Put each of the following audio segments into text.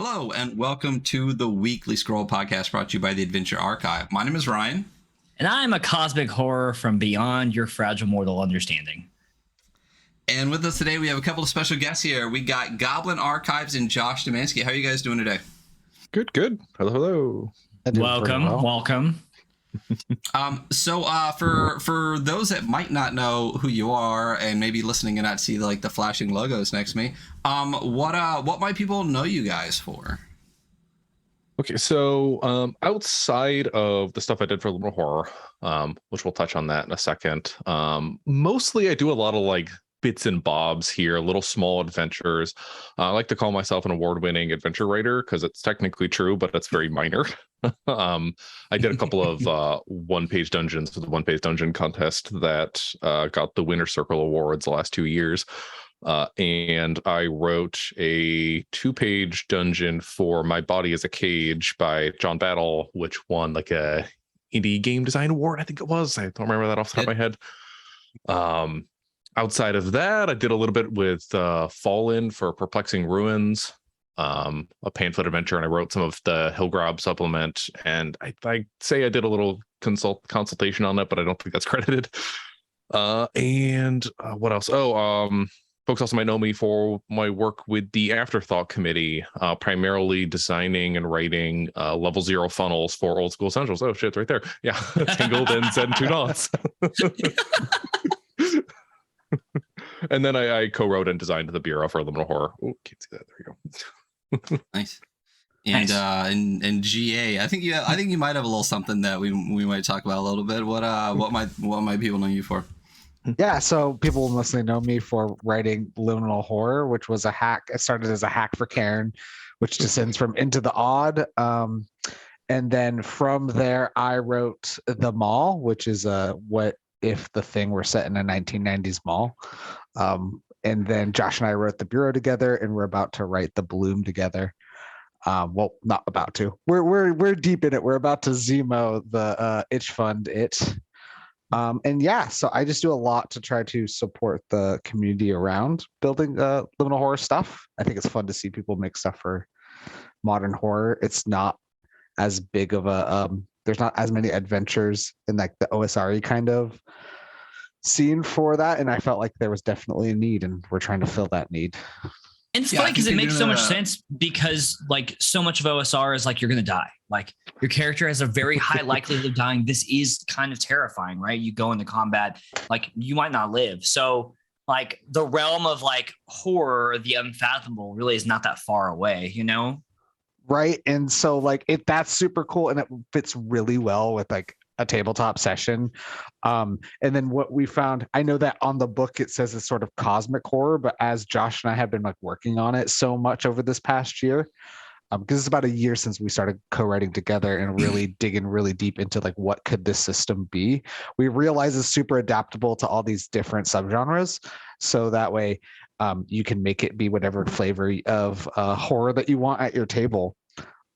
Hello, and welcome to the Weekly Scroll podcast brought to you by the Adventure Archive. My name is Ryan. And I'm a cosmic horror from beyond your fragile mortal understanding. And with us today, we have a couple of special guests here. We got Goblin Archives and Josh Demansky. How are you guys doing today? Good. Hello. Welcome. For those that might not know who you are and maybe listening and not see the flashing logos next to me, what might people know you guys for? Okay, so outside of the stuff I did for Liminal Horror, which we'll touch on that in a second, mostly I do a lot of bits and bobs here, little small adventures. I like to call myself an award-winning adventure writer because it's technically true, but it's very minor. I did a couple of one-page dungeons for the one-page dungeon contest that got the Winner Circle Awards the last 2 years. And I wrote a 2-page dungeon for My Body as a Cage by John Battle, which won a indie game design award, I think it was. I don't remember that off the top of my head. Outside of that, I did a little bit with Fallen for Perplexing Ruins, a pamphlet adventure, and I wrote some of the Hillgrab supplement. And I say I did a little consultation on that, but I don't think that's credited. And what else? Folks also might know me for my work with the Afterthought Committee, primarily designing and writing level 0 funnels for Old School Essentials. Oh, shit, right there. Yeah, Tangled and Zen 2 Knots. And then I co-wrote and designed the Bureau for Liminal Horror. Oh, can't see that. There you go. Nice. And and GA, I think you might have a little something that we might talk about a little bit. What might people know you for? Yeah, so people mostly know me for writing Liminal Horror, which was a hack. It started as a hack for Cairn, which descends from Into the Odd. And then from there, I wrote The Mall, which is what if the thing were set in a 1990s mall. And then Josh and I wrote the Bureau together, and we're about to write The Bloom together. Well, not about to. We're deep in it. We're about to Zemo the Itch Fund it. And yeah, so I just do a lot to try to support the community around building Liminal Horror stuff. I think it's fun to see people make stuff for modern horror. It's not as big of a there's not as many adventures in the OSRE kind of scene for that, and I felt like there was definitely a need, and we're trying to fill that need. And it's funny because it makes so much sense because so much of OSR is you're going to die. Your character has a very high likelihood of dying. This is kind of terrifying, right? You go into combat, you might not live. So the realm of horror, the unfathomable really is not that far away, you know? Right. And so that's super cool. And it fits really well with a tabletop session. And then what we found, I know that on the book it says it's sort of cosmic horror, but as Josh and I have been working on it so much over this past year, because it's about a year since we started co-writing together and really digging really deep into what could this system be, we realize it's super adaptable to all these different subgenres. So that way you can make it be whatever flavor of horror that you want at your table.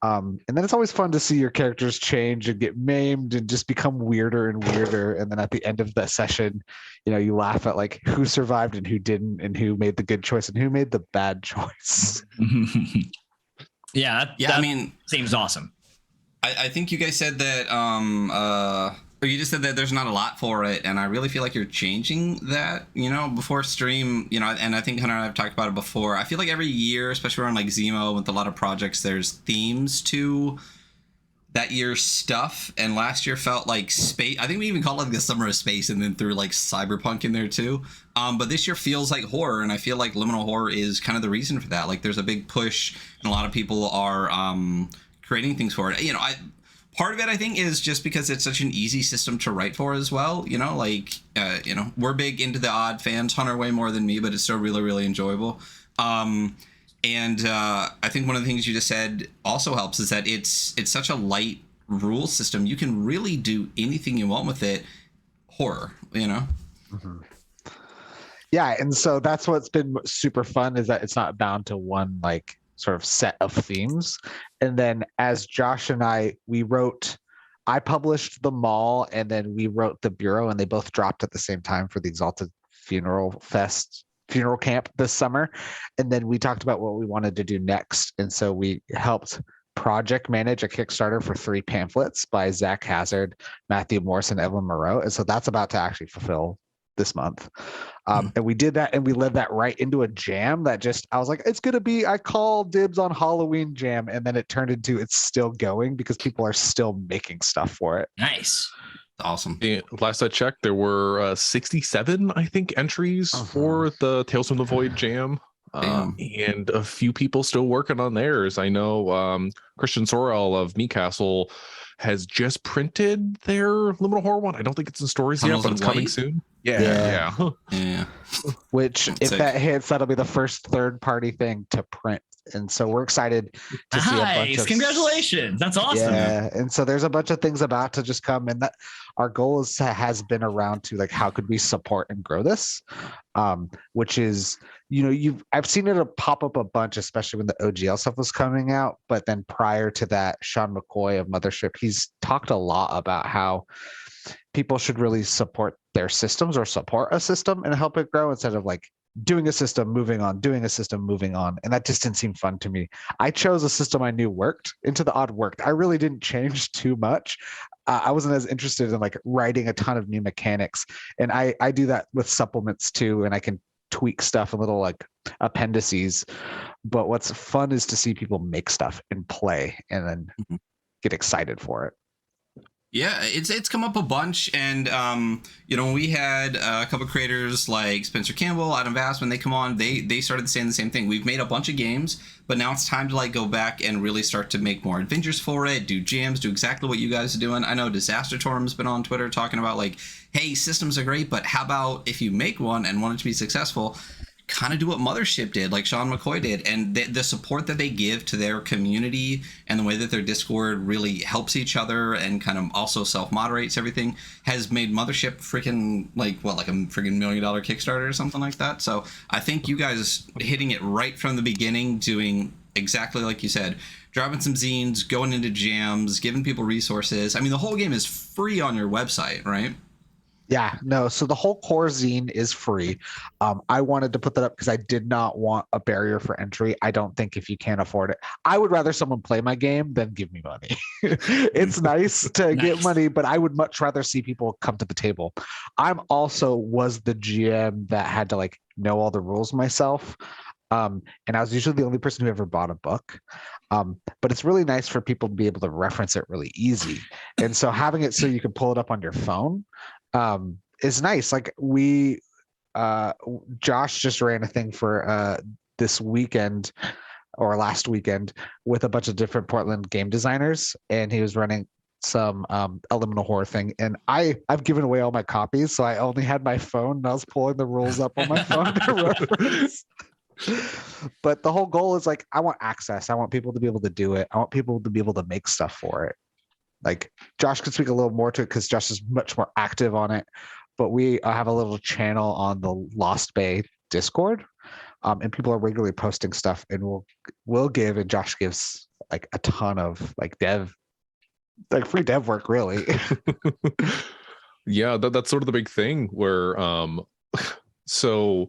And then it's always fun to see your characters change and get maimed and just become weirder and weirder. And then at the end of the session, you laugh at who survived and who didn't, and who made the good choice and who made the bad choice. Yeah, I mean, seems awesome. I think you guys said that or you just said that there's not a lot for it, and I really feel like you're changing that, before stream, and I think Hunter and I have talked about it before. I feel like every year, especially around Zemo with a lot of projects, there's themes to that year's stuff, and last year felt like space. I think we even called it the summer of space, and then threw cyberpunk in there too. But this year feels like horror, and I feel like Liminal Horror is kind of the reason for that. There's a big push, and a lot of people are creating things for it. Part of it, I think, is just because it's such an easy system to write for as well. We're big Into the Odd fans, Hunter way more than me, but it's still really, really enjoyable. And I think one of the things you just said also helps is that it's such a light rule system. You can really do anything you want with it. Horror, Mm-hmm. Yeah, and so that's what's been super fun is that it's not bound to one sort of set of themes. And then as Josh and I published The Mall, and then we wrote the Bureau, and they both dropped at the same time for the Exalted Funeral Fest funeral camp this summer. And then we talked about what we wanted to do next. And so we helped project manage a Kickstarter for 3 pamphlets by Zach Hazard, Matthew Morse, and Evelyn Moreau. And so that's about to actually fulfill this month. And we did that, and we led that right into a jam that just, I was like, it's going to be, I call dibs on Halloween jam. And then it turned into, it's still going because people are still making stuff for it. Nice. Awesome. And last I checked, there were 67, I think, entries for the Tales from the Void jam. And a few people still working on theirs. I know Christian Sorrell of Meat Castle has just printed their Liminal Horror one. I don't think it's in stores yet, but it's coming soon. Yeah. Which, if that hits, that'll be the first third-party thing to print. And so we're excited to see a bunch of... Congratulations. That's awesome. Yeah. And so there's a bunch of things about to just come. And that our goal has been around to, like, how could we support and grow this? Which is, I've seen it pop up a bunch, especially when the OGL stuff was coming out. But then prior to that, Sean McCoy of Mothership, he's talked a lot about how people should really support their systems or support a system and help it grow instead of like doing a system, moving on, doing a system, moving on. And that just didn't seem fun to me. I chose a system I knew worked. Into the Odd worked. I really didn't change too much. I wasn't as interested in like writing a ton of new mechanics. And I do that with supplements too. And I can tweak stuff in little like appendices. But what's fun is to see people make stuff and play and then get excited for it. Yeah, it's come up a bunch, and when we had a couple of creators like Spencer Campbell, Adam Vass, when they come on, they started saying the same thing. We've made a bunch of games, but now it's time to like go back and really start to make more adventures for it, do jams, do exactly what you guys are doing. I know Disaster Torm's been on Twitter talking about like, hey, systems are great, but how about if you make one and want it to be successful, kind of do what Mothership did, like Sean McCoy did, and the support that they give to their community and the way that their Discord really helps each other and kind of also self-moderates everything has made Mothership freaking like a freaking $1 million Kickstarter or something like that. So I think you guys hitting it right from the beginning, doing exactly like you said, dropping some zines, going into jams, giving people resources. I mean, the whole game is free on your website, right? Yeah, no. So the whole core zine is free. I wanted to put that up because I did not want a barrier for entry. I don't think if you can't afford it, I would rather someone play my game than give me money. It's nice to get money, but I would much rather see people come to the table. I'm also was the GM that had to like know all the rules myself. And I was usually the only person who ever bought a book. But it's really nice for people to be able to reference it really easy. And so having it so you can pull it up on your phone is nice. Like Josh just ran a thing for this weekend or last weekend with a bunch of different Portland game designers, and he was running some Liminal Horror thing, and I've given away all my copies, so I only had my phone and I was pulling the rules up on my phone to reference. But the whole goal is like, I want access. I want people to be able to do it. I want people to be able to make stuff for it. Like Josh could speak a little more to it because Josh is much more active on it. But we have a little channel on the Lost Bay Discord, and people are regularly posting stuff. And we'll give, and Josh gives like a ton of like free dev work, really. Yeah, that's sort of the big thing. Where so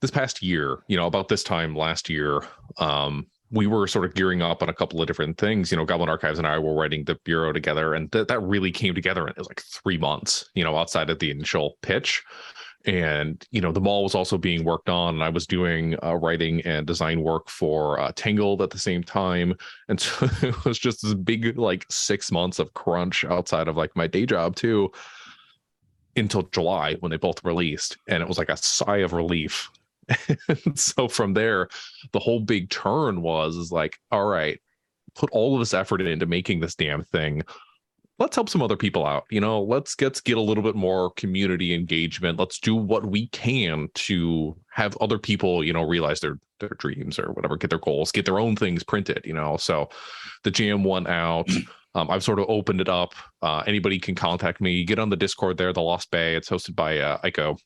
this past year, about this time last year, we were sort of gearing up on a couple of different things. Goblin Archives and I were writing the bureau together, and that really came together. And it was like 3 months, outside of the initial pitch. And, the mall was also being worked on, and I was doing writing and design work for Tangled at the same time. And so it was just this big, 6 months of crunch outside of my day job too, until July when they both released. And it was like a sigh of relief. And so from there, the whole big turn is like, all right, put all of this effort into making this damn thing. Let's help some other people out. Let's get a little bit more community engagement. Let's do what we can to have other people, realize their dreams or whatever, get their goals, get their own things printed, So the jam went out. I've sort of opened it up. Anybody can contact me. Get on the Discord there, the Lost Bay. It's hosted by Ico.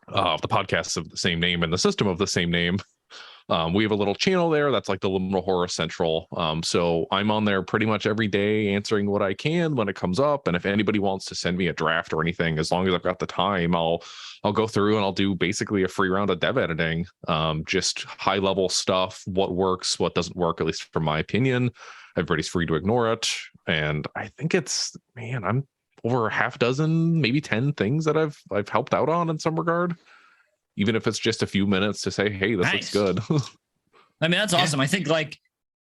The podcasts of the same name and the system of the same name. We have a little channel there that's like the Liminal Horror Central. So I'm on there pretty much every day answering what I can when it comes up. And if anybody wants to send me a draft or anything, as long as I've got the time, I'll go through and I'll do basically a free round of dev editing. Just high level stuff, what works, what doesn't work, at least from my opinion. Everybody's free to ignore it. And I think I'm over half dozen, maybe 10 things that I've helped out on in some regard. Even if it's just a few minutes to say, hey, this looks good. I mean, that's awesome. I think like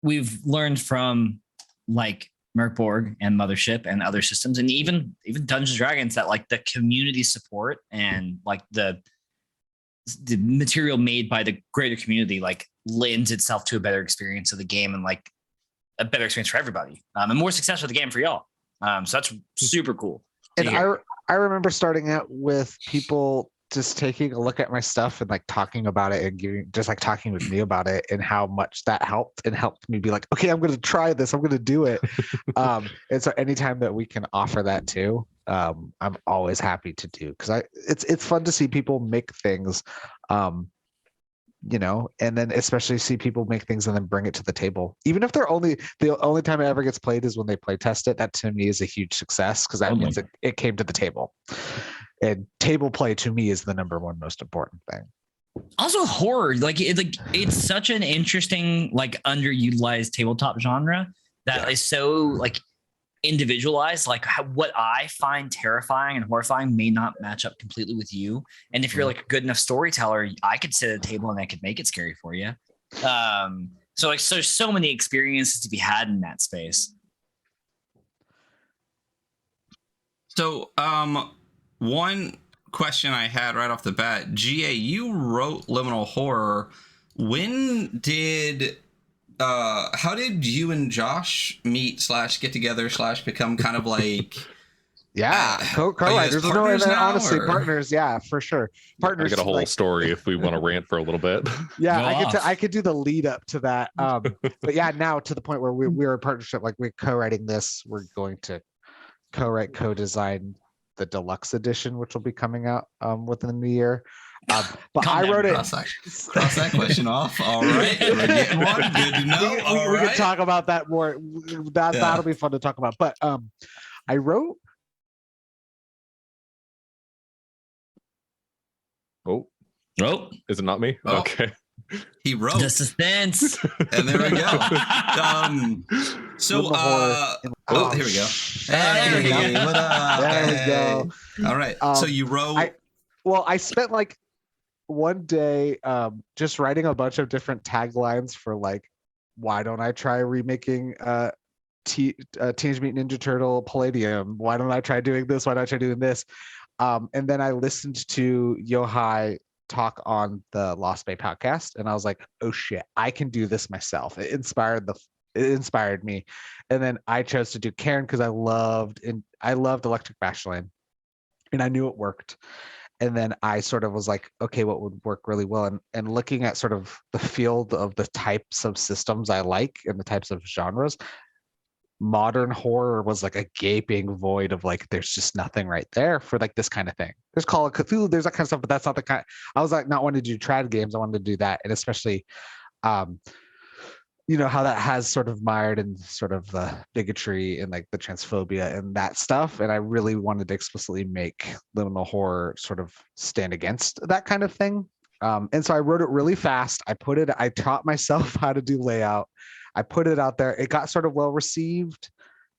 we've learned from like Merkborg and Mothership and other systems, and even Dungeons and Dragons, that like the community support and like the material made by the greater community like lends itself to a better experience of the game and like a better experience for everybody, and more success for the game for y'all. So that's super cool. And I remember starting out with people just taking a look at my stuff and like talking about it and talking with me about it and how much that helped me be like, okay, I'm going to try this. I'm going to do it. And so anytime that we can offer that too, I'm always happy to do, because it's fun to see people make things, and then especially see people make things and then bring it to the table. Even if the only time it ever gets played is when they play test it, that to me is a huge success, because that means it came to the table. And table play to me is the number one most important thing. Also, horror, it's such an interesting, like underutilized tabletop genre that is so like individualized. Like what I find terrifying and horrifying may not match up completely with you. And if you're like a good enough storyteller, I could sit at a table and I could make it scary for you. So many experiences to be had in that space. So, one question I had right off the bat, GA, you wrote Liminal Horror. When did how did you and Josh meet / get together / become kind of like co-writers? Honestly, partners, yeah, for sure. Partners. I got a whole story if we want to rant for a little bit. Yeah, I could do the lead up to that. But yeah, now to the point where we're a partnership, like we're co-writing this, we're going to co-design the deluxe edition, which will be coming out within the year. But I wrote it. Cross that question off. All right, we're getting one. Good to know. We can talk about that more. That'll be fun to talk about. But I wrote. Oh, is it not me? Oh. Okay. He wrote the suspense, and there we go. Here we go. Hey, what up? There we go. All right. So you wrote. I spent like one day just writing a bunch of different taglines for like, why don't I try remaking Teenage Mutant Ninja Turtle Palladium? Why don't I try doing this? Why don't I try doing this? And then I listened to Yohai talk on the Lost Bay podcast, and I was like, oh shit, I can do this myself. It inspired me. And then I chose to do Karen because I loved Electric Bash-Line, and I knew it worked. And then I sort of was like, okay, what would work really well? And looking at sort of the field of the types of systems I like and the types of genres, modern horror was like a gaping void of like, there's just nothing right there for like this kind of thing. There's Call of Cthulhu, there's that kind of stuff, but that's not the kind. I was like, not wanting to do trad games, I wanted to do that. And especially how that has sort of mired in sort of the bigotry and like the transphobia and that stuff. And I really wanted to explicitly make Liminal Horror sort of stand against that kind of thing. And so I wrote it really fast. I taught myself how to do layout. I put it out there. It got sort of well received.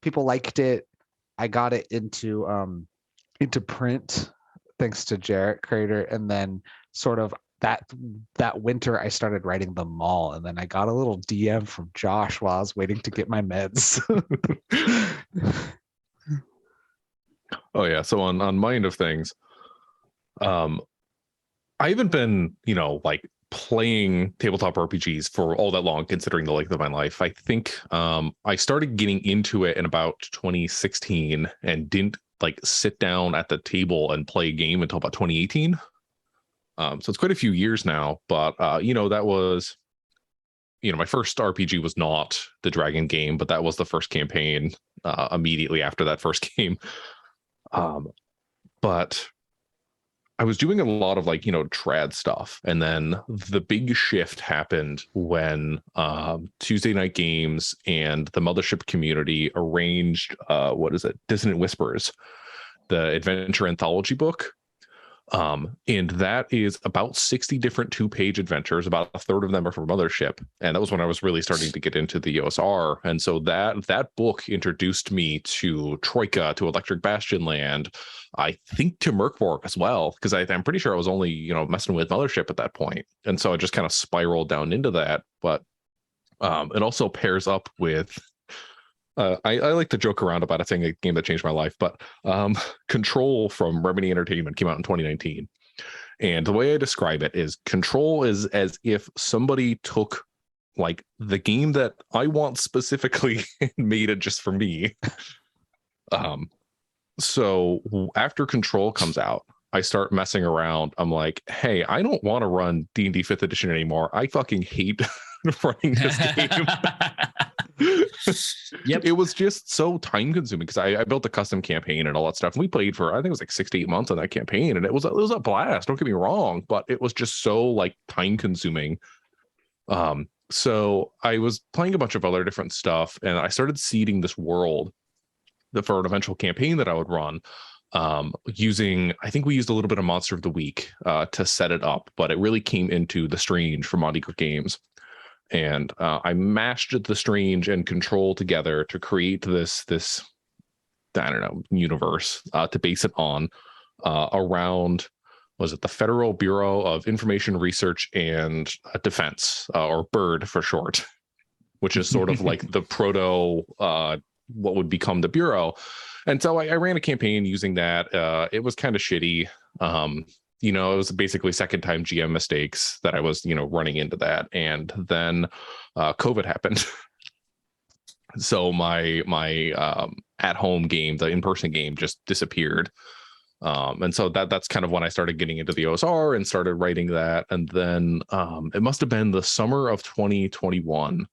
People liked it. I got it into print thanks to Jarrett Crater. And then sort of that winter I started writing the mall, and then I got a little DM from Josh while I was waiting to get my meds. Oh yeah. So on my end of things, I haven't been, like playing tabletop RPGs for all that long, considering the length of my life. I think I started getting into it in about 2016 and didn't like sit down at the table and play a game until about 2018. So it's quite a few years now, but that was, my first RPG was not the Dragon game, but that was the first campaign immediately after that first game. But I was doing a lot of like, trad stuff. And then the big shift happened when Tuesday Night Games and the Mothership community arranged, Dissonant Whispers, the adventure anthology book. And that is about 60 different 2-page adventures. About a third of them are from Mothership. And that was when I was really starting to get into the OSR. And so that book introduced me to Troika, to Electric Bastion Land, I think to Merkborg as well, because I'm pretty sure I was only, messing with Mothership at that point. And so I just kind of spiraled down into that. But it also pairs up with I like to joke around about it saying a game that changed my life, but Control from Remedy Entertainment came out in 2019. And the way I describe it is Control is as if somebody took like the game that I want specifically and made it just for me. So after Control comes out, I start messing around. I'm like, hey, I don't want to run D&D 5th edition anymore. I fucking hate running this game. Yep. It was just so time consuming because I built a custom campaign and all that stuff. And we played for, I think it was like 6 to 8 months on that campaign. And it was a blast. Don't get me wrong, but it was just so like time consuming. So I was playing a bunch of other different stuff and I started seeding this world for an eventual campaign that I would run. I think we used a little bit of Monster of the Week to set it up, but it really came into The Strange from Monty Cook Games. And I mashed the Strange and Control together to create this I don't know, universe to base it on around, was it the Federal Bureau of Information Research and Defense, or BIRD for short, which is sort of like the proto what would become the Bureau. And so I ran a campaign using that. It was kind of shitty. It was basically second time GM mistakes that I was, running into that. And then COVID happened. So my at home game, the in-person game, just disappeared. And so that's kind of when I started getting into the OSR and started writing that. And then it must have been the summer of 2021.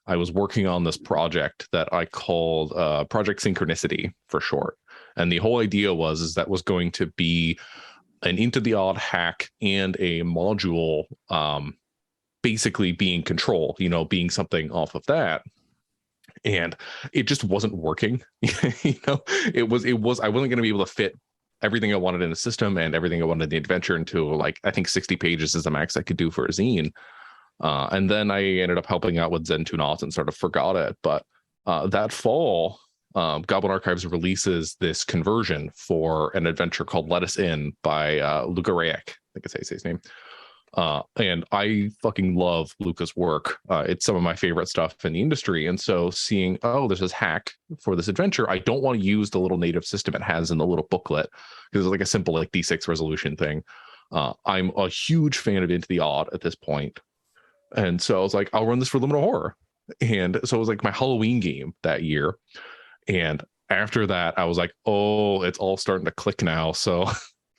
I was working on this project that I called Project Synchronicity for short. And the whole idea was that was going to be an Into the Odd hack and a module basically being Control, being something off of that. And it just wasn't working. It was I wasn't going to be able to fit everything I wanted in the system and everything I wanted in the adventure into, like, I think 60 pages is the max I could do for a zine. And then I ended up helping out with Zen 2 Knots and sort of forgot it. But that fall, Goblin Archives releases this conversion for an adventure called Let Us In by Luca Rayek. I think I say his name. And I fucking love Luca's work. It's some of my favorite stuff in the industry. And so seeing, there's this hack for this adventure, I don't want to use the little native system it has in the little booklet because it's like a simple like D6 resolution thing. I'm a huge fan of Into the Odd at this point. And so I was like, I'll run this for Liminal Horror. And so it was like my Halloween game that year. And after that, I was like, it's all starting to click now. So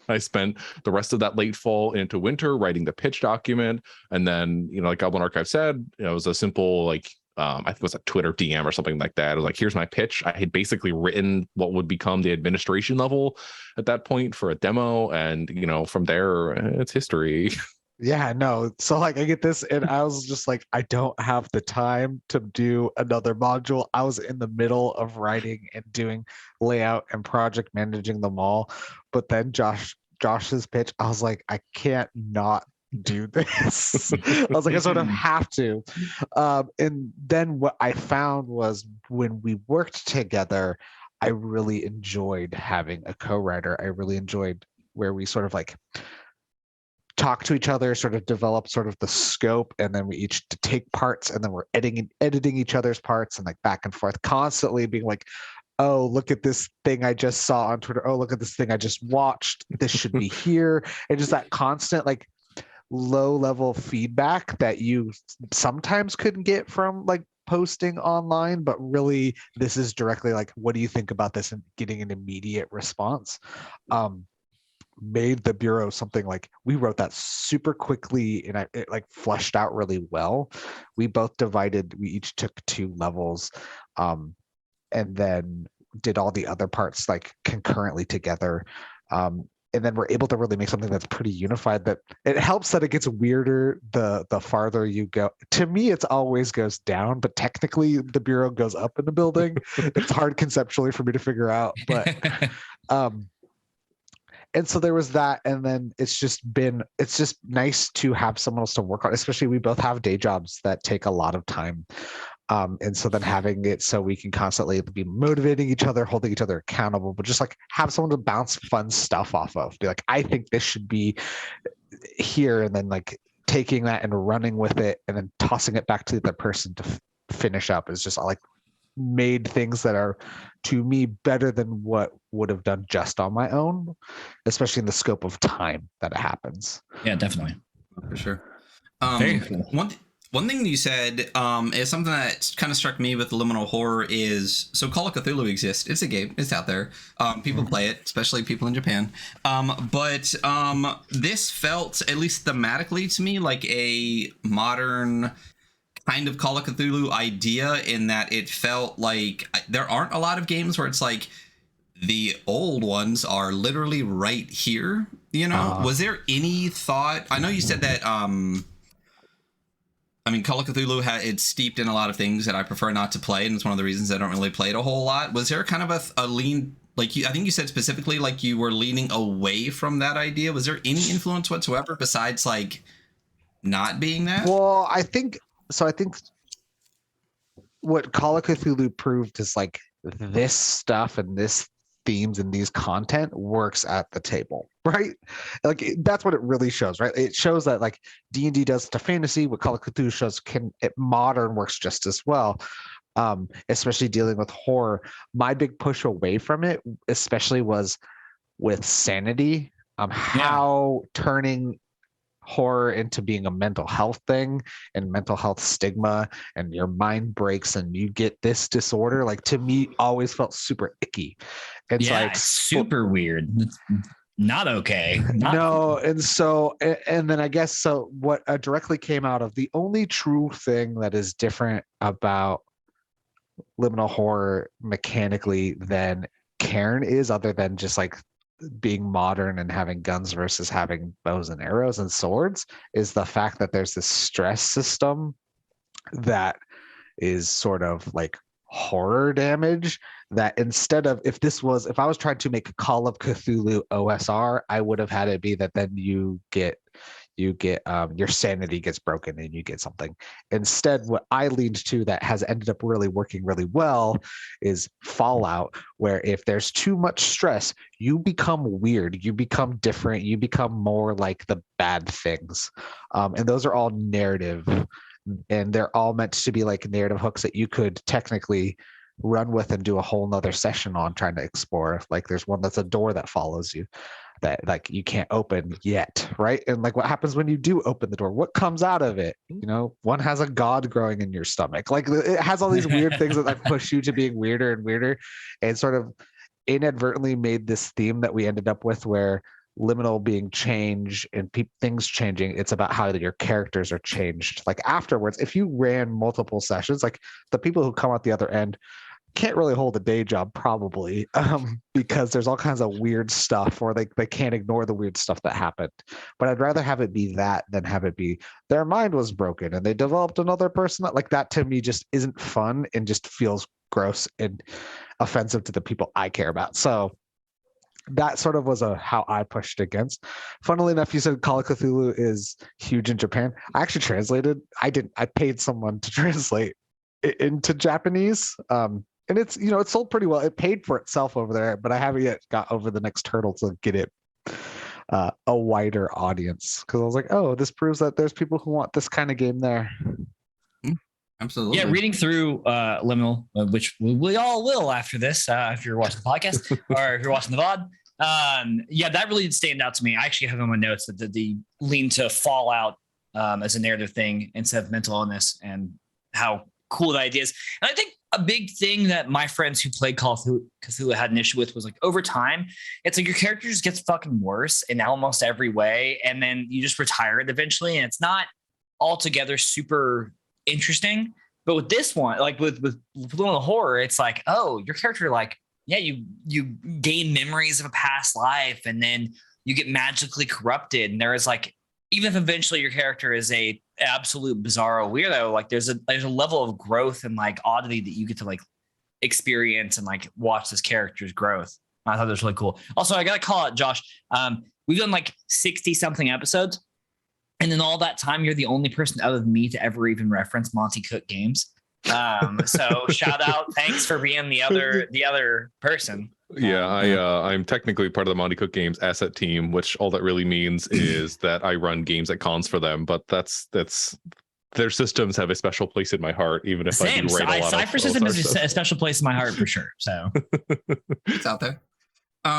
I spent the rest of that late fall into winter writing the pitch document. And then, like Goblin Archive said, it was a simple, like, I think it was a Twitter DM or something like that. It was like, here's my pitch. I had basically written what would become the administration level at that point for a demo. And, from there, it's history. Yeah, no. So like I get this and I was just like, I don't have the time to do another module. I was in the middle of writing and doing layout and project managing them all. But then Josh's pitch, I was like, I can't not do this. I was like, I sort of have to. And then what I found was when we worked together, I really enjoyed having a co-writer. I really enjoyed where we sort of like talk to each other, sort of develop sort of the scope, and then we each take parts and then we're editing each other's parts and like back and forth, constantly being like, oh, look at this thing I just saw on Twitter. Oh, look at this thing I just watched. This should be here. And just that constant like low level feedback that you sometimes couldn't get from like posting online, but really this is directly like, what do you think about this, and getting an immediate response. Made the Bureau something like, we wrote that super quickly and it like fleshed out really well. We each took 2 levels and then did all the other parts like concurrently together. And and then we're able to really make something that's pretty unified. That it helps that it gets weirder the farther you go. To me, it's always goes down, but technically the bureau goes up in the building. It's hard conceptually for me to figure out, but and so there was that, and then it's just nice to have someone else to work on, especially we both have day jobs that take a lot of time. And so then having it so we can constantly be motivating each other, holding each other accountable, but just like have someone to bounce fun stuff off of. Be like, I think this should be here, and then like taking that and running with it, and then tossing it back to the other person to finish up is just like made things that are to me better than what would have done just on my own, especially in the scope of time that it happens. Yeah, definitely. For sure. Very cool. One thing you said is something that kind of struck me with Liminal Horror is, so Call of Cthulhu exists. It's a game. It's out there. People play it, especially people in Japan. But this felt, at least thematically to me, like a modern kind of Call of Cthulhu idea, in that it felt like there aren't a lot of games where it's like the old ones are literally right here. You know, was there any thought? I know you said that... I mean, Call of Cthulhu, it's steeped in a lot of things that I prefer not to play, and it's one of the reasons I don't really play it a whole lot. Was there kind of a lean, like I think you said specifically, like you were leaning away from that idea? Was there any influence whatsoever besides like not being that? Well, I think what Call of Cthulhu proved is like this stuff and this themes and these content works at the table, right? Like that's what it really shows, right? It shows that like D&D does to fantasy, what Call of Cthulhu shows modern works just as well. Especially dealing with horror. My big push away from it, especially, was with sanity. How turning horror into being a mental health thing and mental health stigma, and your mind breaks and you get this disorder, like to me always felt super icky. It's like super weird. It's not okay. No. And so, and then I guess, so what directly came out of the only true thing that is different about Liminal Horror mechanically than Cairn is, other than just like being modern and having guns versus having bows and arrows and swords, is the fact that there's this stress system that is sort of like horror damage, that instead of, if I was trying to make a Call of Cthulhu OSR, I would have had it be that then you get your sanity gets broken and you get something. Instead, what I leaned to that has ended up really working really well is Fallout, where if there's too much stress, you become weird, you become different, you become more like the bad things. And those are all narrative, and they're all meant to be like narrative hooks that you could technically run with and do a whole nother session on, trying to explore. Like there's one that's a door that follows you that like you can't open yet, right? And like what happens when you do open the door? What comes out of it? You know, one has a god growing in your stomach. Like it has all these weird things that like push you to being weirder and weirder, and sort of inadvertently made this theme that we ended up with, where liminal being change and things changing, it's about how your characters are changed like afterwards. If you ran multiple sessions, like the people who come out the other end can't really hold a day job probably, because there's all kinds of weird stuff, or they can't ignore the weird stuff that happened. But I'd rather have it be that than have it be their mind was broken and they developed another person. Like that to me just isn't fun and just feels gross and offensive to the people I care about. So that sort of was how I pushed against. Funnily enough, you said Call of Cthulhu is huge in Japan. I actually translated. I paid someone to translate it into Japanese. And it's, you know, it sold pretty well. It paid for itself over there, but I haven't yet got over the next hurdle to get it a wider audience. Because I was like, oh, this proves that there's people who want this kind of game there. Absolutely. Yeah, reading through Liminal, which we all will after this, if you're watching the podcast or if you're watching the VOD. Yeah, that really did stand out to me. I actually have on my notes that the lean to Fallout as a narrative thing instead of mental illness, and how cool the idea is. And I think a big thing that my friends who played Call of Cthulhu had an issue with was like over time, it's like your character just gets fucking worse in almost every way. And then you just retire it eventually. And it's not altogether super interesting. But with this one, like with Liminal Horror, it's like, oh, your character, like, yeah, you gain memories of a past life, and then you get magically corrupted, and there is like, even if eventually your character is a absolute bizarro weirdo, like there's a level of growth and like oddity that you get to like experience and like watch this character's growth. I thought that was really cool. Also, I gotta call out Josh. We've done like 60 something episodes, and in all that time, you're the only person other than me to ever even reference Monty Cook games. So shout out, thanks for being the other person. Yeah, I'm technically part of the Monty Cook Games asset team, which all that really means is that I run games at cons for them. But that's their systems have a special place in my heart, even if I do write a lot of Cypher system is a special place in my heart for sure. So it's out there. So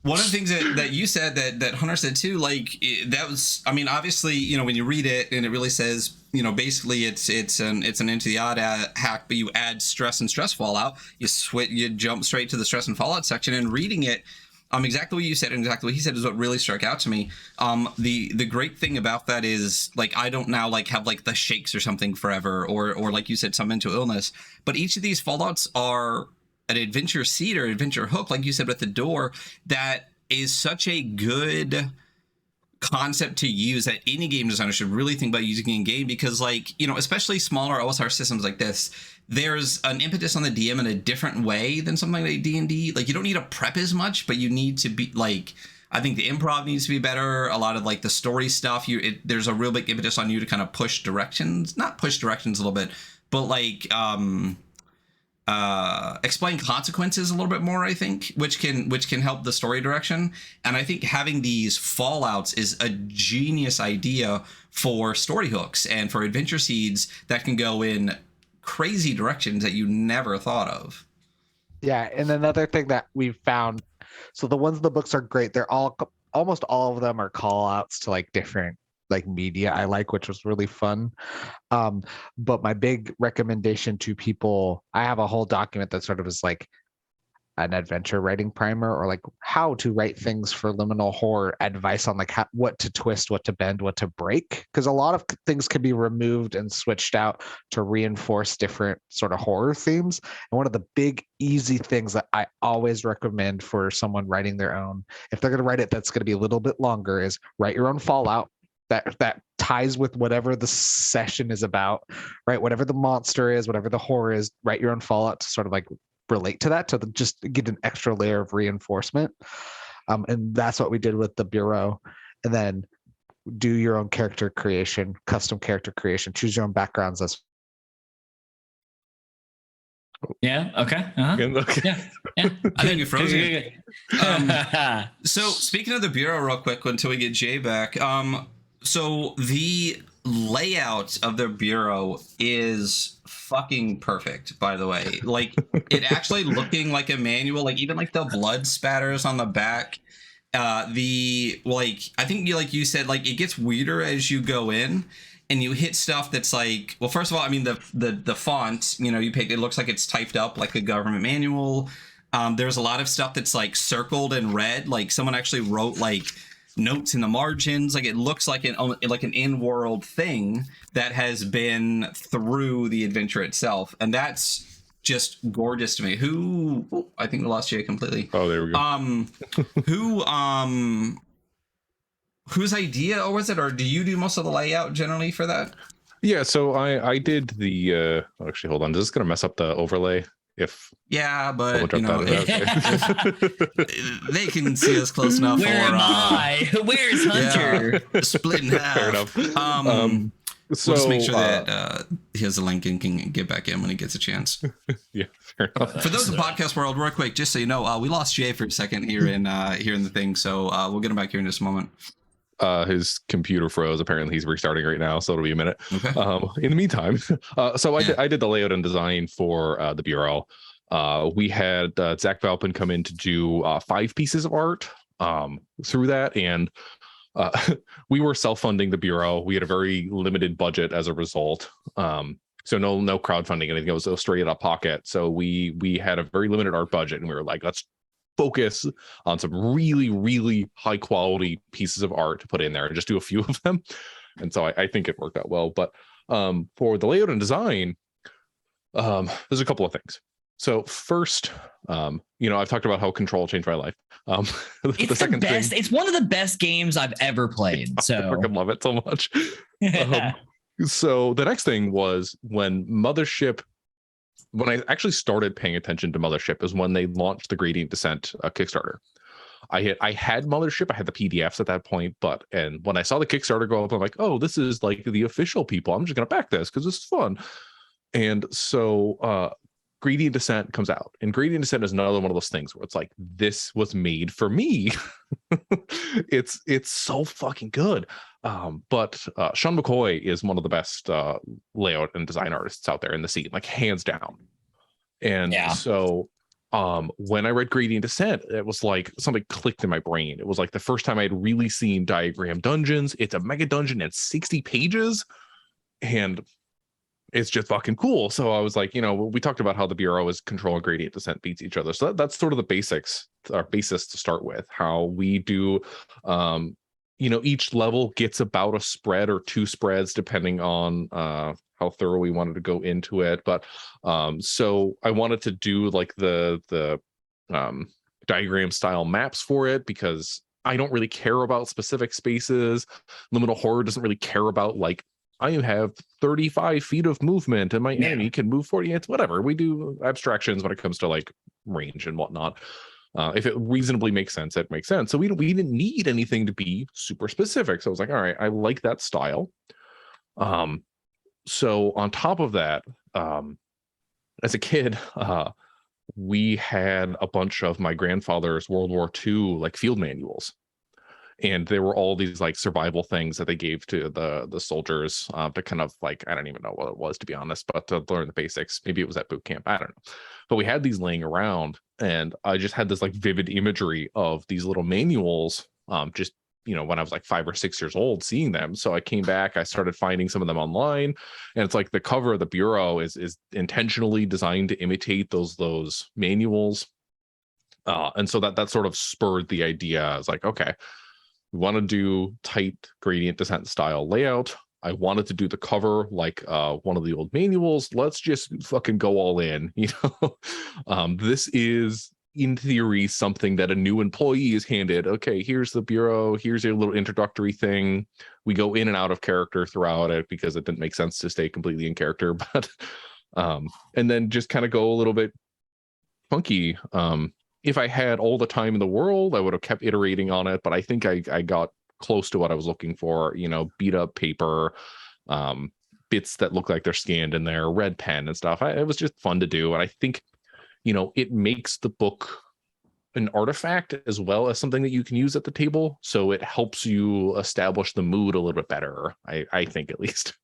one of the things that you said that Hunter said too, like that was, I mean, obviously, you know, when you read it and it really says, you know, basically it's an into the odd hack, but you add stress and stress fallout, you jump straight to the stress and fallout section, and reading it, exactly what you said and exactly what he said is what really struck out to me. The great thing about that is, like, I don't now like have like the shakes or something forever, or like you said, some mental illness, but each of these fallouts are an adventure seed or adventure hook, like you said with the door, that is such a good concept to use that any game designer should really think about using in game, because, like, you know, especially smaller OSR systems like this, there's an impetus on the DM in a different way than something like D&D. Like, you don't need to prep as much, but you need to be like, I think the improv needs to be better. A lot of like the story stuff, there's a real big impetus on you to kind of not push directions a little bit, but like explain consequences a little bit more, I think, which can help the story direction. And I think having these fallouts is a genius idea for story hooks and for adventure seeds that can go in crazy directions that you never thought of. Yeah, and another thing that we've found, so the ones in the books are great. They're almost all of them are call outs to like different like media I like, which was really fun. But my big recommendation to people, I have a whole document that sort of is like an adventure writing primer, or like how to write things for liminal horror advice on like what to twist, what to bend, what to break, because a lot of things can be removed and switched out to reinforce different sort of horror themes. And one of the big easy things that I always recommend for someone writing their own, if they're going to write it that's going to be a little bit longer, is write your own fallout that ties with whatever the session is about, right? Whatever the monster is, whatever the horror is, write your own fallout to sort of like relate to that, to just get an extra layer of reinforcement. And that's what we did with the Bureau. And then do your own character creation, custom character creation, choose your own backgrounds. Yeah. Okay. Uh-huh. Okay. Yeah. I think you're frozen. So speaking of the Bureau real quick until we get Jay back, so the layout of the Bureau is fucking perfect, by the way. Like, it actually looking like a manual, like even like the blood spatters on the back. I think you said, like, it gets weirder as you go in and you hit stuff that's like, well, first of all, I mean, the font, you know, you pick, it looks like it's typed up like a government manual. There's a lot of stuff that's like circled in red, like someone actually wrote like notes in the margins. Like, it looks like an in-world thing that has been through the adventure itself, and that's just gorgeous to me. I think we lost Jay completely. Oh, there we go. Whose idea, or was it, or do you do most of the layout generally for that? Yeah, so I did the actually, hold on, is this gonna mess up the overlay? But you know, they can see us close enough. Where am I? Where's Hunter? Yeah, split in half. Fair enough. So we'll just make sure that he has a link and can get back in when he gets a chance. Yeah, fair enough. For those in podcast world, real quick, just so you know, we lost Jay for a second here in the thing, so we'll get him back here in just a moment. His computer froze. Apparently he's restarting right now, so it'll be a minute. Okay. In the meantime, I did the layout and design for the Bureau. We had Zach Valpin come in to do 5 pieces of art through that, and we were self-funding the Bureau. We had a very limited budget as a result. So no crowdfunding, anything. It was straight out of pocket. So we had a very limited art budget, and we were like, let's focus on some really, really high quality pieces of art to put in there and just do a few of them. And so I think it worked out well. But for the layout and design, there's a couple of things. So first, I've talked about how Control changed my life. It's the second best. It's one of the best games I've ever played. So I fucking love it so much. So the next thing was when I actually started paying attention to Mothership is when they launched the Gradient Descent Kickstarter. I had Mothership, I had the PDFs at that point, and when I saw the Kickstarter go up, I'm like, oh, this is like the official people. I'm just gonna back this because this is fun. And so Gradient Descent comes out, and Gradient Descent is another one of those things where it's like, this was made for me. It's so fucking good. But Sean McCoy is one of the best layout and design artists out there in the scene, like hands down. And so when I read Gradient Descent, it was like something clicked in my brain. It was like the first time I had really seen diagram dungeons. It's a mega dungeon at 60 pages, and it's just fucking cool. So I was like, we talked about how the Bureau is Control and Gradient Descent beats each other. So that's sort of the basis to start with. How we do, each level gets about a spread or two spreads, depending on how thorough we wanted to go into it. But so I wanted to do like the diagram style maps for it, because I don't really care about specific spaces. Liminal Horror doesn't really care about like, I have 35 feet of movement and my enemy can move 40. It's whatever. We do abstractions when it comes to like range and whatnot. If it reasonably makes sense, it makes sense. So we didn't need anything to be super specific. So I was like, all right, I like that style. So on top of that, as a kid, we had a bunch of my grandfather's World War II like field manuals. And there were all these like survival things that they gave to the soldiers to kind of like, I don't even know what it was, to be honest, but to learn the basics. Maybe it was at boot camp, I don't know. But we had these laying around, and I just had this like vivid imagery of these little manuals, when I was like 5 or 6 years old, seeing them. So I came back, I started finding some of them online, and it's like the cover of the Bureau is intentionally designed to imitate those manuals. And so that sort of spurred the idea. I was like, okay, we want to do tight Gradient Descent style layout. I wanted to do the cover like one of the old manuals. Let's just fucking go all in. This is in theory something that a new employee is handed. Okay, here's the Bureau. Here's a little introductory thing. We go in and out of character throughout it because it didn't make sense to stay completely in character. But and then just kind of go a little bit funky. If I had all the time in the world, I would have kept iterating on it, but I think I got close to what I was looking for, beat up paper, bits that look like they're scanned in there, red pen and stuff. It was just fun to do. And I think, it makes the book an artifact as well as something that you can use at the table. So it helps you establish the mood a little bit better, I think, at least.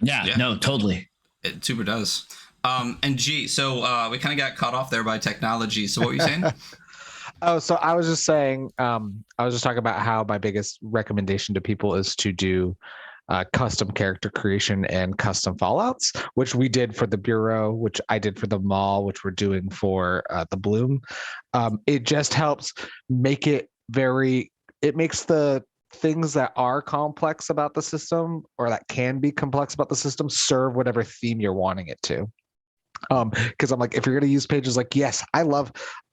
Yeah, no, totally. It super does. And G, so we kind of got caught off there by technology. So what were you saying? Oh, so I was just saying, I was just talking about how my biggest recommendation to people is to do custom character creation and custom fallouts, which we did for the Bureau, which I did for the Mall, which we're doing for the Bloom. It just helps make it it makes the things that are complex about the system, or that can be complex about the system, serve whatever theme you're wanting it to. Because I'm like, if you're going to use pages, like, yes, I love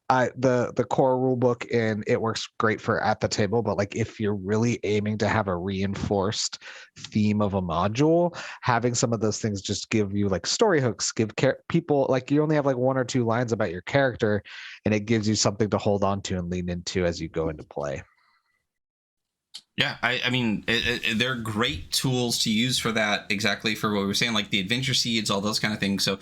the core rule book and it works great for at the table, but like if you're really aiming to have a reinforced theme of a module, having some of those things just give you like story hooks, give people, like, you only have like 1 or 2 lines about your character, and it gives you something to hold on to and lean into as you go into play. Yeah, I mean, they're great tools to use for that, exactly for what we were saying, like the adventure seeds, all those kind of things. So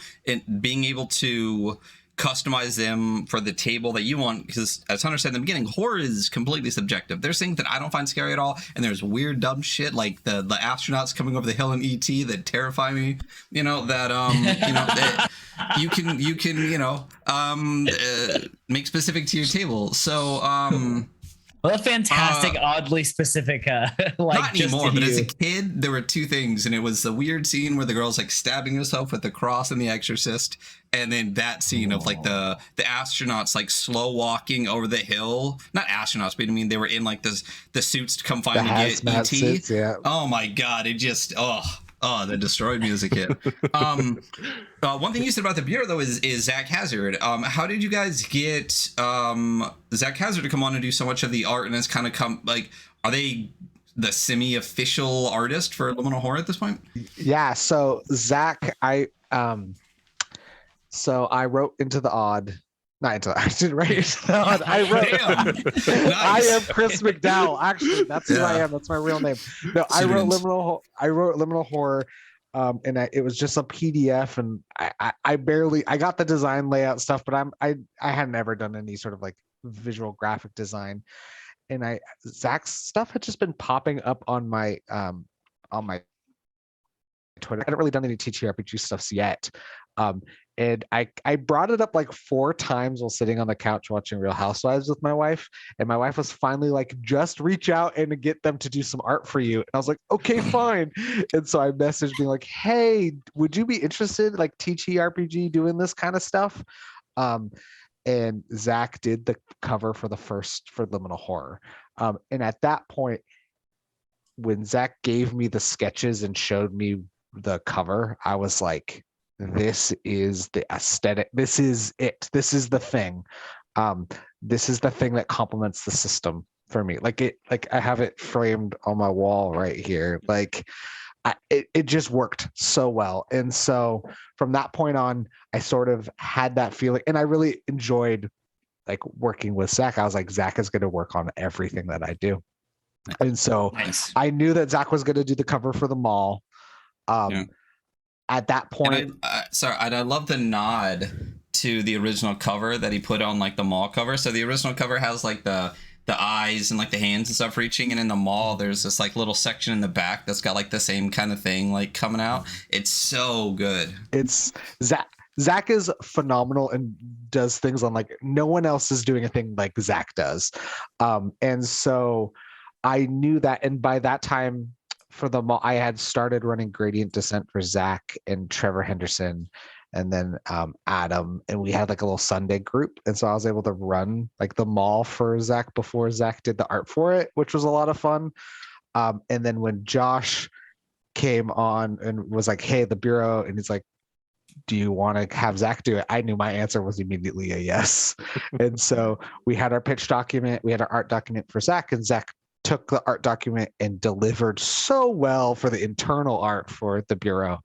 being able to customize them for the table that you want, because as Hunter said in the beginning, horror is completely subjective. There's things that I don't find scary at all, and there's weird dumb shit like the astronauts coming over the hill in ET that terrify me, that you can make specific to your table. So well, a fantastic, oddly specific, like, not anymore, but as a kid, there were 2 things, and it was the weird scene where the girl's like stabbing herself with the cross in The Exorcist, and then that scene of like the astronauts like slow walking over the hill. Not astronauts, but I mean they were in like the suits to come find and get ET. Suits, yeah. Oh my god, it just Oh, the destroyed music hit. One thing you said about the bureau though is Zach Hazard. How did you guys get Zach Hazard to come on and do so much of the art, and it's kind of come like, are they the semi-official artist for Liminal Horror at this point? Yeah. So Zach, so I wrote Into the Odd. Not into I didn't write Into the Odd. I wrote. Damn. I Nice. am Chris McDowell. Actually, that's who I Yeah. am. That's my real name. No, I wrote Liminal Horror, and it was just a PDF, and I barely I got the design layout stuff, but I hadn't ever done any sort of like visual graphic design, and Zach's stuff had just been popping up on my Twitter. I hadn't really done any ttrpg stuffs yet. And I brought it up like 4 times while sitting on the couch watching Real Housewives with my wife. And my wife was finally like, just reach out and get them to do some art for you. And I was like, okay, fine. And so I messaged being like, hey, would you be interested, like ttrpg doing this kind of stuff? And Zach did the cover for Liminal Horror. And at that point, when Zach gave me the sketches and showed me the cover, I was like, this is the aesthetic. This is it. This is the thing. This is the thing that complements the system for me. Like I have it framed on my wall right here. Like it just worked so well. And so from that point on, I sort of had that feeling, and I really enjoyed like working with Zach. I was like, Zach is going to work on everything that I do. And so Nice. I knew that Zach was going to do the cover for the mall. Yeah. At that point, And I love the nod to the original cover that he put on like the mall cover. So the original cover has like the eyes and like the hands and stuff reaching, and in the mall there's this like little section in the back that's got like the same kind of thing like coming out. It's so good. it's Zach is phenomenal and does things on like no one else is doing a thing like Zach does. And so I knew that, and by that time for the mall, I had started running Gradient Descent for Zach and Trevor Henderson, and then Adam, and we had like a little Sunday group, and so I was able to run like the mall for Zach before Zach did the art for it, which was a lot of fun. And then when Josh came on and was like, hey, the bureau, and he's like, do you want to have Zach do it? I knew my answer was immediately a yes. And so we had our pitch document, we had our art document for Zach, and Zach took the art document and delivered so well for the internal art for the bureau.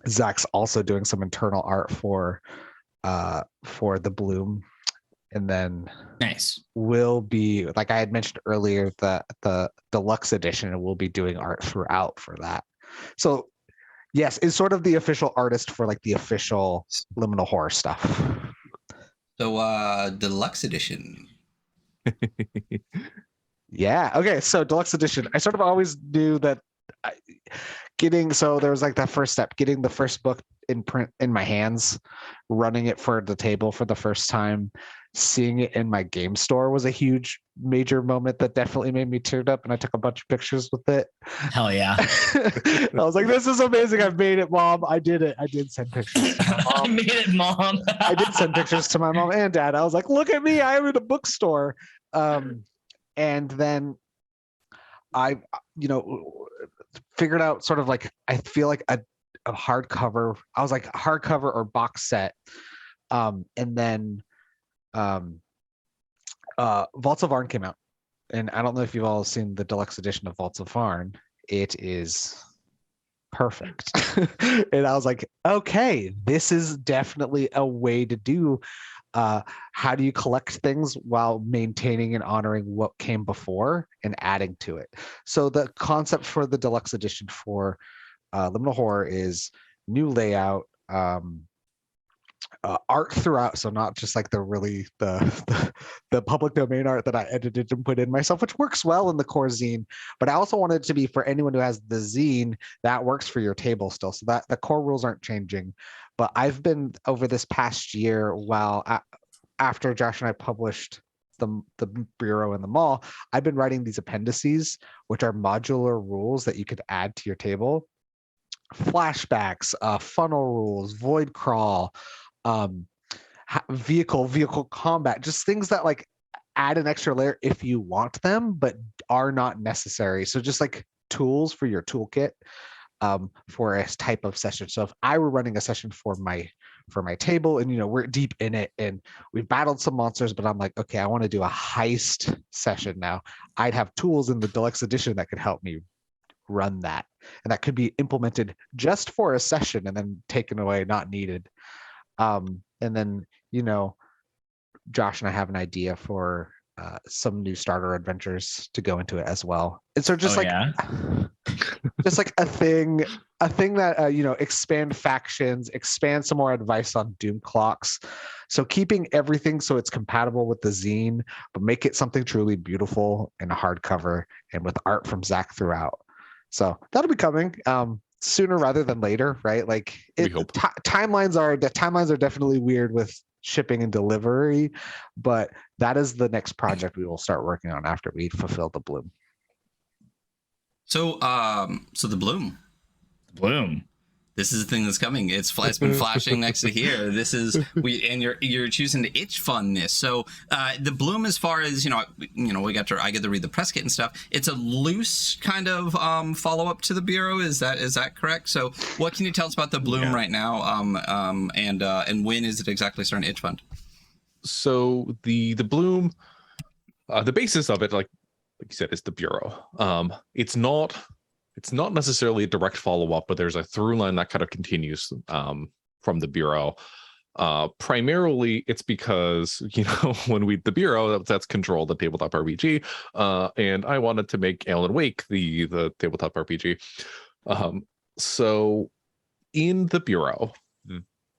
Zach's also doing some internal art for the Bloom, and then Nice. will be, like I had mentioned earlier, the deluxe edition, and we'll be doing art throughout for that. So yes, is sort of the official artist for like the official Liminal Horror stuff. So deluxe edition. Yeah. Okay. So deluxe edition. I sort of always knew that so there was like that first step, getting the first book in print in my hands, running it for the table for the first time, seeing it in my game store was a huge major moment that definitely made me teared up, and I took a bunch of pictures with it. Hell yeah. I was like, this is amazing. I've made it, Mom. I did it. I did send pictures to my I mom. made it, Mom. I did send pictures to my mom and dad. I was like, look at me. I'm in a bookstore. And then I, figured out sort of like, I feel like a hardcover. I was like hardcover or box set. And then Vaults of Arn came out. And I don't know if you've all seen the deluxe edition of Vaults of Arn. It is perfect. And I was like, okay, this is definitely a way to do how do you collect things while maintaining and honoring what came before and adding to it. So the concept for the deluxe edition for Liminal Horror is new layout, art throughout, so not just like the public domain art that I edited and put in myself, which works well in the core zine, but I also wanted it to be for anyone who has the zine that works for your table still, so that the core rules aren't changing. But I've been, over this past year, after Josh and I published the bureau and the mall, I've been writing these appendices, which are modular rules that you could add to your table. Flashbacks, funnel rules, void crawl, vehicle combat, just things that like add an extra layer if you want them, but are not necessary. So just like tools for your toolkit for a type of session. So if I were running a session for my table, and we're deep in it and we've battled some monsters, but I'm like, okay, I want to do a heist session now. I'd have tools in the deluxe edition that could help me run that, and that could be implemented just for a session and then taken away, not needed. And then Josh and I have an idea for some new starter adventures to go into it as well. And so just just like a thing that expand factions, expand some more advice on doom clocks. So keeping everything so it's compatible with the zine, but make it something truly beautiful in a hardcover and with art from Zach throughout. So that'll be coming sooner rather than later, right? Like timelines are definitely weird with shipping and delivery, but that is the next project we will start working on after we fulfill the bloom. So the bloom. This is the thing that's coming. It's been flashing next to here. This is you're choosing to itch fund this. So the bloom, as far as I get to read the press kit and stuff. It's a loose kind of follow up to the Bureau. Is that correct? So what can you tell us about the bloom right now? And when is it exactly starting to itch fund? So the bloom, the basis of it, like you said, is the Bureau. It's not necessarily a direct follow-up, but there's a through line that kind of continues from the Bureau. Primarily, it's because, when the Bureau, that's Control, the tabletop RPG, and I wanted to make Alan Wake the tabletop RPG. So in the Bureau,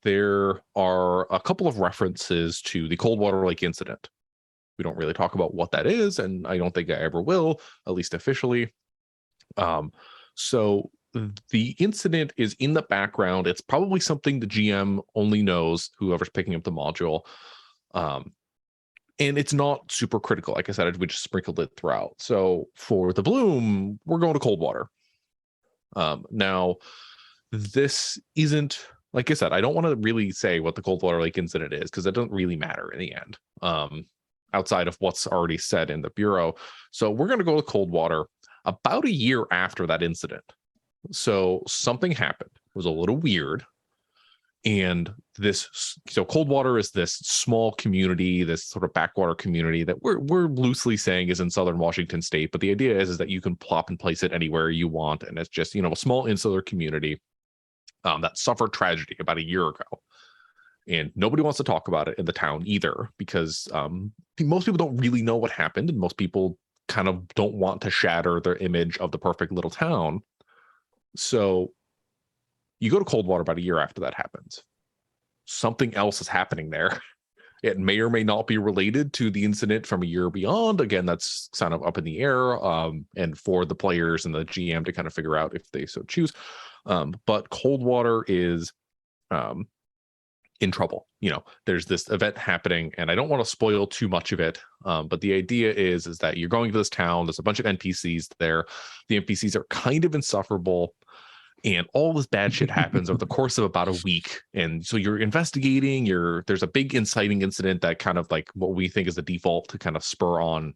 there are a couple of references to the Coldwater Lake incident. We don't really talk about what that is, and I don't think I ever will, at least officially. So the incident is in the background. It's probably something the GM only knows, whoever's picking up the module. And it's not super critical. Like I said, we just sprinkled it throughout. So for the bloom, we're going to Coldwater. Now, this isn't, like I said, I don't want to really say what the Coldwater Lake incident is, because it doesn't really matter in the end, outside of what's already said in the Bureau. So we're going to go to Coldwater about a year after that incident. So something happened. It was a little weird. And so Coldwater is this small community, this sort of backwater community that we're loosely saying is in southern Washington state. But the idea is that you can plop and place it anywhere you want. And it's just, a small insular community that suffered tragedy about a year ago. And nobody wants to talk about it in the town either, because most people don't really know what happened. And most people kind of don't want to shatter their image of the perfect little town. So you go to Coldwater about a year after that happens. Something else is happening there. It may or may not be related to the incident from a year beyond. Again, that's kind of up in the air, and for the players and the GM to kind of figure out if they so choose. But Coldwater is in trouble. There's this event happening, and I don't want to spoil too much of it. But the idea is that you're going to this town. There's a bunch of NPCs there. The NPCs are kind of insufferable, and all this bad shit happens over the course of about a week. And so you're investigating. There's a big inciting incident that kind of like what we think is the default to kind of spur on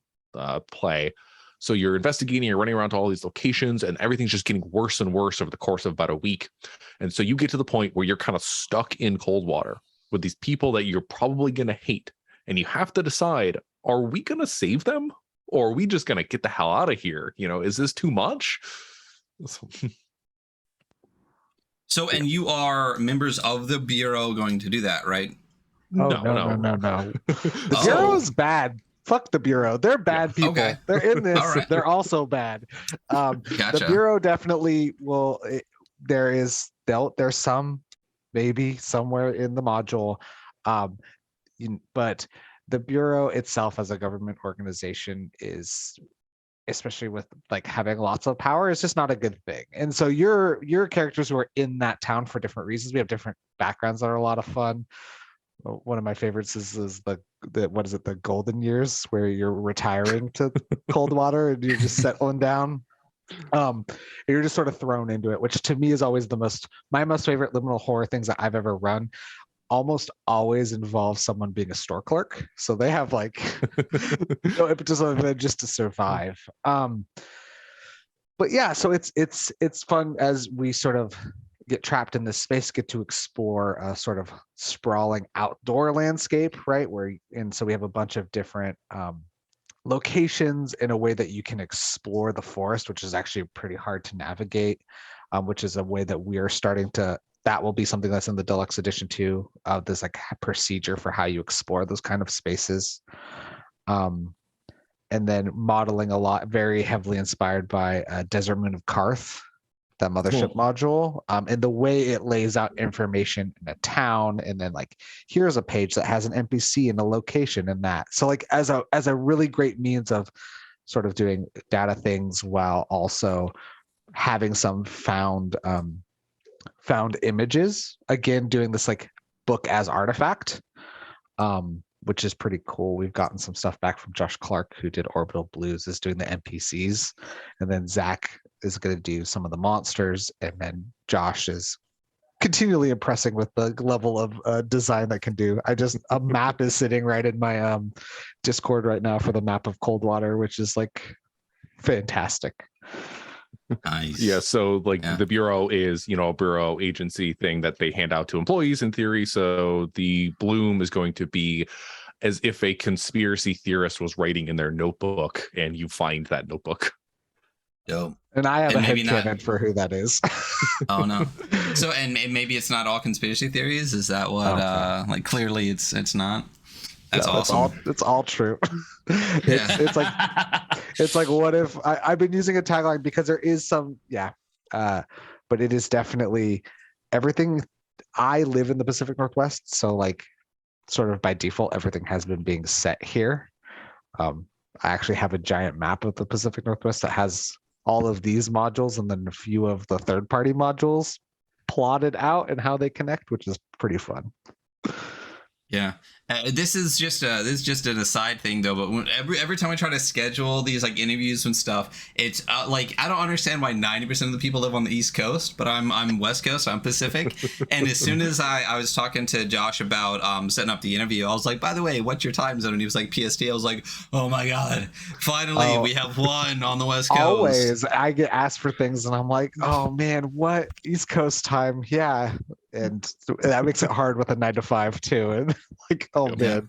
play. So you're investigating, you're running around to all these locations, and everything's just getting worse and worse over the course of about a week. And so you get to the point where you're kind of stuck in Coldwater with these people that you're probably going to hate. And you have to decide, are we going to save them? Or are we just going to get the hell out of here? Is this too much? So, and you are members of the Bureau going to do that, right? No. The Bureau is bad. Fuck the Bureau. They're bad people. Okay. They're in this. Right. They're also bad. Gotcha. The Bureau definitely will. There's some maybe somewhere in the module, but the Bureau itself as a government organization is, especially with like having lots of power, is just not a good thing. And so your characters who are in that town for different reasons, we have different backgrounds that are a lot of fun. One of my favorites is the what is it, the golden years, where you're retiring to Coldwater and you're just settling down. You're just sort of thrown into it, which to me is always my most favorite liminal horror things that I've ever run. Almost always involve someone being a store clerk, so they have like no impetus other than just to survive. but yeah, so it's fun as we sort of get trapped in this space, get to explore a sort of sprawling outdoor landscape, right? So we have a bunch of different locations in a way that you can explore the forest, which is actually pretty hard to navigate, which is a way that we are starting to. That will be something that's in the deluxe edition too. There's like a procedure for how you explore those kind of spaces. And then modeling a lot, very heavily inspired by Desert Moon of Karth, that mothership module, and the way it lays out information in a town, and then like here's a page that has an NPC and a location and that. So like as a really great means of sort of doing data things while also having some found images. Again, doing this like book as artifact. Which is pretty cool. We've gotten some stuff back from Josh Clark, who did Orbital Blues, is doing the NPCs. And then Zach is going to do some of the monsters. And then Josh is continually impressing with the level of design that can do. A map is sitting right in my Discord right now for the map of Coldwater, which is like fantastic. Nice. Yeah, so like the bureau is, a bureau agency thing that they hand out to employees in theory. So the bloom is going to be as if a conspiracy theorist was writing in their notebook, and you find that notebook. Dope. And I have a headcanon for who that is. Oh no. So and maybe it's not all conspiracy theories. Is that what? Okay. Like clearly it's not. That's awesome. It's all true. It's like what if I've been using a tagline because there is some but it is definitely everything. I live in the Pacific Northwest, so like sort of by default everything has been being set here. I actually have a giant map of the Pacific Northwest that has all of these modules and then a few of the third-party modules plotted out and how they connect, which is pretty fun. Yeah. This is just an aside thing though, but every time I try to schedule these like interviews and stuff, it's like I don't understand why 90% of the people live on the East Coast, but I'm West Coast, I'm Pacific. And as soon as I was talking to Josh about setting up the interview, I was like, by the way, what's your time zone? And he was like PST. I was like, oh my god, finally we have one on the West Coast. Always I get asked for things and I'm like, oh man, what East Coast time? Yeah. And that makes it hard with a 9 to 5 too. And like, oh man.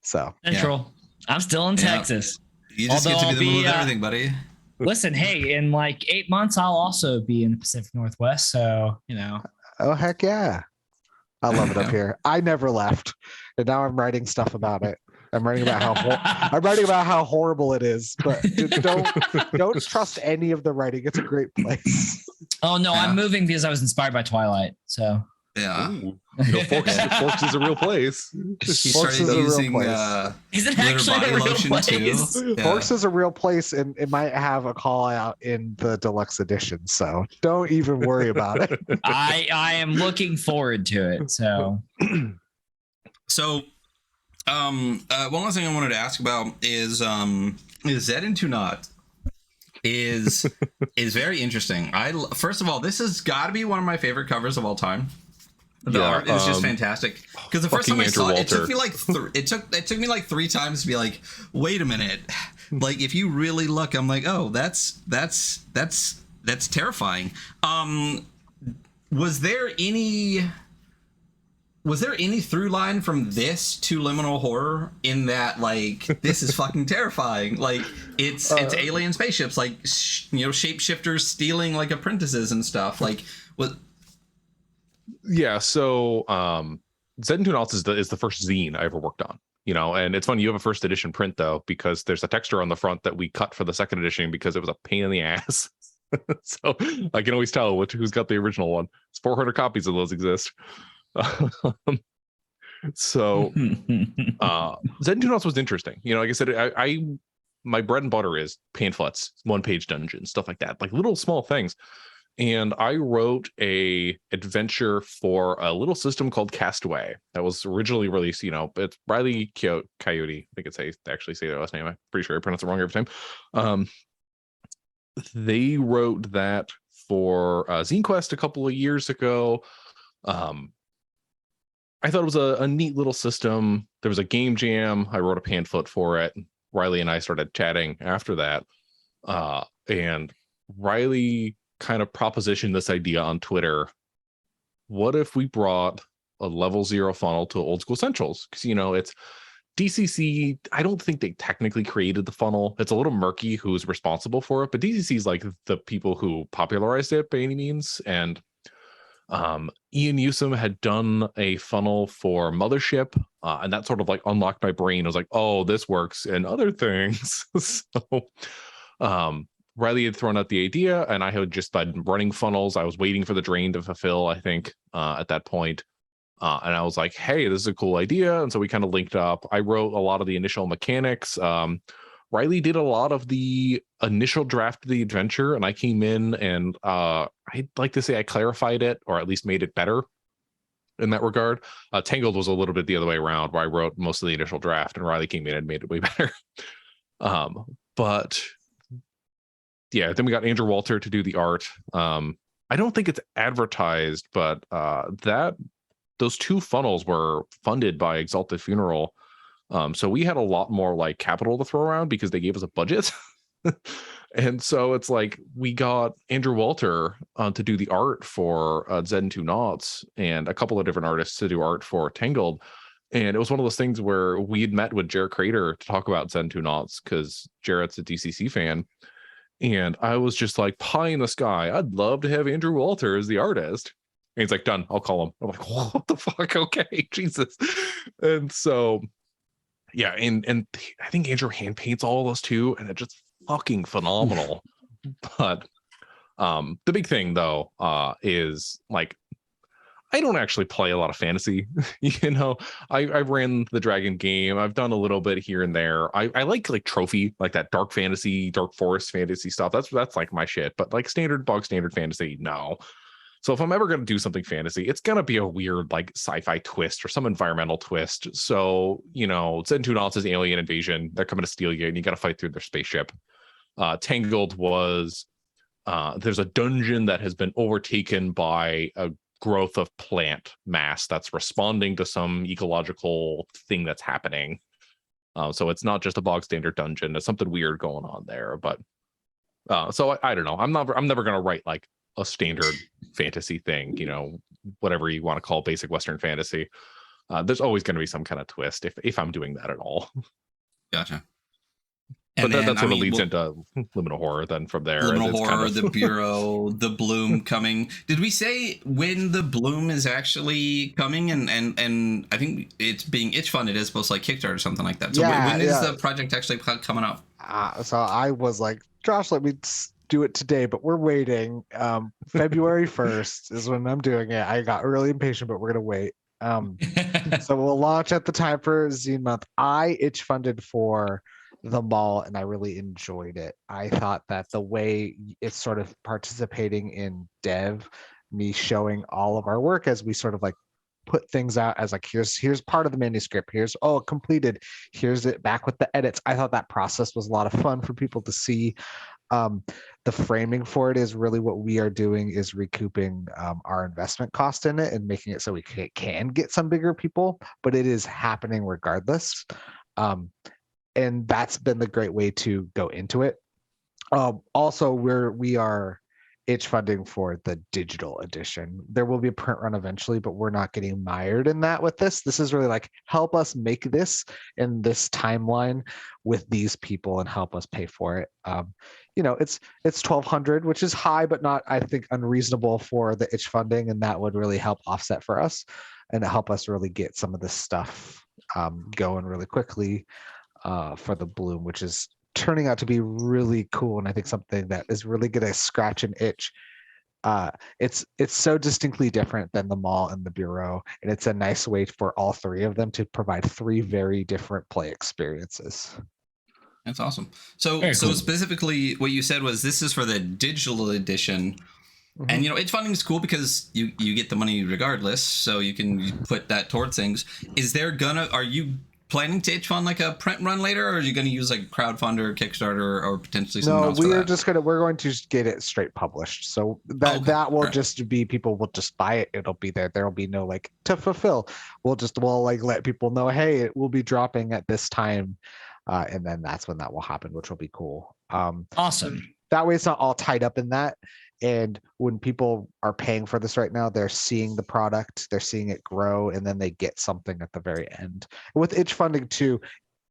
So Central. I'm still in Texas. You just get to be the middle of everything, buddy. Listen, hey, in like 8 months, I'll also be in the Pacific Northwest. So, Oh heck yeah. I love it up here. I never left. And now I'm writing stuff about it. I'm writing about how horrible it is, but don't trust any of the writing. It's a great place. Oh no, I'm moving because I was inspired by Twilight. So Forks is a real place. He started using is it actually a real place? Forks is a real place, and it might have a call out in the deluxe edition. So don't even worry about it. I am looking forward to it. So one last thing I wanted to ask about is Zed into Not is very interesting. First of all, this has got to be one of my favorite covers of all time. The art is just fantastic. Because the first time I saw it, it took me like it took me like 3 times to be like, wait a minute. Like if you really look, I'm like, oh, that's terrifying. Was there any through line from this to Liminal Horror in that like this is fucking terrifying? Like it's alien spaceships, like shapeshifters stealing like apprentices and stuff. Like what? Yeah, so Zed into Nauts is the first zine I ever worked on. And it's funny you have a first edition print though, because there's a texture on the front that we cut for the second edition because it was a pain in the ass. So I can always tell who's got the original one. It's 400 copies of those exist. So Zed into Nauts was interesting. Like I said, I my bread and butter is pamphlets, 1-page dungeons, stuff like that, like little small things. And I wrote a adventure for a little system called Castaway that was originally released. It's Riley Coyote. I think it's how you actually say their last name. I'm pretty sure I pronounce it wrong every time. They wrote that for Zine Quest a couple of years ago. I thought it was a neat little system. There was a game jam. I wrote a pamphlet for it. Riley and I started chatting after that. And Riley kind of propositioned this idea on Twitter. What if we brought a level 0 funnel to Old School Essentials? Because, it's DCC. I don't think they technically created the funnel. It's a little murky who's responsible for it, but DCC is like the people who popularized it by any means. And Ian Newsom had done a funnel for Mothership, and that sort of like unlocked my brain. I was like, oh, this works and other things. So Riley had thrown out the idea, and I had just been running funnels. I was waiting for the drain to fulfill, I think, at that point. And I was like, hey, this is a cool idea. And so we kind of linked up. I wrote a lot of the initial mechanics. Riley did a lot of the initial draft of the adventure, and I came in and I'd like to say I clarified it, or at least made it better in that regard. Tangled was a little bit the other way around, where I wrote most of the initial draft, and Riley came in and made it way better. But yeah, then we got Andrew Walter to do the art. I don't think it's advertised, but those 2 funnels were funded by Exalted Funeral. So we had a lot more like capital to throw around because they gave us a budget. And so it's like we got Andrew Walter to do the art for Zed and Two Knots, and a couple of different artists to do art for Tangled. And it was one of those things where we had met with Jarrett Crater to talk about Zed and Two Knots because Jarrett's a DCC fan. And I was just like, pie in the sky, I'd love to have Andrew Walter as the artist. And he's like, done, I'll call him. I'm like, what the fuck? Okay, Jesus. And so, yeah, and I think Andrew hand paints all those too, and it's just fucking phenomenal. But the big thing though is like, I don't actually play a lot of fantasy. I ran the Dragon game. I've done a little bit here and there. I like trophy, like that dark fantasy, dark forest fantasy stuff. That's like my shit. But like bog standard fantasy, no. So if I'm ever going to do something fantasy, it's going to be a weird like sci-fi twist or some environmental twist. So, Zed and Two Knots is alien invasion. They're coming to steal you, and you got to fight through their spaceship. Tangled was there's a dungeon that has been overtaken by a growth of plant mass that's responding to some ecological thing that's happening. So it's not just a bog standard dungeon. There's something weird going on there. But so I don't know. I'm never going to write like a standard fantasy thing, whatever you want to call basic Western fantasy. There's always going to be some kind of twist if I'm doing that at all. Gotcha. But that sort of leads into Liminal Horror then from there. Liminal Horror, the Bureau, the Bloom coming. Did we say when the Bloom is actually coming? And I think it's being itch funded as opposed to like Kickstarter or something like that. So when is the project actually coming up? So I was like, Josh, let me do it today, but we're waiting. February 1st is when I'm doing it. I got really impatient, but we're gonna wait. So we'll launch at the time for Zine Month. I itch funded for the mall, and I really enjoyed it. I thought that the way it's sort of participating in dev, me showing all of our work as we sort of like put things out as like here's part of the manuscript, here's completed, here's it back with the edits. I thought that process was a lot of fun for people to see. The framing for it is really what we are doing is recouping our investment cost in it and making it so we can get some bigger people, but it is happening regardless. And that's been the great way to go into it. Also, we are itch funding for the digital edition. There will be a print run eventually, but we're not getting mired in that with this. This is really like, help us make this in this timeline with these people and help us pay for it. It's $1,200, which is high, but not, I think, unreasonable for the itch funding, and that would really help offset for us and help us really get some of this stuff going really quickly for the Bloom, which is turning out to be really cool, and I think something that is really going to scratch an itch. It's so distinctly different than the mall and the Bureau, and it's a nice way for all 3 of them to provide 3 very different play experiences. That's awesome. So specifically what you said was this is for the digital edition. Mm-hmm. And itch funding is cool because you get the money regardless, so you can put that towards things. Are you planning to itch fund like a print run later, or are you going to use like crowdfunder, Kickstarter, or potentially something else? No, we're going to just get it straight published. So that will just be, people will just buy it. It'll be there. There will be no like to fulfill. We'll like let people know, hey, it will be dropping at this time. And then that's when that will happen, which will be cool. Awesome. that way it's not all tied up in that. And when people are paying for this right now, they're seeing the product, they're seeing it grow, and then they get something at the very end. With itch funding too,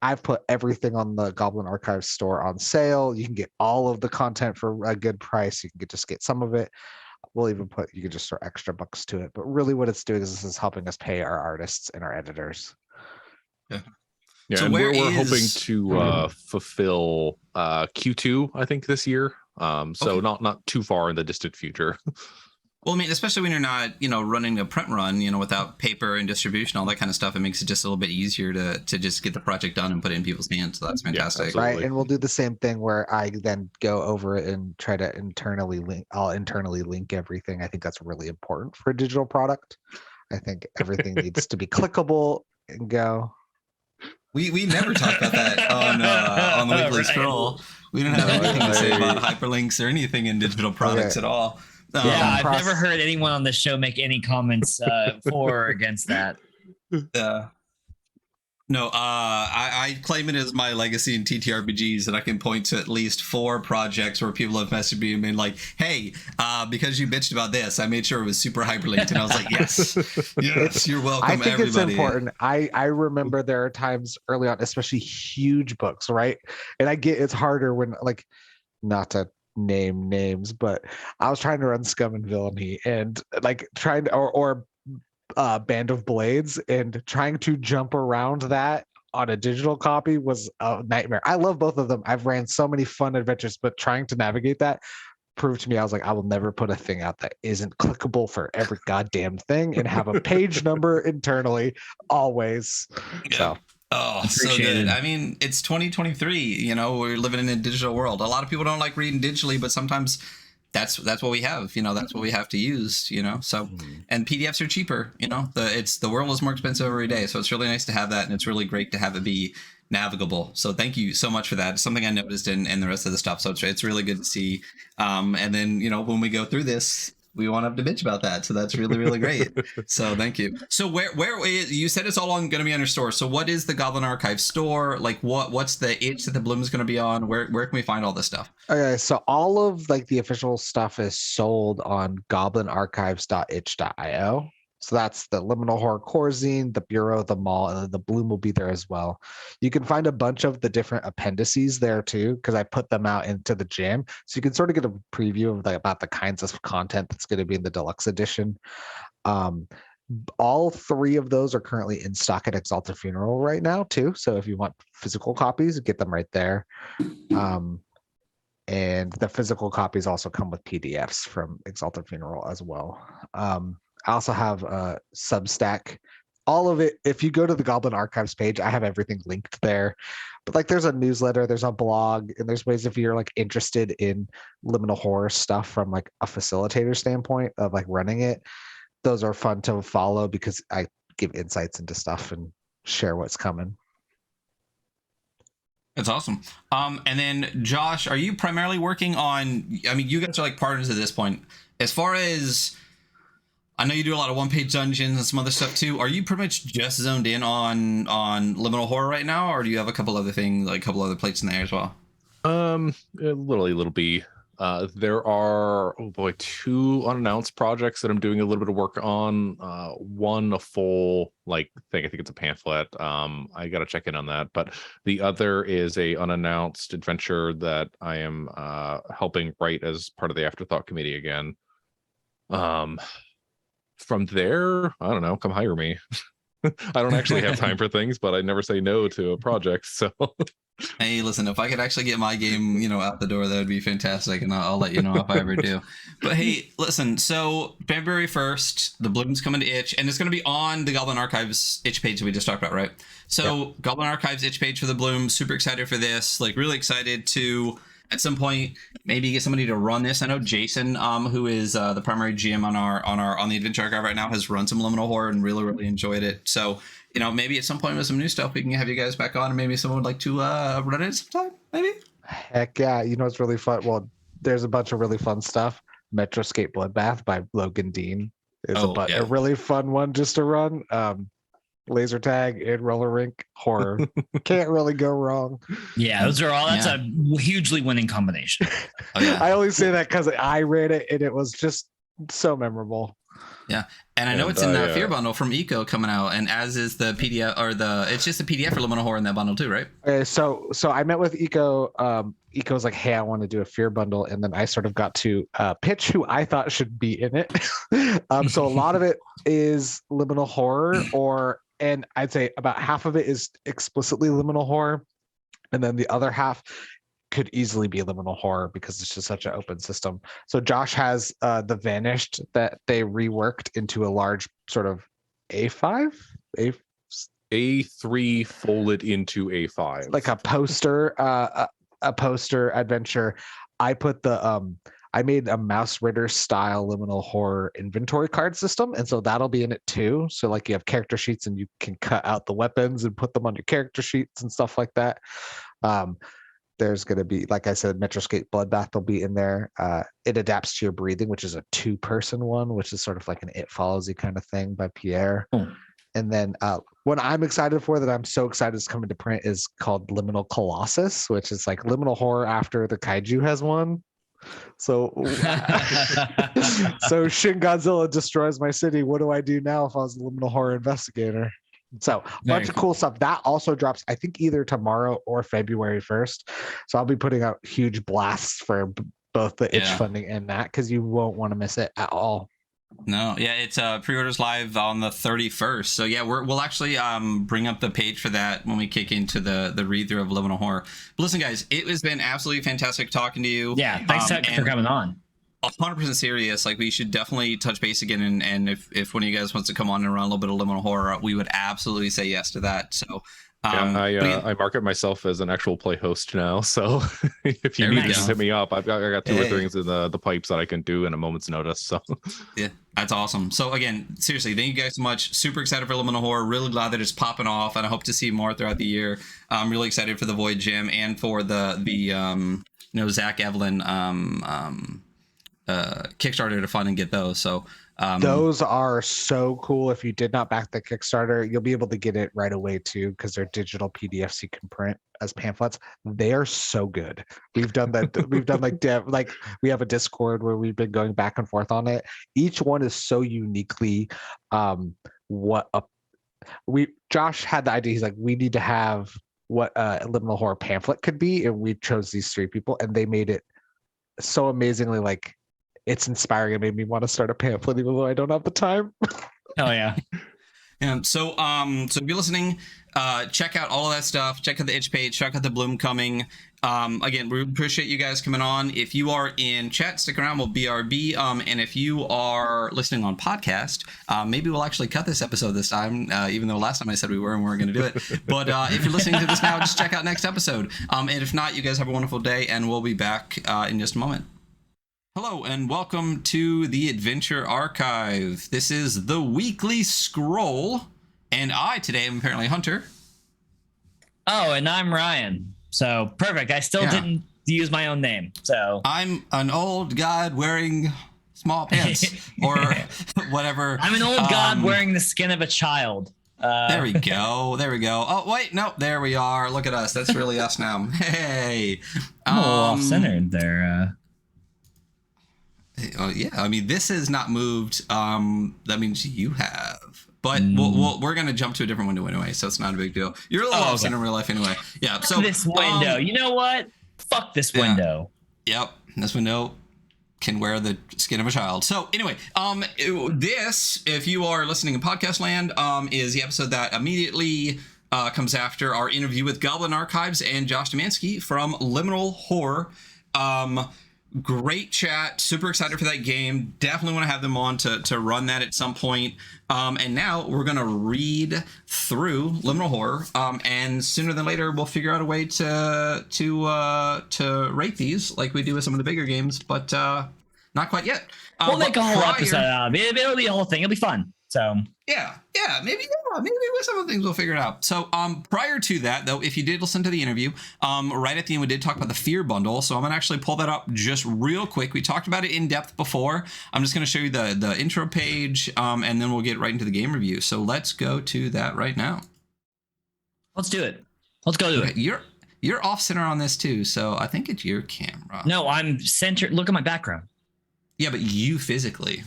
I've put everything on the Goblin Archives store on sale. You can get all of the content for a good price. You can just get some of it. We'll even you can just throw extra bucks to it. But really what it's doing is this is helping us pay our artists and our editors. Yeah. Yeah, So and where we're hoping is- to fulfill Q2, I think, this year. So Okay. not too far in the distant future. Well, I mean, especially when you're not, running a print run, without paper and distribution, all that kind of stuff, it makes it just a little bit easier to just get the project done and put it in people's hands. So that's fantastic. absolutely. Right. And we'll do the same thing where I then go over it and try to internally link. I'll internally link everything. I think that's really important for a digital product. I think everything needs to be clickable and go. We never talked about that on the weekly Right. scroll. We don't have anything to say about hyperlinks or anything in digital products at all. Yeah, I've never heard anyone on the show make any comments for or against that. No, I claim it as my legacy in TTRPGs, and I can point to at least 4 projects where people have messaged me and been like, "Hey, because you bitched about this, I made sure it was super hyperlinked," and I was like, "Yes, you're welcome." I think everybody. it's important. I remember there are times early on, especially huge books, right? And I get it's harder when not to name names, but I was trying to run Scum and Villainy and trying to or Band of Blades, and trying to jump around that on a digital copy was a nightmare. I love both of them. I've ran so many fun adventures, but trying to navigate that proved to me, I was like, I will never put a thing out that isn't clickable for every goddamn thing and have a page number internally always. Yeah. So Oh, so good. I mean, it's 2023, we're living in a digital world. A lot of people don't like reading digitally, but sometimes that's what we have, that's what we have to use, so, and PDFs are cheaper, the world is more expensive every day. So it's really nice to have that. And it's really great to have it be navigable. So thank you so much for that. It's something I noticed in the rest of the stuff. So it's really good to see. And then, when we go through this, we won't have to bitch about that. So that's really, really great. So thank you. So where is, you said it's all going to be on your store. So what is the Goblin Archive store? Like what's the itch that the bloom is going to be on? Where can we find all this stuff? Okay, so all of the official stuff is sold on goblinarchives.itch.io. So that's the Liminal Horror Corzine, the Bureau, the Mall, and then the Bloom will be there as well. You can find a bunch of the different appendices there too, because I put them out into the jam. So you can sort of get a preview of about the kinds of content that's going to be in the deluxe edition. All 3 of those are currently in stock at Exalted Funeral right now too. So if you want physical copies, get them right there. And the physical copies also come with PDFs from Exalted Funeral as well. I also have Substack. All of it, if you go to the Goblin Archives page, I have everything linked there. But there's a newsletter, there's a blog, and there's ways if you're interested in liminal horror stuff from a facilitator standpoint of running it. Those are fun to follow because I give insights into stuff and share what's coming. That's awesome. And then Josh, are you primarily working on, you guys are partners at this point. As far as, I know you do a lot of one-page dungeons and some other stuff too. Are you pretty much just zoned in on Liminal Horror right now, or do you have a couple other things, a couple other plates in there as well? Little B. There are 2 unannounced projects that I'm doing a little bit of work on. One a full thing. I think it's a pamphlet. I got to check in on that. But the other is a unannounced adventure that I am helping write as part of the Afterthought Committee again. From there, I don't know. Come hire me. I don't actually have time for things, but I never say no to a project. So, hey, listen, if I could actually get my game, out the door, that would be fantastic, and I'll let you know if I ever do. But hey, listen. So February 1st, the Bloom's coming to Itch, and it's going to be on the Goblin Archives Itch page that we just talked about, right? So yep. Goblin Archives Itch page for the Bloom. Super excited for this. Really excited to, at some point, maybe get somebody to run this. I know Jason, who is the primary GM on the Adventure Archive right now, has run some Liminal Horror and really enjoyed it. So, maybe at some point with some new stuff, we can have you guys back on, and maybe someone would like to run it sometime, maybe. Heck yeah! It's really fun. Well, there's a bunch of really fun stuff. Metroscape Bloodbath by Logan Dean is a really fun one just to run. laser tag, and roller rink horror. Can't really go wrong. Yeah, those are all. That's a hugely winning combination. Oh, yeah. I only say that because I read it and it was just so memorable. Yeah, and I know it's in the Fear bundle from Eco coming out, and as is the PDF or it's just a PDF for Liminal Horror in that bundle too, right? So I met with Eco. Eco's like, hey, I want to do a Fear bundle, and then I sort of got to pitch who I thought should be in it. So a lot of it is Liminal Horror, and I'd say about half of it is explicitly Liminal Horror, and then the other half could easily be Liminal Horror because it's just such an open system. So Josh has the Vanished that they reworked into a large sort of A5, A3 folded into A5, like a poster adventure. I put I made a Mouse Ritter style Liminal Horror inventory card system, and so that'll be in it too. So like you have character sheets and you can cut out the weapons and put them on your character sheets and stuff like that. There's going to be, like I said, Metroscape Bloodbath will be in there. It Adapts to Your Breathing, which is a 2-person one, which is sort of like an It Follows You kind of thing by Pierre. And then what I'm excited for, that I'm so excited is coming to print, is called Liminal Colossus, which is like Liminal Horror after the Kaiju has won. So Shin Godzilla destroys my city. What do I do now if I was a Liminal Horror investigator? So a bunch of cool stuff. That also drops, I think, either tomorrow or February 1st. So I'll be putting out huge blasts for both the itch funding and that, because you won't want to miss it at all. No, yeah, it's pre-orders live on the 31st. So yeah, we'll actually bring up the page for that when we kick into the read through of Liminal Horror. But listen, guys, it has been absolutely fantastic talking to you. Yeah, thanks for coming on. 100% serious. Like, we should definitely touch base again, and if one of you guys wants to come on and run a little bit of Liminal Horror, we would absolutely say yes to that. So I market myself as an actual play host now, so if you need to hit me up, I got 2 or 3 things in the pipes that I can do in a moment's notice. So yeah, that's awesome. So again, seriously, thank you guys so much. Super excited for Liminal Horror. Really glad that it's popping off, and I hope to see more throughout the year. I'm really excited for the Void Gym and for the Zach Evelyn Kickstarter to fund and get those. So those are so cool. If you did not back the Kickstarter, you'll be able to get it right away too, because they're digital PDFs you can print as pamphlets. They are so good. We've done that. We've done like we have a Discord where we've been going back and forth on it. Each one is so uniquely Josh had the idea. He's like, we need to have what a Liminal Horror pamphlet could be, and we chose these 3 people, and they made it so amazingly, like, it's inspiring. It made me want to start a pamphlet, even though I don't have the time. Hell yeah. Yeah. So if you're listening, check out all of that stuff. Check out the itch page. Check out the Bloom coming. Again, we appreciate you guys coming on. If you are in chat, stick around. We'll BRB. And if you are listening on podcast, maybe we'll actually cut this episode this time, even though last time I said we were and we weren't going to do it. But if you're listening to this now, just check out next episode. And if not, you guys have a wonderful day, and we'll be back in just a moment. Hello and welcome to the Adventure Archive. This is the weekly scroll, and I today am apparently Hunter. Oh, and I'm Ryan. So perfect. I still didn't use my own name. So I'm an old god wearing small pants or whatever. I'm an old god wearing the skin of a child. There we go. There we go. Oh wait, no, there we are. Look at us. That's really us now. Hey, I'm a little off-centered there. Oh yeah, I mean, this has not moved. That means you have, but we're gonna jump to a different window anyway, so it's not a big deal. You're a little off-center in real life anyway. Yeah. So this window, you know what? Fuck this window. Yep, this window can wear the skin of a child. So anyway, this, if you are listening in podcast land, is the episode that immediately comes after our interview with Goblin Archives and Josh Demansky from Liminal Horror. Great chat, super excited for that game. Definitely want to have them on to run that at some point. And now we're gonna read through Liminal Horror, and sooner than later we'll figure out a way to rate these like we do with some of the bigger games, but not quite yet. We'll make a whole episode out of it. It'll be a whole thing. It'll be fun. So maybe with some of the things we'll figure it out. So prior to that, though, if you did listen to the interview, right at the end we did talk about the Fear bundle. So I'm gonna actually pull that up just real quick. We talked about it in depth before. I'm just gonna show you the intro page, and then we'll get right into the game review. So let's go to that right now. Let's do it. Let's go do it. You're off center on this too, so I think it's your camera. No, I'm centered. Look at my background. Yeah, but you physically.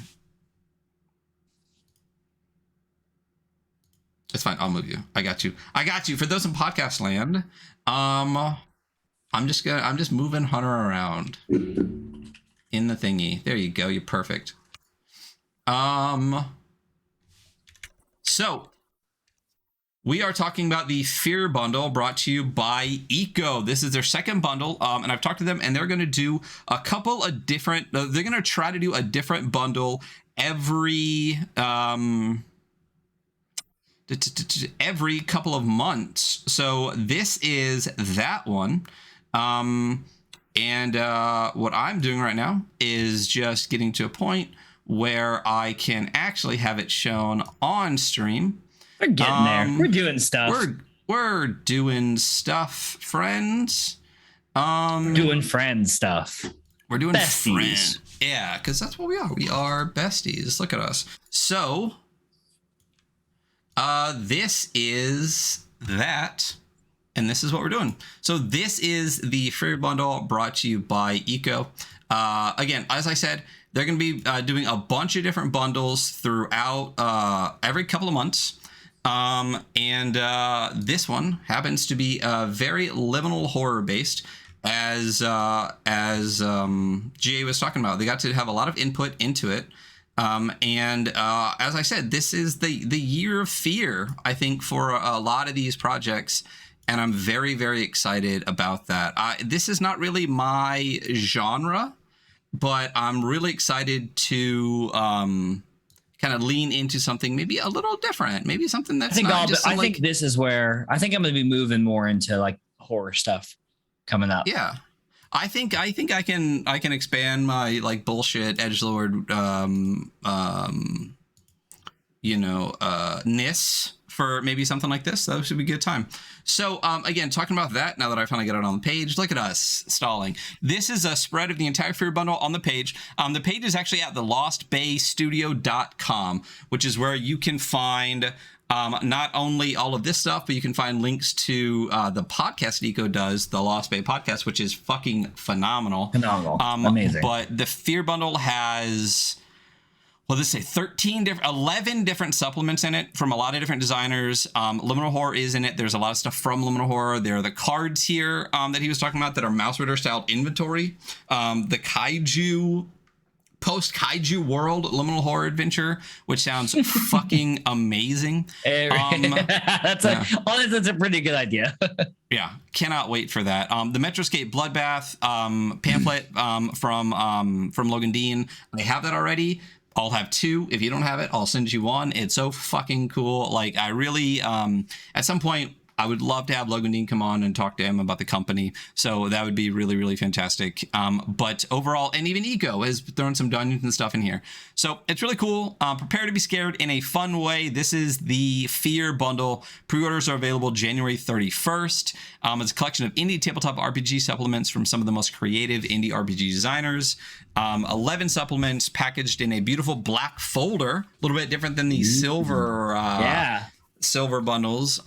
It's fine. I'll move you. I got you. For those in podcast land, I'm just moving Hunter around in the thingy. There you go. You're perfect. So we are talking about the Fear bundle brought to you by Eco. This is their second bundle, and I've talked to them, and they're going to do a couple of different. They're going to try to do a different bundle every couple of months. So this is that one. And what I'm doing right now is just getting to a point where I can actually have it shown on stream. We're getting there. We're doing stuff. We're doing stuff, friends. We're doing friend stuff. We're doing besties. Friend. Yeah, because that's what we are. We are besties. Look at us. So this is that, and this is what we're doing. So this is the Fear bundle brought to you by Eco. Again, as I said, they're going to be doing a bunch of different bundles throughout every couple of months. And this one happens to be very liminal horror based, as GA was talking about. They got to have a lot of input into it. And as I said, this is the year of fear, I think, for a lot of these projects. And I'm very, very excited about that. This is not really my genre, but I'm really excited to kind of lean into something maybe a little different, maybe something that's I think this is where I think I'm going to be moving more into like horror stuff coming up. Yeah. I think I can expand my like bullshit edgelord ness for maybe something like this. That should be a good time. So again, talking about that, now that I finally got it on the page, look at us stalling. This is a spread of the entire Fear bundle on the page. The page is actually at thelostbaystudio.com, which is where you can find not only all of this stuff, but you can find links to the podcast Eco does, the Lost Bay podcast, which is fucking phenomenal. Amazing. But the Fear bundle has, well, let's say 11 different supplements in it from a lot of different designers. Liminal Horror is in it. There's a lot of stuff from Liminal Horror. There are the cards here that he was talking about that are mouse reader styled inventory. The Kaiju post-kaiju world Liminal Horror adventure, which sounds fucking amazing. That's a pretty good idea. Yeah, cannot wait for that. The Metroscape Bloodbath pamphlet from Logan Dean. I have that already. I'll have 2. If you don't have it, I'll send you 1. It's so fucking cool. Like, I really, at some point, I would love to have Logan Dean come on and talk to him about the company. So that would be really, really fantastic. But overall, and even Eco has thrown some dungeons and stuff in here. So it's really cool. Prepare to be scared in a fun way. This is the Fear bundle. Pre-orders are available January 31st. It's a collection of indie tabletop RPG supplements from some of the most creative indie RPG designers. 11 supplements packaged in a beautiful black folder. A little bit different than the silver bundles.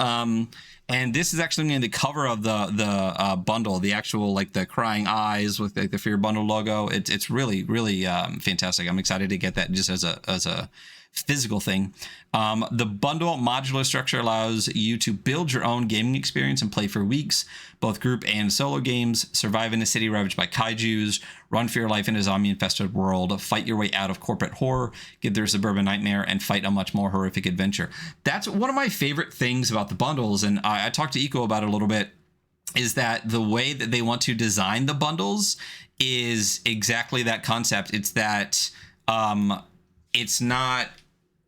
And this is actually going to be the cover of the bundle, the actual, like, the crying eyes with like the Fear bundle logo. It's really, really fantastic. I'm excited to get that just as a physical thing. The bundle modular structure allows you to build your own gaming experience and play for weeks, both group and solo games, survive in a city ravaged by kaijus, run for your life in a zombie-infested world, fight your way out of corporate horror, get their suburban nightmare, and fight a much more horrific adventure. That's one of my favorite things about the bundles, and I talked to Eco about it a little bit, is that the way that they want to design the bundles is exactly that concept. It's that it's not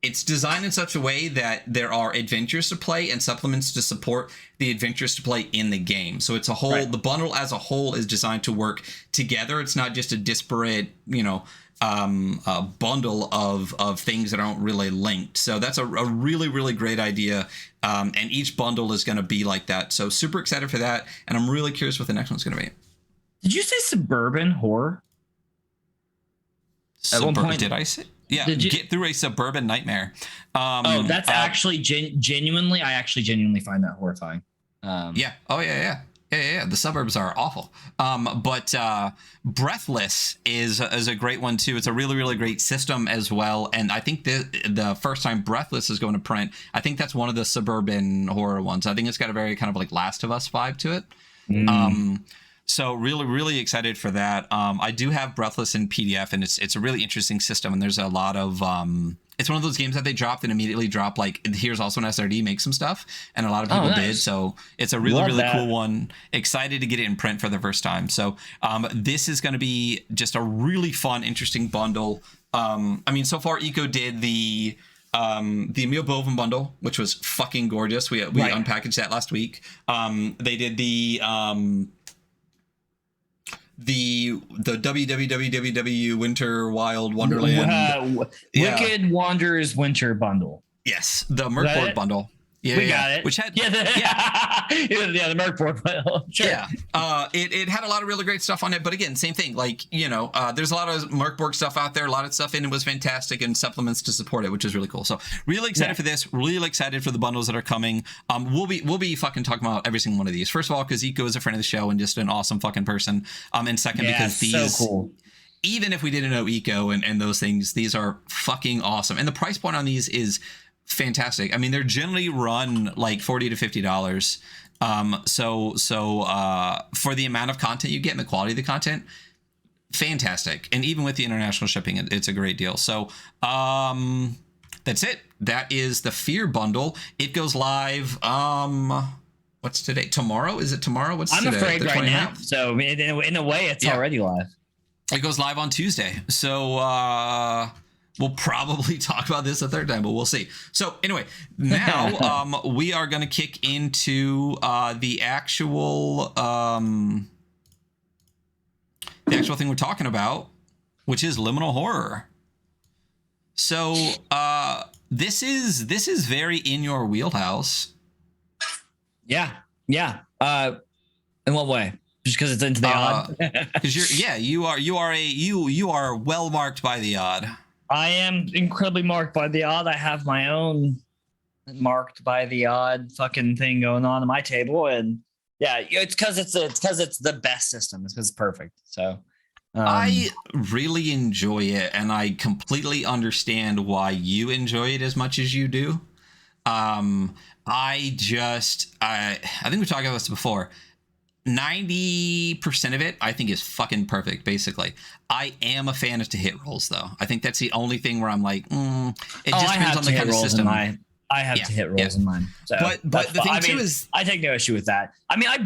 it's designed in such a way that there are adventures to play and supplements to support the adventures to play in the game. So it's a whole, right. The bundle as a whole is designed to work together. It's not just a disparate, a bundle of things that aren't really linked. So that's a really, really great idea. And each bundle is going to be like that. So super excited for that. And I'm really curious what the next one's going to be. Did you say suburban horror? At one point, did I say? Yeah, get through a suburban nightmare. That's actually genuinely. I actually genuinely find that horrifying. Yeah. Oh yeah. The suburbs are awful. But Breathless is a great one too. It's a really, really great system as well. And I think the first time Breathless is going to print, I think that's one of the suburban horror ones. I think it's got a very kind of like Last of Us vibe to it. So really, really excited for that. I do have Breathless in PDF, and it's a really interesting system. And there's a lot of it's one of those games that they dropped and immediately dropped. Like, here's also an SRD, make some stuff, and a lot of people did. So it's a really, really cool one. Excited to get it in print for the first time. So this is going to be just a really fun, interesting bundle. I mean, so far Eco did the Emil Bovin bundle, which was fucking gorgeous. We unpackaged that last week. They did the www Winter Wild Wonderland Wicked Wanderers Winter bundle. Yes, the Merkborg bundle. Yeah, we got it. Which had the Merkborg bundle. Sure. Yeah, it had a lot of really great stuff on it, but again, same thing. Like, there's a lot of Merkborg stuff out there. A lot of stuff in it was fantastic, and supplements to support it, which is really cool. So really excited for this. Really excited for the bundles that are coming. We'll be fucking talking about every single one of these. First of all, because Eco is a friend of the show and just an awesome fucking person. And second, because these. So cool. Even if we didn't know Eco and those things, these are fucking awesome. And the price point on these is fantastic. I mean, they're generally run like $40 to $50. So for the amount of content you get and the quality of the content, fantastic. And even with the international shipping, it's a great deal. So that's it. That is the Fear bundle. It goes live. What's today? Tomorrow? Is it tomorrow? What's I'm today? afraid right now. So in a way, it's already live. It goes live on Tuesday. So we'll probably talk about this a third time, but we'll see. So anyway, now we are going to kick into the actual thing we're talking about, which is Liminal Horror. So this is very in your wheelhouse. Yeah. In what way? Just because it's into the odd? Because you are well marked by the odd. I am incredibly marked by the odd. I have my own marked by the odd fucking thing going on my table, and it's because it's the best system. It's because it's perfect. So I really enjoy it, and I completely understand why you enjoy it as much as you do. I think we talked about this before. 90% of it I think is fucking perfect. Basically, I am a fan of to hit rolls, though. I think that's the only thing where I'm like, it just depends on the kind of system. I have to hit rolls in mine. So but the thing too is, I take no issue with that. I mean, I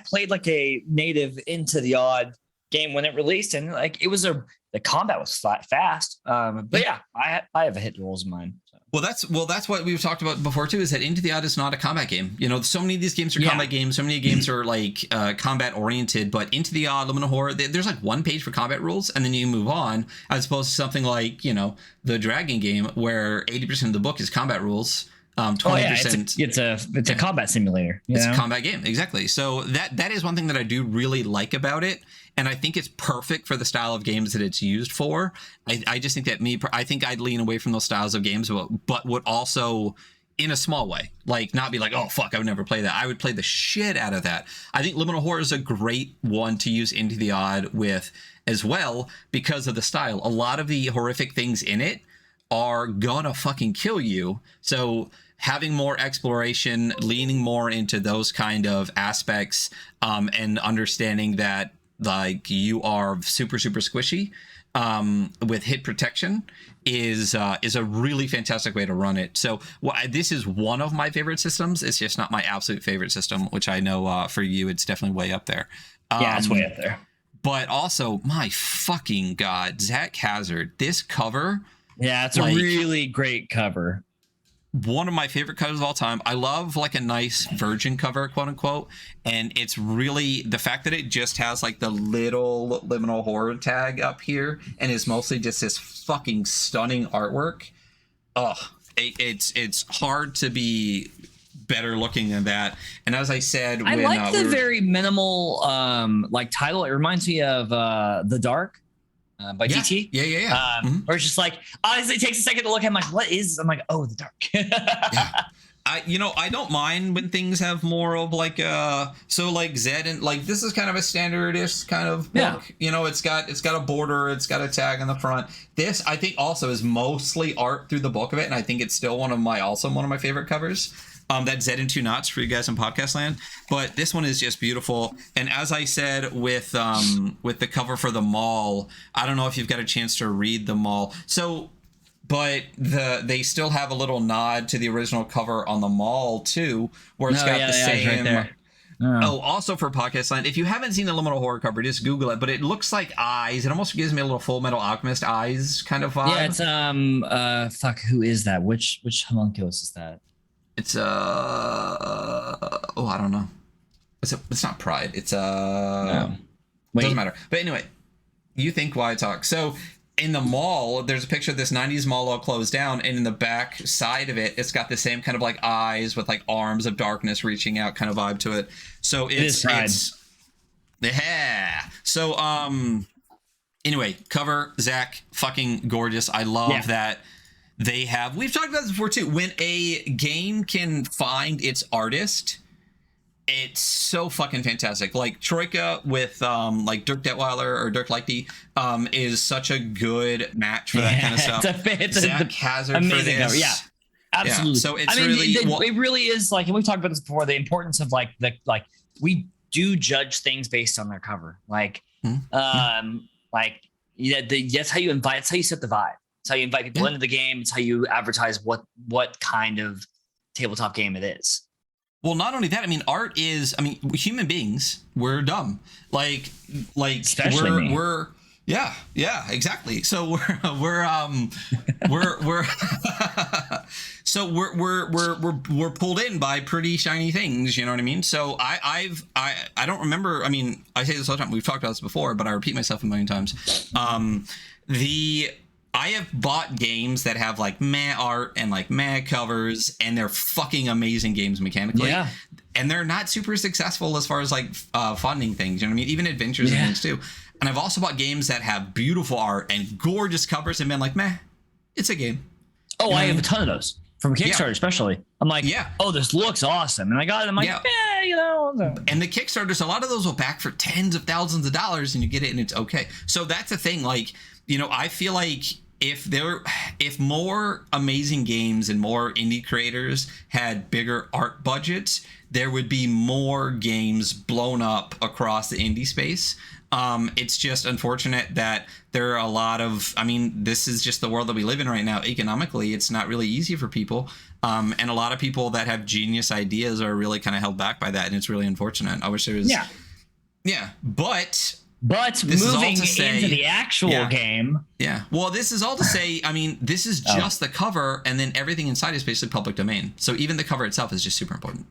played like a native into the odd game when it released, and like the combat was fast. But yeah, I have a hit rolls in mine. So. Well, that's what we've talked about before too, is that Into the Odd is not a combat game. So many of these games are combat games. So many games are like combat oriented, but Into the Odd, Liminal Horror, there's like one page for combat rules, and then you move on, as opposed to something like, the Dragon game, where 80% of the book is combat rules. 20%. It's a combat simulator. It's a combat game, exactly. So that is one thing that I do really like about it, and I think it's perfect for the style of games that it's used for. I just think that I think I'd lean away from those styles of games, but would also, in a small way, like not be like, oh fuck, I would never play that. I would play the shit out of that. I think Liminal Horror is a great one to use Into the Odd with as well, because of the style. A lot of the horrific things in it are gonna fucking kill you. So having more exploration, leaning more into those kind of aspects, and understanding that like you are super, super squishy, with hit protection is a really fantastic way to run it. So this is one of my favorite systems. It's just not my absolute favorite system, which I know for you, it's definitely way up there. It's way up there. But also, my fucking God, Zach Hazard, this cover Yeah, it's a really great cover. One of my favorite covers of all time. I love like a nice virgin cover, quote unquote, and it's really the fact that it just has like the little Liminal Horror tag up here and is mostly just this fucking stunning artwork. It's hard to be better looking than that. And as I said, I like the very minimal like title. It reminds me of The Dark. By DT. Yeah. Or it's just like, honestly, it takes a second to look at. I'm like, what is? I'm like, oh, The Dark. Yeah. I don't mind when things have more of like so like Zed and like this is kind of a standardish kind of book. Yeah. It's got a border, it's got a tag on the front. This I think also is mostly art through the bulk of it, and I think it's still one of my favorite covers. That Zed in 2 knots for you guys in podcast land, but this one is just beautiful. And as I said with the cover for the mall, I don't know if you've got a chance to read the mall. So, but they still have a little nod to the original cover on the mall too, where it's got the same. Right there. Also for podcast land, if you haven't seen the Liminal Horror cover, just Google it. But it looks like eyes. It almost gives me a little Full Metal Alchemist eyes kind of vibe. Yeah, it's fuck. Who is that? Which homunculus is that? It's I don't know. It's not Pride. It's no. Doesn't matter. But anyway, you think why I talk. So in the mall, there's a picture of this 90s mall all closed down, and in the back side of it, it's got the same kind of like eyes with like arms of darkness reaching out kind of vibe to it. So it's yeah. So anyway, cover Zach, fucking gorgeous. I love that. We've talked about this before too. When a game can find its artist, it's so fucking fantastic. Like Troika with like Dirk Detweiler or Dirk Lichty is such a good match for that kind of stuff. It's Zach Hazard amazing for this. cover. Yeah, absolutely. Yeah. So it's it really is like, and we've talked about this before, the importance of like we do judge things based on their cover. Like that's how you invite. That's how you set the vibe. It's how you invite people into the game. It's how you advertise what kind of tabletop game it is. Well, not only that, I mean, art is, human beings, we're dumb. Like especially we're yeah, exactly. So we're pulled in by pretty shiny things, you know what I mean? So I don't remember, I say this all the time, we've talked about this before, but I repeat myself a million times. I have bought games that have like meh art and like meh covers, and they're fucking amazing games mechanically. Yeah. And they're not super successful as far as like funding things, you know what I mean? Even adventures and things too. And I've also bought games that have beautiful art and gorgeous covers and been like, meh, it's a game. Oh, I have a ton of those from Kickstarter, especially. I'm like, oh, this looks awesome. And I got it. I'm like, And the Kickstarters, a lot of those will back for tens of thousands of dollars and you get it and it's okay. So that's the thing. Like, I feel like if more amazing games and more indie creators had bigger art budgets, there would be more games blown up across the indie space. It's just unfortunate that there are a lot of, this is just the world that we live in right now. Economically, it's not really easy for people. And a lot of people that have genius ideas are really kind of held back by that. And it's really unfortunate. I wish there was. Yeah. But moving into the actual game. Yeah. Well, this is all to say, this is just the cover, and then everything inside is basically public domain. So even the cover itself is just super important.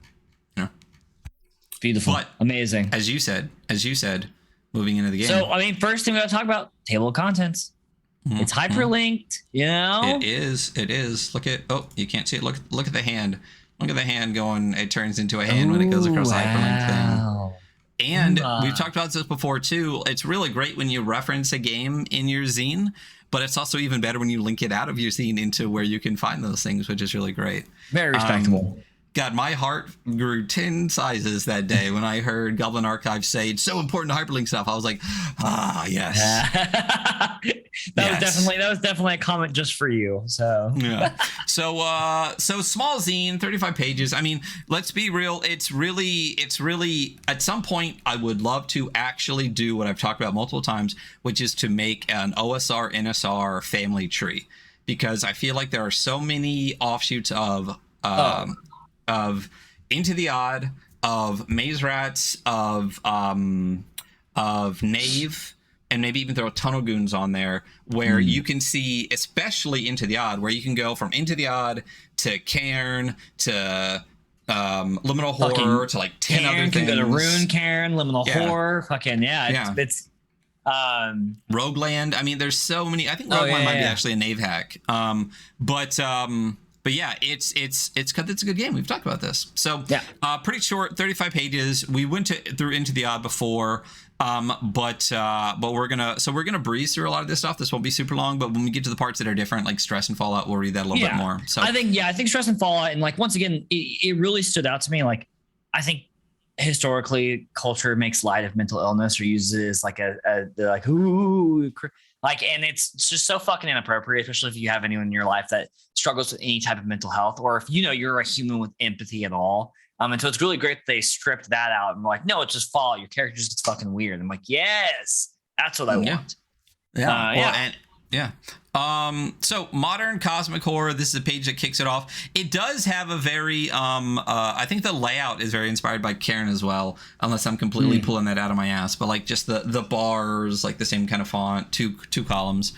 Beautiful. But amazing. As you said, moving into the game. So, first thing we got to talk about, table of contents. Mm-hmm. It's hyperlinked, It is. Look at, you can't see it. Look at the hand. Look at the hand going, it turns into a hand when it goes across the hyperlink thing. And we've talked about this before too. It's really great when you reference a game in your zine, but it's also even better when you link it out of your zine into where you can find those things, which is really great. Very respectable. God, my heart grew 10 sizes that day when I heard Goblin Archive say it's so important to hyperlink stuff. I was like, yes. That was definitely a comment just for you. So so small zine, 35 pages. Let's be real. It's really at some point I would love to actually do what I've talked about multiple times, which is to make an OSR NSR family tree, because I feel like there are so many offshoots of Into the Odd, of Maze Rats, of Knave, and maybe even throw tunnel goons on there where you can see, especially Into the Odd, where you can go from Into the Odd to Cairn to Liminal Horror to like 10 Cairn, other things. Can go to Rune Cairn, Liminal Horror, fucking it's Rogueland. I mean, there's so many. I think Rogueland might be actually a Knave hack. But yeah, it's a good game. We've talked about this. So pretty short, 35 pages. We went through Into the Odd before. But we're gonna breeze through a lot of this stuff. This won't be super long, but when we get to the parts that are different, like Stress and Fallout, we'll read that a little bit more. So I think Stress and Fallout, and like once again, it really stood out to me. Like I think historically, culture makes light of mental illness or uses like they're like ooh, like, and it's just so fucking inappropriate, especially if you have anyone in your life that struggles with any type of mental health, or if you're a human with empathy at all. And so it's really great that they stripped that out and were like, no, it's just Fallout. Your character just gets fucking weird. I'm like, yes, that's what I want. So modern cosmic horror. This is a page that kicks it off. It does have a very I think the layout is very inspired by Cairn as well, unless I'm completely pulling that out of my ass. But like just the bars, like the same kind of font, two columns.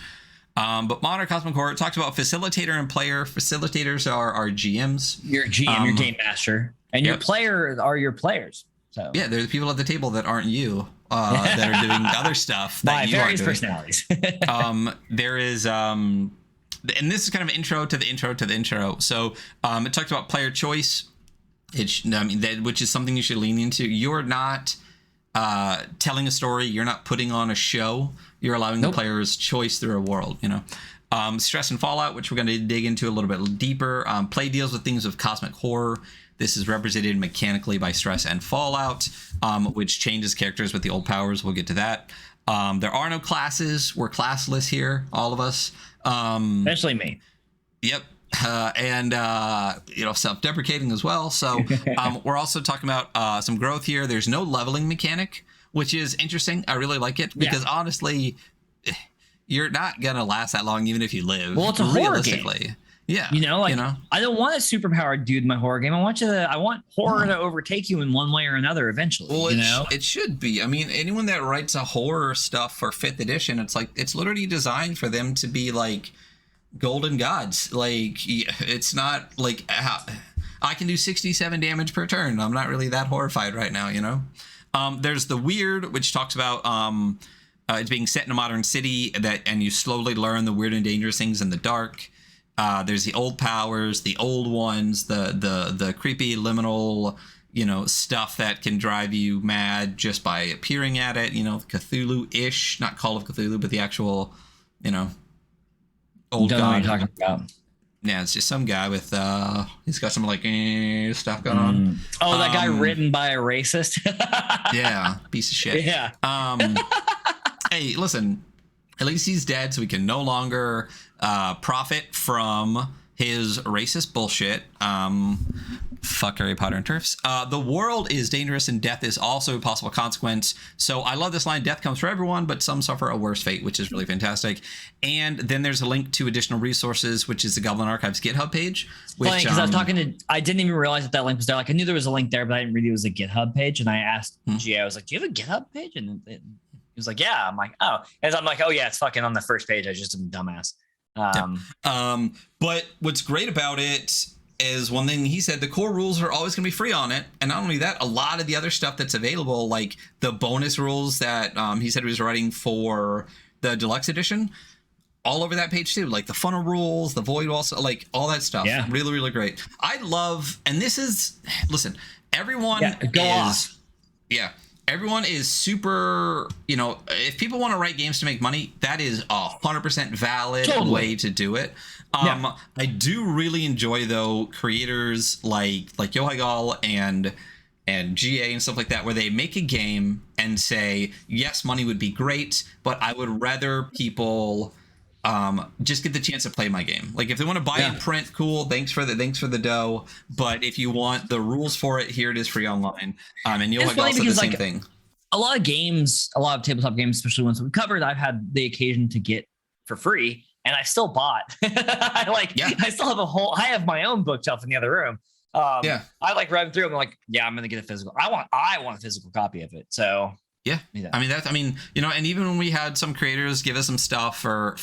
But modern cosmic horror talks about facilitator and player. Facilitators are GMs. Your GM, your game master, and your player are your players. So yeah, there's people at the table that aren't you that are doing other stuff that you various are doing. Personalities. There is and this is kind of an intro to the intro to the intro. So it talks about player choice. Which is something you should lean into. You're not telling a story. You're not putting on a show. You're allowing the player's choice through a world, Stress and Fallout, which we're going to dig into a little bit deeper. Play deals with things of cosmic horror. This is represented mechanically by Stress and Fallout, which changes characters with the old powers. We'll get to that. There are no classes. We're classless here, all of us. Especially me. Yep. And self-deprecating as well. So we're also talking about some growth here. There's no leveling mechanic, which is interesting. I really like it because honestly, you're not gonna last that long even if you live. Well, it's a horror game. Yeah. I don't want a superpowered dude in my horror game. I want horror to overtake you in one way or another eventually. Well, it should be. I mean, anyone that writes a horror stuff for 5th edition, it's literally designed for them to be like golden gods. Like, it's not like I can do 67 damage per turn. I'm not really that horrified right now, There's the weird, which talks about it's being set in a modern city and you slowly learn the weird and dangerous things in the dark. There's the old powers, the old ones, the creepy liminal, stuff that can drive you mad just by appearing at it. Cthulhu-ish, not Call of Cthulhu, but the actual, old god. Don't know what you're talking about. Yeah, it's just some guy with he's got some like stuff going on. Oh, that guy written by a racist. Yeah, piece of shit. Yeah. Hey, listen. At least he's dead, so we can no longer profit from his racist bullshit. Fuck Harry Potter and turfs. The world is dangerous and death is also a possible consequence. So I love this line. Death comes for everyone, but some suffer a worse fate, which is really fantastic. And then there's a link to additional resources, which is the Goblin Archives GitHub page. Funny, because I didn't even realize that link was there. Like I knew there was a link there, but I didn't read it was a GitHub page. And I asked GA, I was like, do you have a GitHub page? And he was like, yeah. I'm like, oh. And I'm like, oh yeah, it's fucking on the first page. I just am a dumbass. But what's great about it is one thing he said, the core rules are always going to be free on it. And not only that, a lot of the other stuff that's available, like the bonus rules that he said he was writing for the deluxe edition, all over that page too. Like the funnel rules, the void walls, like all that stuff. Yeah. Really, really great. I love, and this is, listen, everyone everyone is super, if people want to write games to make money, that is 100% valid way to do it. I do really enjoy though creators like Yohagal and GA and stuff like that, where they make a game and say, yes, money would be great, but I would rather people just get the chance to play my game. Like if they want to buy and print, cool, thanks for the dough. But if you want the rules for it, here it is free online. And Yohagal said the same thing. A lot of games, a lot of tabletop games, especially ones we covered, I've had the occasion to get for free, and I still bought. I still have I have my own bookshelf in the other room. I like read through them. I'm like, yeah, I'm gonna get a physical. I want a physical copy of it. So Yeah. I mean, and even when we had some creators give us some stuff for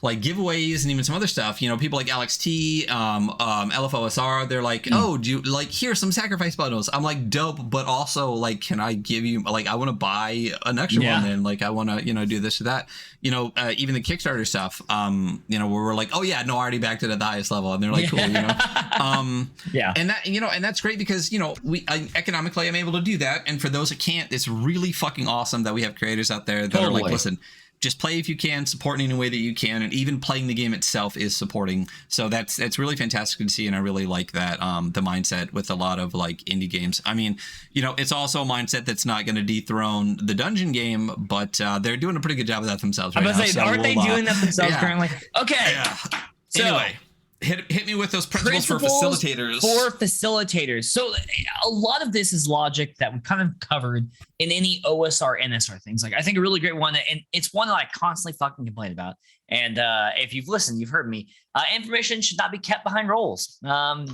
like giveaways and even some other stuff, people like Alex T, LFOSR, they're like, oh, do you like, here's some sacrifice bundles. I'm like, dope, but also like, can I give you, like, I want to buy an extra one then, like, I want to, do this or that, even the Kickstarter stuff, where we're like, oh yeah, no, I already backed it at the highest level, and they're like, cool, and that, and that's great because, economically I'm able to do that. And for those that can't, it's really fucking awesome that we have creators out there that are like, listen, just play if you can, support in any way that you can, and even playing the game itself is supporting. So that's really fantastic to see, and I really like that the mindset with a lot of like indie games. I mean, it's also a mindset that's not going to dethrone the dungeon game, but they're doing a pretty good job of that themselves. Right, aren't they doing that themselves currently? Okay. Yeah. So, anyway. Hit me with those principles for facilitators. So a lot of this is logic that we kind of covered in any OSR, NSR things. Like I think a really great one, and it's one that I constantly fucking complain about. And if you've listened, you've heard me. Information should not be kept behind roles.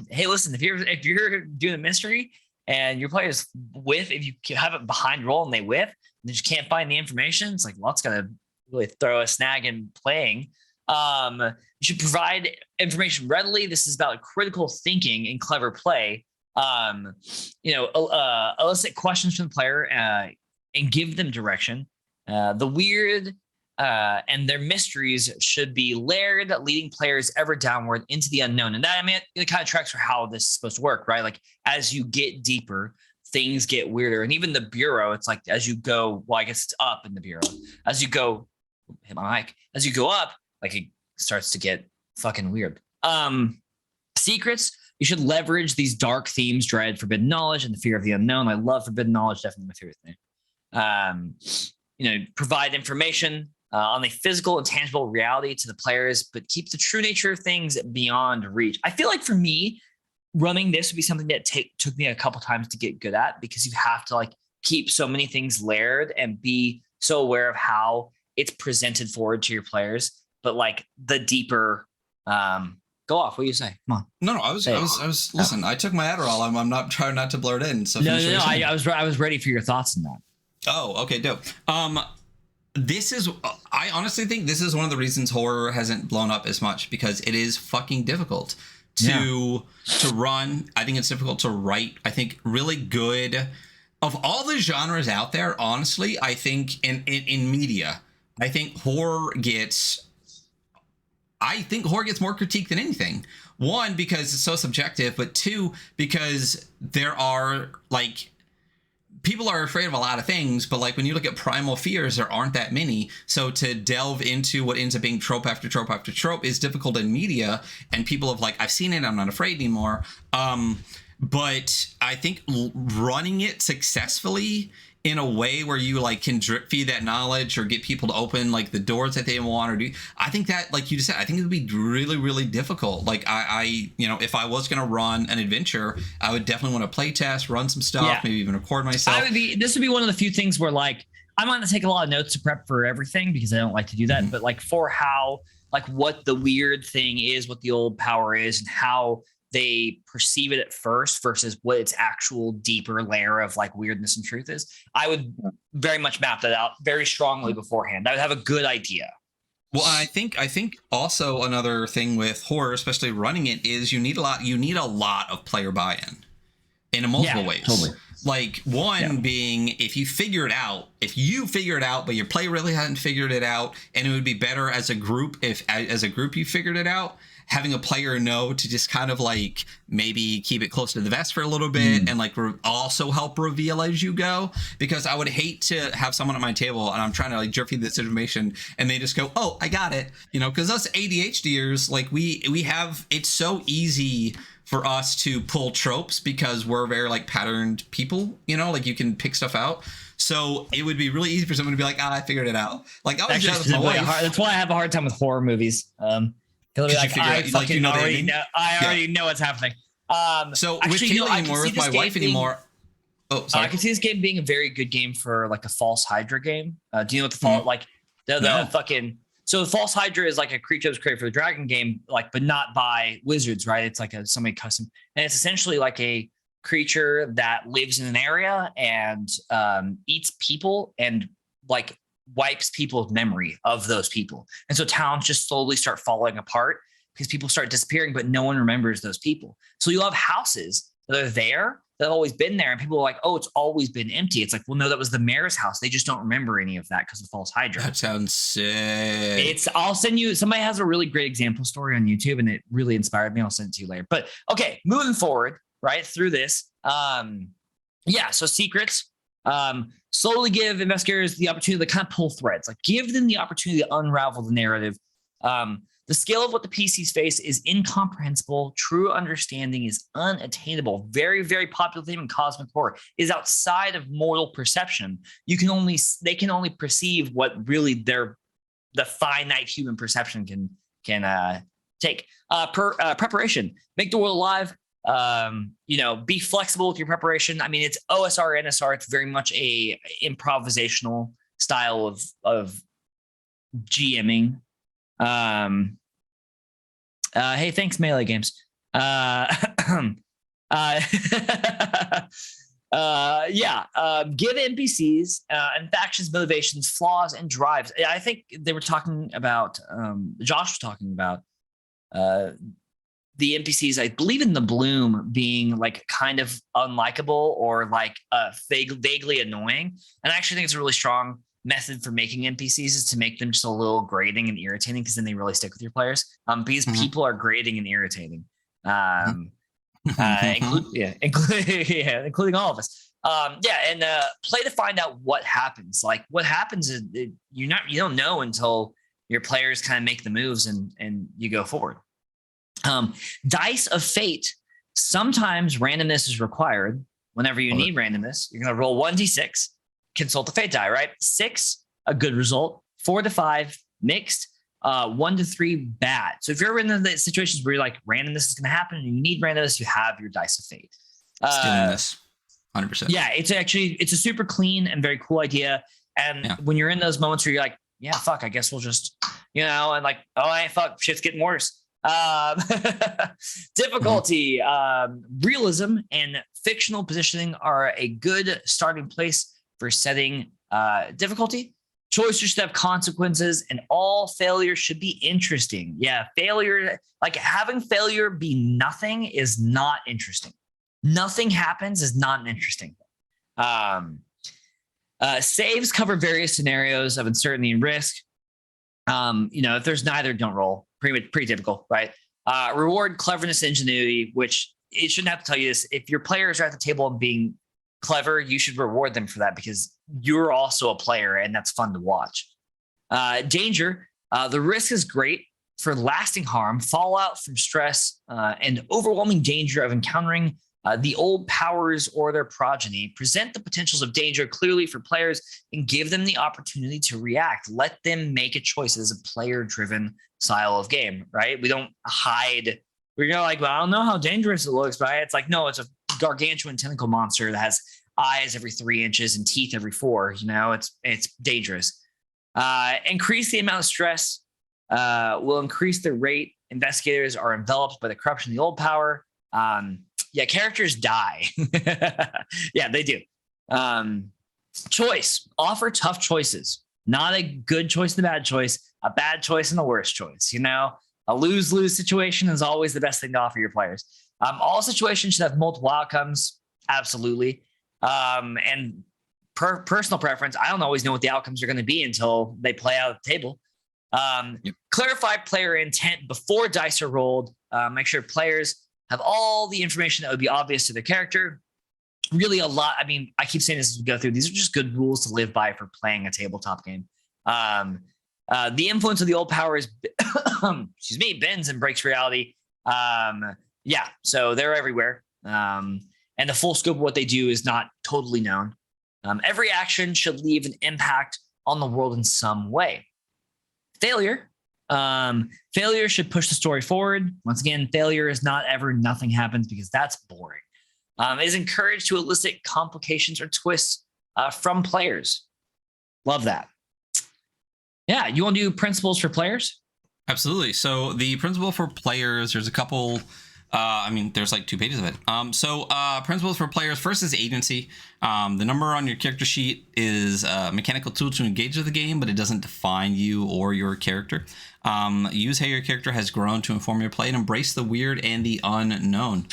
Hey, listen, if you're doing a mystery and your players whiff, if you have it behind roll and they whiff, and they just can't find the information, it's like, well, it's gonna really throw a snag in playing. You should provide information readily. This is about critical thinking and clever play. Elicit questions from the player and give them direction. The weird and their mysteries should be layered, leading players ever downward into the unknown. And that, it kind of tracks for how this is supposed to work, right? Like as you get deeper, things get weirder. And even the bureau, it's like as you go, well, I guess it's up in the bureau. As you go, hit my mic. As you go up, like it starts to get fucking weird. Secrets, you should leverage these dark themes, dread, forbidden knowledge, and the fear of the unknown. I love forbidden knowledge, definitely my favorite thing. Provide information on the physical and tangible reality to the players, but keep the true nature of things beyond reach. I feel like for me, running this would be something that took me a couple times to get good at, because you have to like keep so many things layered and be so aware of how it's presented forward to your players. But like the deeper, go off. What do you say? Come on. No, I was listen. I took my Adderall. I'm not trying not to blur it in. So no. I was ready for your thoughts on that. Oh, okay, dope. I honestly think this is one of the reasons horror hasn't blown up as much, because it is fucking difficult to run. I think it's difficult to write. I think really good of all the genres out there. Honestly, I think in media, I think horror gets more critique than anything. One, because it's so subjective, but two, because there are like, people are afraid of a lot of things, but like when you look at primal fears, there aren't that many. So to delve into what ends up being trope after trope after trope is difficult in media, and people have like, I've seen it, I'm not afraid anymore. But I think running it successfully in a way where you like can drip feed that knowledge or get people to open like the doors that they want or do, I think that, like you just said, I think it would be really, really difficult. Like I if I was going to run an adventure, I would definitely want to play test, run some stuff, maybe even record myself. This would be one of the few things where like, I'm not going to take a lot of notes to prep for everything because I don't like to do that. But like for how, like what the weird thing is, what the old power is, and how they perceive it at first versus what its actual deeper layer of like weirdness and truth is, I would very much map that out very strongly beforehand. I would have a good idea. Well, I think also another thing with horror, especially running it, is you need a lot of player buy-in in multiple ways. Totally. Like one being, if you figure it out, but your player really hadn't figured it out, and it would be better as a group if as a group you figured it out, having a player know to just kind of like maybe keep it close to the vest for a little bit and like also help reveal as you go, because I would hate to have someone at my table and I'm trying to like jerk feed this information and they just go, oh, I got it, because us ADHDers, like we have, it's so easy for us to pull tropes because we're very like patterned people, like you can pick stuff out. So it would be really easy for someone to be like, I figured it out. Like I was just my wife. That's why I have a hard time with horror movies. He'll be like, I already know what's happening. So actually, with Kaylee anymore, with my wife anymore. Oh, sorry. I can see this game being a very good game for like a false Hydra game. Do you know what the false like the fucking? So the false Hydra is like a creature that was created for the dragon game, like, but not by wizards, right? It's like somebody custom, and it's essentially like a creature that lives in an area and eats people and like wipes people's memory of those people. And so towns just slowly start falling apart because people start disappearing, but no one remembers those people. So you'll have houses that are there, that have always been there, and people are like, oh, it's always been empty. It's like, well, no, that was the mayor's house. They just don't remember any of that because of False Hydra. That sounds sick. I'll send you, somebody has a really great example story on YouTube and it really inspired me. I'll send it to you later. But okay, moving forward, right through this. So secrets, slowly give investigators the opportunity to kind of pull threads, like give them the opportunity to unravel the narrative. The scale of what the PCs face is incomprehensible. True understanding is unattainable. Very, very popular theme in cosmic horror is outside of mortal perception. They can only perceive what really the finite human perception can take. Preparation, make the world alive. Be flexible with your preparation. I mean, it's OSR, NSR. It's very much a improvisational style of GMing. Hey, thanks, Melee Games. Give NPCs and factions motivations, flaws, and drives. I think they were talking about, Josh was talking about the NPCs, I believe in the Bloom being like kind of unlikable or like vaguely annoying. And I actually think it's a really strong method for making NPCs is to make them just a little grating and irritating, because then they really stick with your players. Because people are grating and irritating, including all of us. Play to find out what happens. Like what happens is you don't know until your players kind of make the moves and you go forward. Dice of fate. Sometimes randomness is required. Whenever you need randomness, you're going to roll 1d6. Consult the fate die, right? 6, a good result. 4 to 5, mixed. 1 to 3, bad. So if you're in the situations where you're like, randomness is going to happen and you need randomness, you have your dice of fate. Doing this 100%. Yeah, it's a super clean and very cool idea. And when you're in those moments where you're like, yeah, fuck, I guess we'll just, and like, oh, fuck, shit's getting worse. Difficulty, realism and fictional positioning are a good starting place for setting difficulty. Choices should have consequences, and all failure should be interesting. Yeah, failure, like having failure be nothing is not interesting. Nothing happens is not an interesting thing. Saves cover various scenarios of uncertainty and risk. If there's neither, don't roll. Pretty typical, right? Reward cleverness and ingenuity, which it shouldn't have to tell you this. If your players are at the table and being clever, you should reward them for that because you're also a player and that's fun to watch. Danger, the risk is great for lasting harm, fallout from stress, and overwhelming danger of encountering the old powers or their progeny. Present the potentials of danger clearly for players and give them the opportunity to react. Let them make a choice. It is a player-driven style of game, right? We don't hide. We're like, well, I don't know how dangerous it looks, right? It's like, no, it's a gargantuan tentacle monster that has eyes every 3 inches and teeth every 4. It's dangerous. Increase the amount of stress will increase the rate investigators are enveloped by the corruption of the old power. Characters die. Yeah, they do. Choice. Offer tough choices. Not a good choice and a bad choice. A bad choice and a worse choice. A lose-lose situation is always the best thing to offer your players. All situations should have multiple outcomes. Absolutely. And personal preference, I don't always know what the outcomes are going to be until they play out at the table. Clarify player intent before dice are rolled. Make sure players have all the information that would be obvious to their character. Really a lot. I mean, I keep saying this as we go through. These are just good rules to live by for playing a tabletop game. The influence of the old powers, bends and breaks reality. So they're everywhere. And the full scope of what they do is not totally known. Every action should leave an impact on the world in some way. Failure. Failure should push the story forward. Once again, failure is not ever nothing happens because that's boring. It is encouraged to elicit complications or twists from players. Love that. Yeah, you want to do principles for players? Absolutely. So the principle for players, there's a couple I mean, there's like 2 pages of it. So principles for players. First is agency. The number on your character sheet is a mechanical tool to engage with the game, but it doesn't define you or your character. Use how your character has grown to inform your play and embrace the weird and the unknown.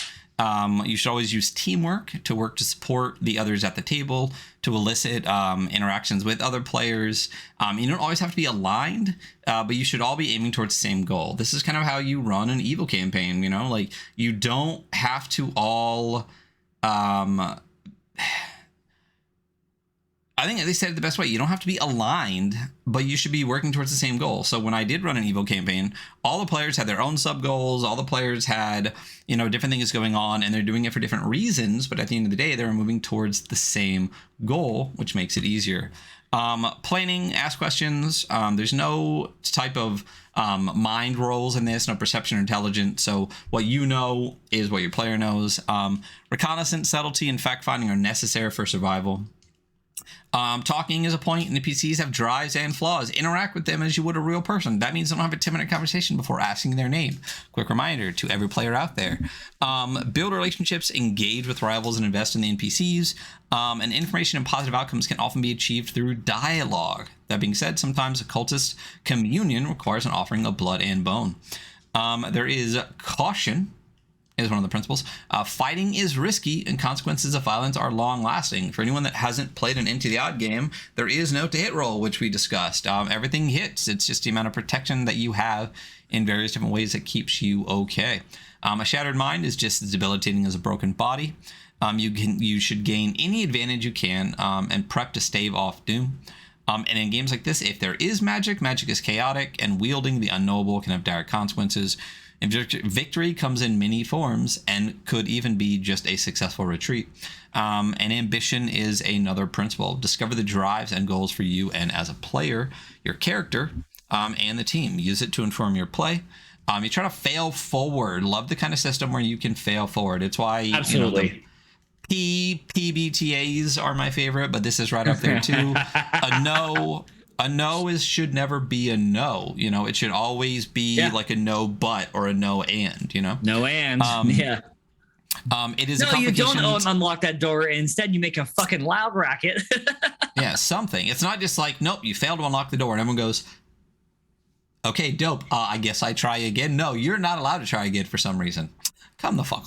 You should always use teamwork to work to support the others at the table, to elicit interactions with other players. You don't always have to be aligned, but you should all be aiming towards the same goal. This is kind of how you run an evil campaign, you know? Like, you don't have to all... I think they said it the best way. You don't have to be aligned, but you should be working towards the same goal. So when I did run an evil campaign, all the players had their own sub goals. All the players had, you know, different things going on, and they're doing it for different reasons. But at the end of the day, they're moving towards the same goal, which makes it easier. Planning, ask questions. There's no type of mind rolls in this, no perception or intelligence. So what you know is what your player knows. Reconnaissance, subtlety, and fact finding are necessary for survival. Talking is a point, and the PCs have drives and flaws. Interact with them as you would a real person. That means don't have a 10-minute conversation before asking their name. Quick reminder to every player out there. Build relationships, engage with rivals, and invest in the NPCs. And information and positive outcomes can often be achieved through dialogue. That being said, sometimes occultist communion requires an offering of blood and bone. There is caution. Is one of the principles. Fighting is risky, and consequences of violence are long-lasting. For anyone that hasn't played an Into the Odd game, there is no to hit roll, which we discussed. Everything hits. It's just the amount of protection that you have in various different ways that keeps you okay. A shattered mind is just as debilitating as a broken body. You should gain any advantage you can and prep to stave off doom. And in games like this, if there is magic, magic is chaotic, and wielding the unknowable can have dire consequences. And victory comes in many forms and could even be just a successful retreat. And ambition is another principle. Discover the drives and goals for you and as a player, your character, and the team. Use it to inform your play. You try to fail forward. Love the kind of system where you can fail forward. It's why absolutely. PBTAs are my favorite, but this is right up there too. A no should never be a no. You know, it should always be like a no but or a no and, you know? No and, yeah. It is no, you don't unlock that door. Instead, you make a fucking loud racket. Yeah, something. It's not just like, nope, you failed to unlock the door. And everyone goes, okay, dope. I guess I try again. No, you're not allowed to try again for some reason. Come the fuck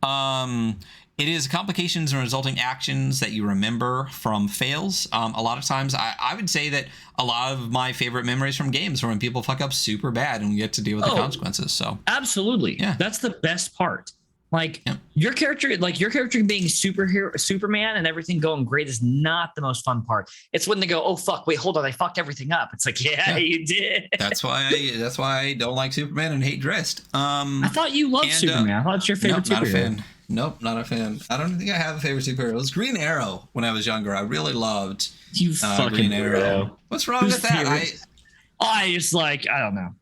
on. It is complications and resulting actions that you remember from fails. A lot of times, I would say that a lot of my favorite memories from games are when people fuck up super bad and we get to deal with the consequences. So absolutely, yeah, that's the best part. Like your character being Superman and everything going great is not the most fun part. It's when they go, oh fuck, wait, hold on, I fucked everything up. It's like, yeah. You did. That's why I don't like Superman and hate Drist. I thought you loved Superman. I thought it's your favorite superhero. Not a fan. Nope, not a fan. I don't think I have a favorite superhero. It was Green Arrow when I was younger. I really loved Green Arrow. What's wrong with that? I just I don't know.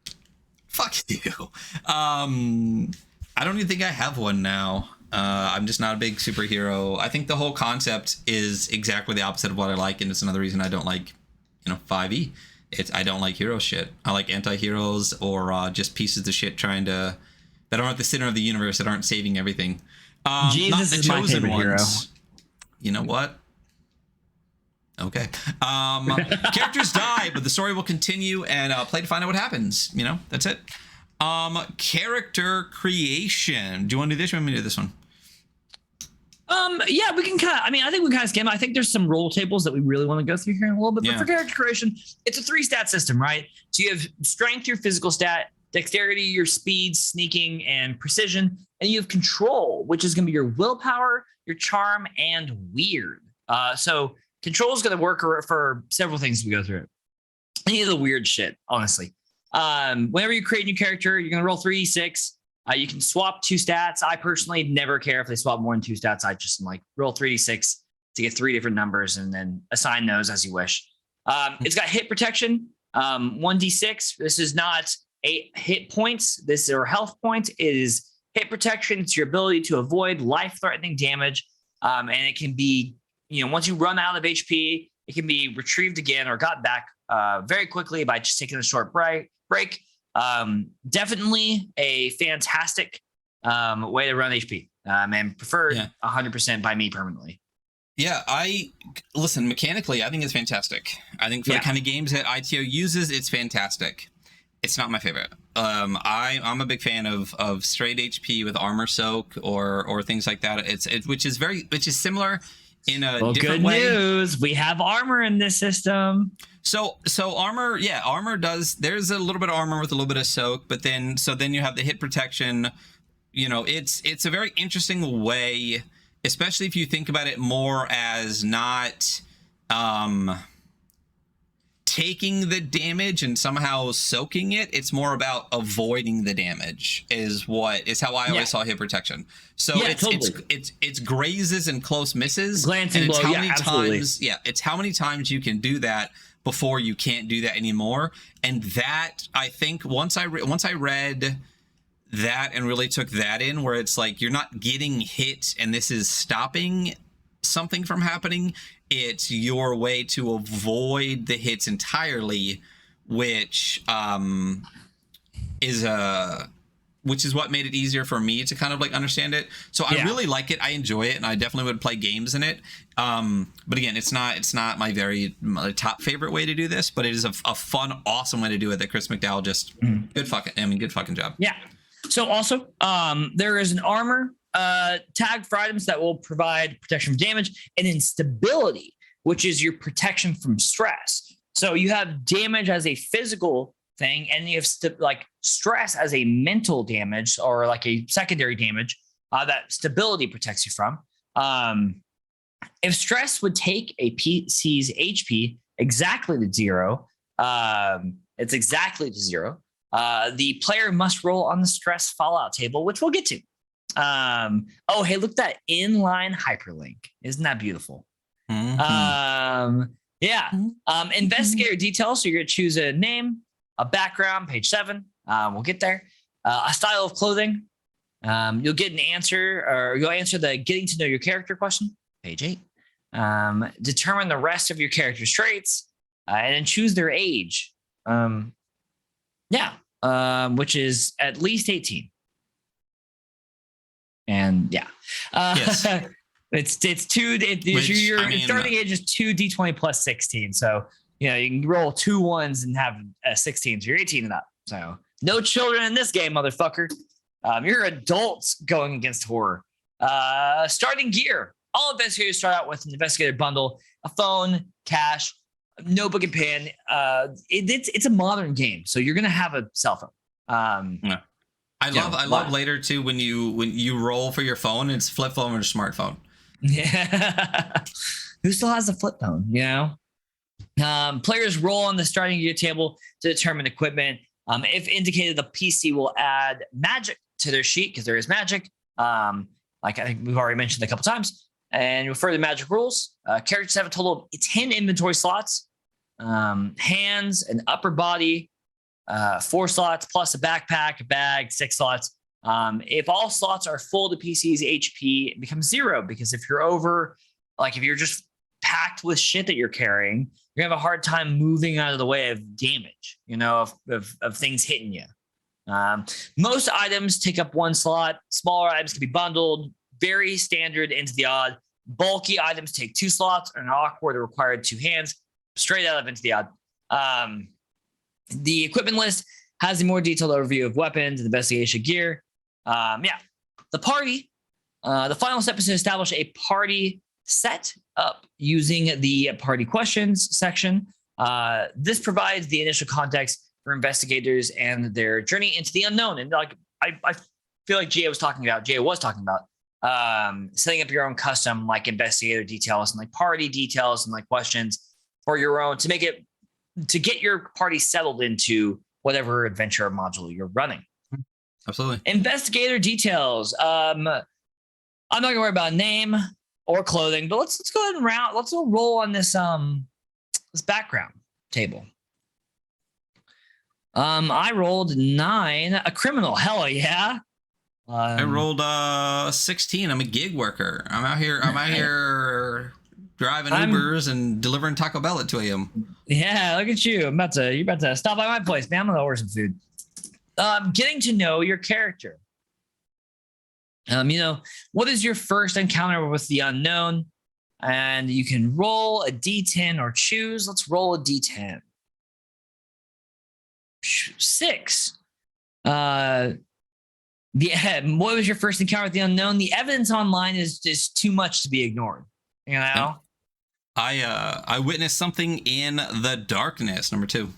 Fuck you. I don't even think I have one now. I'm just not a big superhero. I think the whole concept is exactly the opposite of what I like, and it's another reason I don't like, 5e. I don't like hero shit. I like anti-heroes or just pieces of shit that aren't at the center of the universe, that aren't saving everything. Jesus is my favorite hero. You know what? Okay. Characters die, but the story will continue, and play to find out what happens. That's it. Character creation. Do you want to do this? Or want me to do this one? Yeah, we can I think we kind of skim. I think there's some roll tables that we really want to go through here in a little bit. But for character creation, it's a 3-stat system, right? So you have strength, your physical stat, dexterity, your speed, sneaking, and precision. And you have control, which is going to be your willpower, your charm, and weird. So control is going to work for several things as we go through it. Any of the weird shit, honestly. Whenever you create a new character, you're going to roll 3d6. You can swap 2 stats. I personally never care if they swap more than 2 stats. I just roll 3d6 to get 3 different numbers and then assign those as you wish. It's got hit protection, 1d6. This is not 8 hit points. This is health points. It is hit protection. It's your ability to avoid life-threatening damage. And it can be, once you run out of HP, it can be retrieved again or got back very quickly by just taking a short break. Definitely a fantastic way to run HP. And preferred 100% by me permanently. Yeah, listen, mechanically, I think it's fantastic. I think for the kind of games that ITO uses, it's fantastic. It's not my favorite. I'm a big fan of straight HP with armor soak or things like that. Which is similar in a different way. Good news, we have armor in this system. So armor, armor does. There's a little bit of armor with a little bit of soak, but then you have the hit protection. You know, it's a very interesting way. Especially if you think about it more as not taking the damage and somehow soaking it. It's more about avoiding the damage is how I always saw hit protection. So it's grazes and close misses. Glancing and blow, absolutely. It's how many times you can do that before you can't do that anymore. And that, I think, once I read that and really took that in, where it's like you're not getting hit and this is stopping something from happening, it's your way to avoid the hits entirely, which is what made it easier for me to kind of like understand it. So I really like it. I enjoy it, and I definitely would play games in it. But again, it's not my top favorite way to do this, but it is a fun, awesome way to do it that Chris McDowell just good fucking job. Yeah. So also, there is an armor tag for items that will provide protection from damage, and then stability, which is your protection from stress. So you have damage as a physical thing, and you have stress as a mental damage or like a secondary damage that stability protects you from. If stress would take a PC's HP exactly to 0, it's exactly to 0. The player must roll on the stress fallout table, which we'll get to. Hey, look at that inline hyperlink. Isn't that beautiful? Mm-hmm. Investigator details. So you're going to choose a name, a background, page 7. We'll get there. A style of clothing. You'll get an answer, or you'll answer the getting to know your character question, page 8. Determine the rest of your character's traits, and then choose their age. Which is at least 18. And yes. it's two. Your starting age is 2d20 plus 16. So you can roll 2 1s and have a 16. So you're 18 and up. So no children in this game, motherfucker. You're adults going against horror. Starting gear. All investigators start out with an investigator bundle, a phone, cash, notebook and pen. It's a modern game, so you're gonna have a cell phone. I love later too when you roll for your phone, it's flip phone or smartphone. Yeah. Who still has a flip phone? Players roll on the starting gear table to determine equipment. If indicated, the PC will add magic to their sheet because there is magic. Like I think we've already mentioned a couple times. And refer to the magic rules. Characters have a total of 10 inventory slots. Hands, an upper body, 4 slots, plus a backpack, a bag, 6 slots. If all slots are full, the PC's HP it becomes 0, because if you're over, like if you're just packed with shit that you're carrying, you're gonna have a hard time moving out of the way of damage, of things hitting you. Most items take up 1 slot. Smaller items can be bundled. Very standard into the odd. Bulky items take 2 slots, and awkward required 2 hands. Straight out of into the odd. The equipment list has a more detailed overview of weapons and investigation gear. The party. The final step is to establish a party set up using the party questions section. This provides the initial context for investigators and their journey into the unknown. And like I feel like Gia was talking about setting up your own custom like investigator details and like party details and like questions for your own to get your party settled into whatever adventure or module you're running. Absolutely. Investigator details. I'm not gonna worry about name or clothing, but let's go ahead and let's roll on this background table. I rolled 9, a criminal. Hell yeah. I rolled 16. I'm a gig worker. I'm out here driving Ubers and delivering Taco Bell at 2 a.m. Yeah, look at you. You're about to stop by my place, man. I'm gonna order some food. Getting to know your character. What is your first encounter with the unknown? And you can roll a d10 or choose. Let's roll a d10. 6. What was your first encounter with the unknown? The evidence online is just too much to be ignored. I witnessed something in the darkness. Number 2.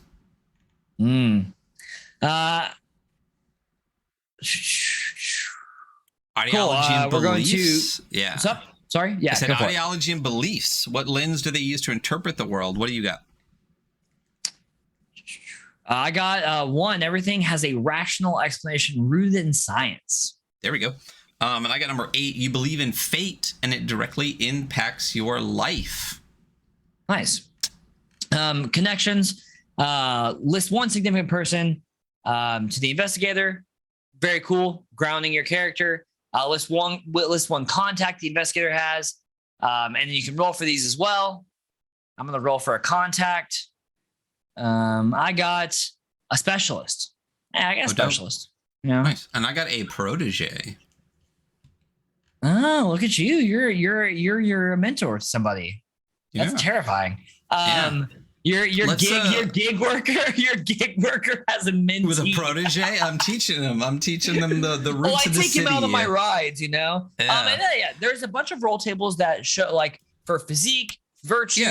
Ideology and we're going beliefs. to. What's up? Sorry. Yeah. I said ideology and beliefs. What lens do they use to interpret the world? What do you got? I got 1. Everything has a rational explanation rooted in science. There we go. And I got number 8. You believe in fate, and it directly impacts your life. Nice. Connections. List 1 significant person to the investigator. Very cool. Grounding your character. List one contact the investigator has. And then you can roll for these as well. I'm going to roll for a contact. I got a specialist. Yeah, I got a specialist. Yeah. Nice. And I got a protege. Oh, look at you. You're a mentor to somebody. That's terrifying. Your gig worker has a mentee. With a protege? I'm teaching them the roots of the city. I take him out on my rides, Yeah. There's a bunch of roll tables that show like for physique, virtue,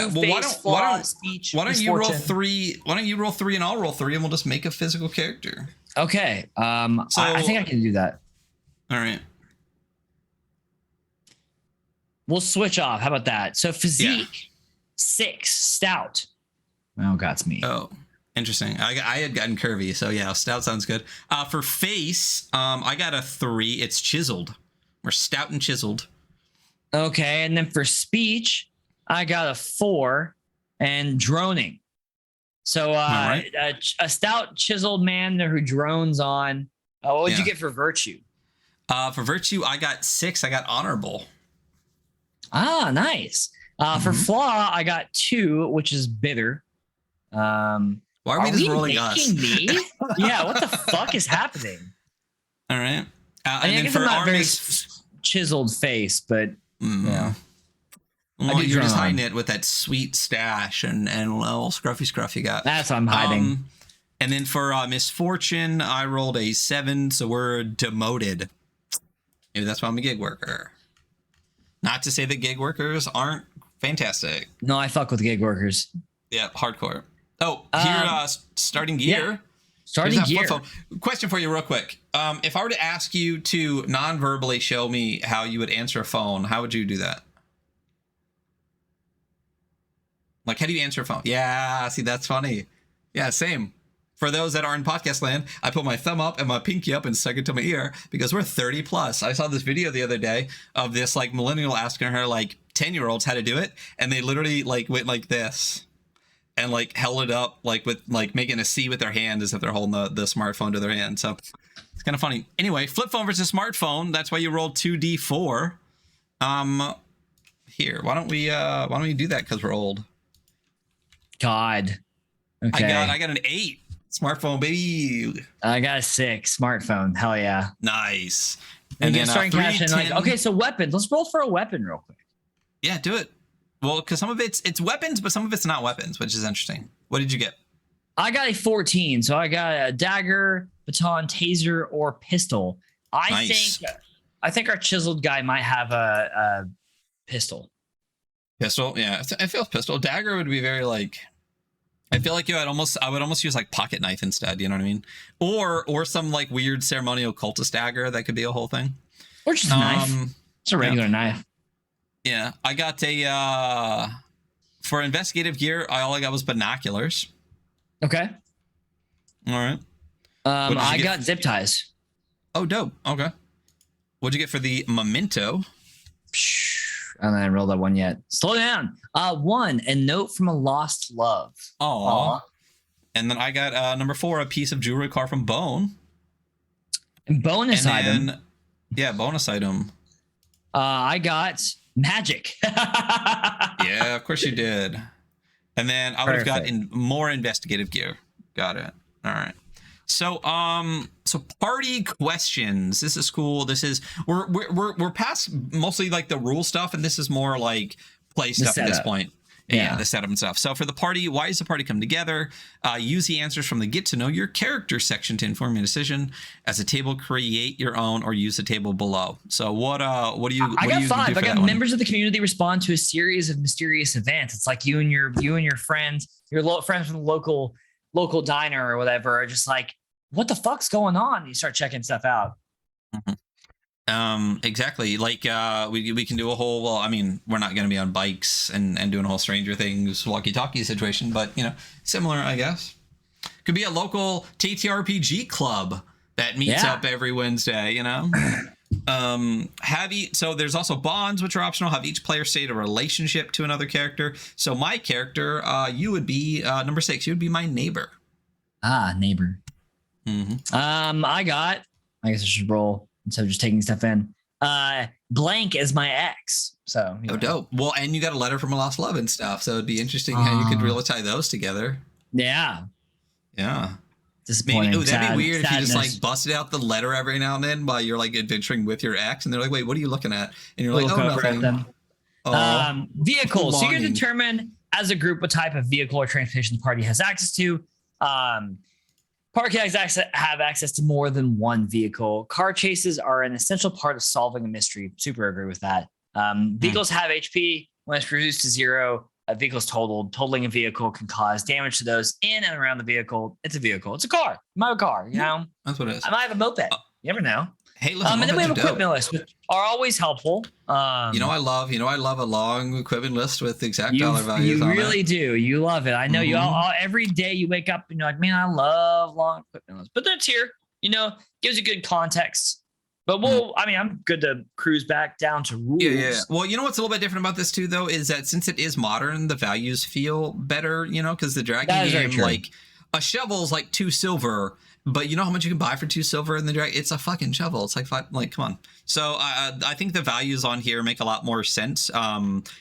speech. Why don't you roll 3? Why don't you roll 3 and I'll roll 3 and we'll just make a physical character? Okay. I think I can do that. All right. We'll switch off. How about that? So physique, 6, stout. Oh, God, it's me. Oh, interesting. I had gotten curvy, so yeah, stout sounds good. For face, I got a 3. It's chiseled. We're stout and chiseled. Okay, and then for speech, I got a 4 and droning. So right. a stout, chiseled man who drones on. What did you get for virtue? For virtue, I got 6. I got honorable. Ah, nice. For flaw, I got 2, which is bitter. Why are we just rolling us? Me? Yeah, what the fuck is happening? All right. I guess I'm not very chiseled face, but yeah. Well, you're just hiding it with that sweet stash and little scruffy you got. That's what I'm hiding. And then for misfortune, I rolled a 7, so we're demoted. Maybe that's why I'm a gig worker. Not to say that gig workers aren't fantastic. No, I fuck with gig workers. Yeah, hardcore. Oh, here, starting gear. Yeah. Starting gear. Question for you real quick. If I were to ask you to non-verbally show me how you would answer a phone, how would you do that? Like, how do you answer a phone? Yeah, see, that's funny. Yeah, same. For those that are in podcast land, I put my thumb up and my pinky up and stuck it to my ear because we're 30 plus. I saw this video the other day of this like millennial asking her like 10-year-olds how to do it. And they literally like went like this and like held it up like with like making a C with their hand as if they're holding the smartphone to their hand. So it's kind of funny. Anyway, flip phone versus smartphone. That's why you roll 2d4. Here, why don't we do that because we're old? God. Okay. I got an 8. Smartphone, baby. I got a 6. Smartphone. Hell yeah. Nice. And then starting cash in like, okay, so weapons. Let's roll for a weapon real quick. Yeah, do it. Well, because some of it's weapons, but some of it's not weapons, which is interesting. What did you get? I got a 14. So I got a dagger, baton, taser, or pistol. I think our chiseled guy might have a pistol. Pistol? Yeah. I feel pistol. Dagger would be very like... I feel like I would almost use like pocket knife instead, you know what I mean? Or some like weird ceremonial cultist dagger, that could be a whole thing. Or just a knife. It's a regular knife. Yeah. I got for investigative gear, all I got was binoculars. Okay. All right. I got zip ties. Oh, dope. Okay. What'd you get for the memento? And then I rolled that one yet. Slow down. 1, a note from a lost love. Aww. And then I got number 4, a piece of jewelry carved from bone. And bonus item. Yeah, bonus item. I got magic. Yeah, of course you did. And then I would have gotten more investigative gear. Got it. All right. So So party questions. This is cool. This is we're past mostly like the rule stuff, and this is more like play stuff at this point. Yeah, the setup and stuff. So for the party, why does the party come together? Use the answers from the get to know your character section to inform your decision. As a table, create your own or use the table below. So what do you? I got 5. I got members of the community respond to a series of mysterious events. It's like you and your friends, friends from the local diner or whatever, are just like, what the fuck's going on? And you start checking stuff out. Mm-hmm. Exactly. Like we can do a whole, well, I mean, we're not going to be on bikes and doing a whole Stranger Things walkie-talkie situation, but similar, I guess. Could be a local ttrpg club that meets up every Wednesday, So there's also bonds, which are optional. Have each player state a relationship to another character. So my character, you would be number 6. You would be my neighbor. Neighbor. Mm-hmm. I guess I should roll instead of just taking stuff in. Blank is my ex. So dope. Well, and you got a letter from a lost love and stuff. So it'd be interesting how you could really tie those together. Yeah. Disappointing. Maybe, that'd be weird if you just like busted out the letter every now and then while you're like adventuring with your ex, and they're like, "Wait, what are you looking at?" And you're like, "Oh, nothing." Vehicles. So you're going to determine as a group what type of vehicle or transportation the party has access to. Party has have access to more than one vehicle. Car chases are an essential part of solving a mystery. Super agree with that. Vehicles have HP. When it's reduced to 0, a vehicle is totaled. Totaling a vehicle can cause damage to those in and around the vehicle. It's a vehicle. It's a car. You might have a car, That's what it is. I might have a moped. You never know. Hey, listen, and then we have equipment lists, which are always helpful. I love a long equipment list with exact dollar values on it. You really do. You love it. I know you all every day you wake up and you're like, man, I love long equipment lists. But that's here, gives you good context. But I'm good to cruise back down to rules. Yeah. Well, what's a little bit different about this too, though, is that since it is modern, the values feel better, because the dragon game, like a shovel's like 2 silver. But you know how much you can buy for 2 silver in the dragon? It's a fucking shovel. It's like 5. Like, come on. So I think the values on here make a lot more sense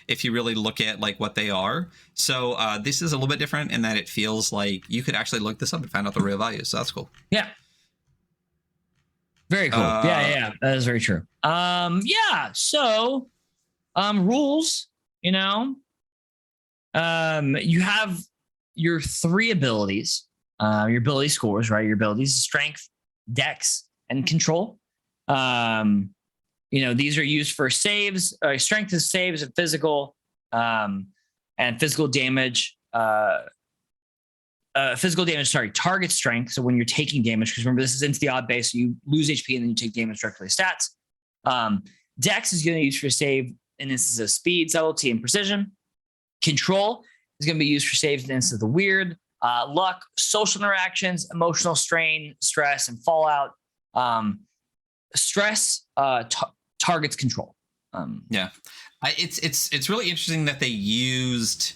if you really look at like what they are. So this is a little bit different in that it feels like you could actually look this up and find out the real values. So that's cool. Yeah. Very cool. Yeah. That is very true. So rules. You have your 3 abilities. Your ability scores, right? Your abilities, strength, dex, and control. These are used for saves. Strength is saves and physical, and physical damage. Target strength. So when you're taking damage, because remember this is into the odd base, so you lose HP and then you take damage directly to stats. Dex is going to be used for save in instances of speed, subtlety, and precision. Control is going to be used for saves in instances of the weird. Luck, social interactions, emotional strain, stress, and fallout. Stress targets control. It's really interesting that they used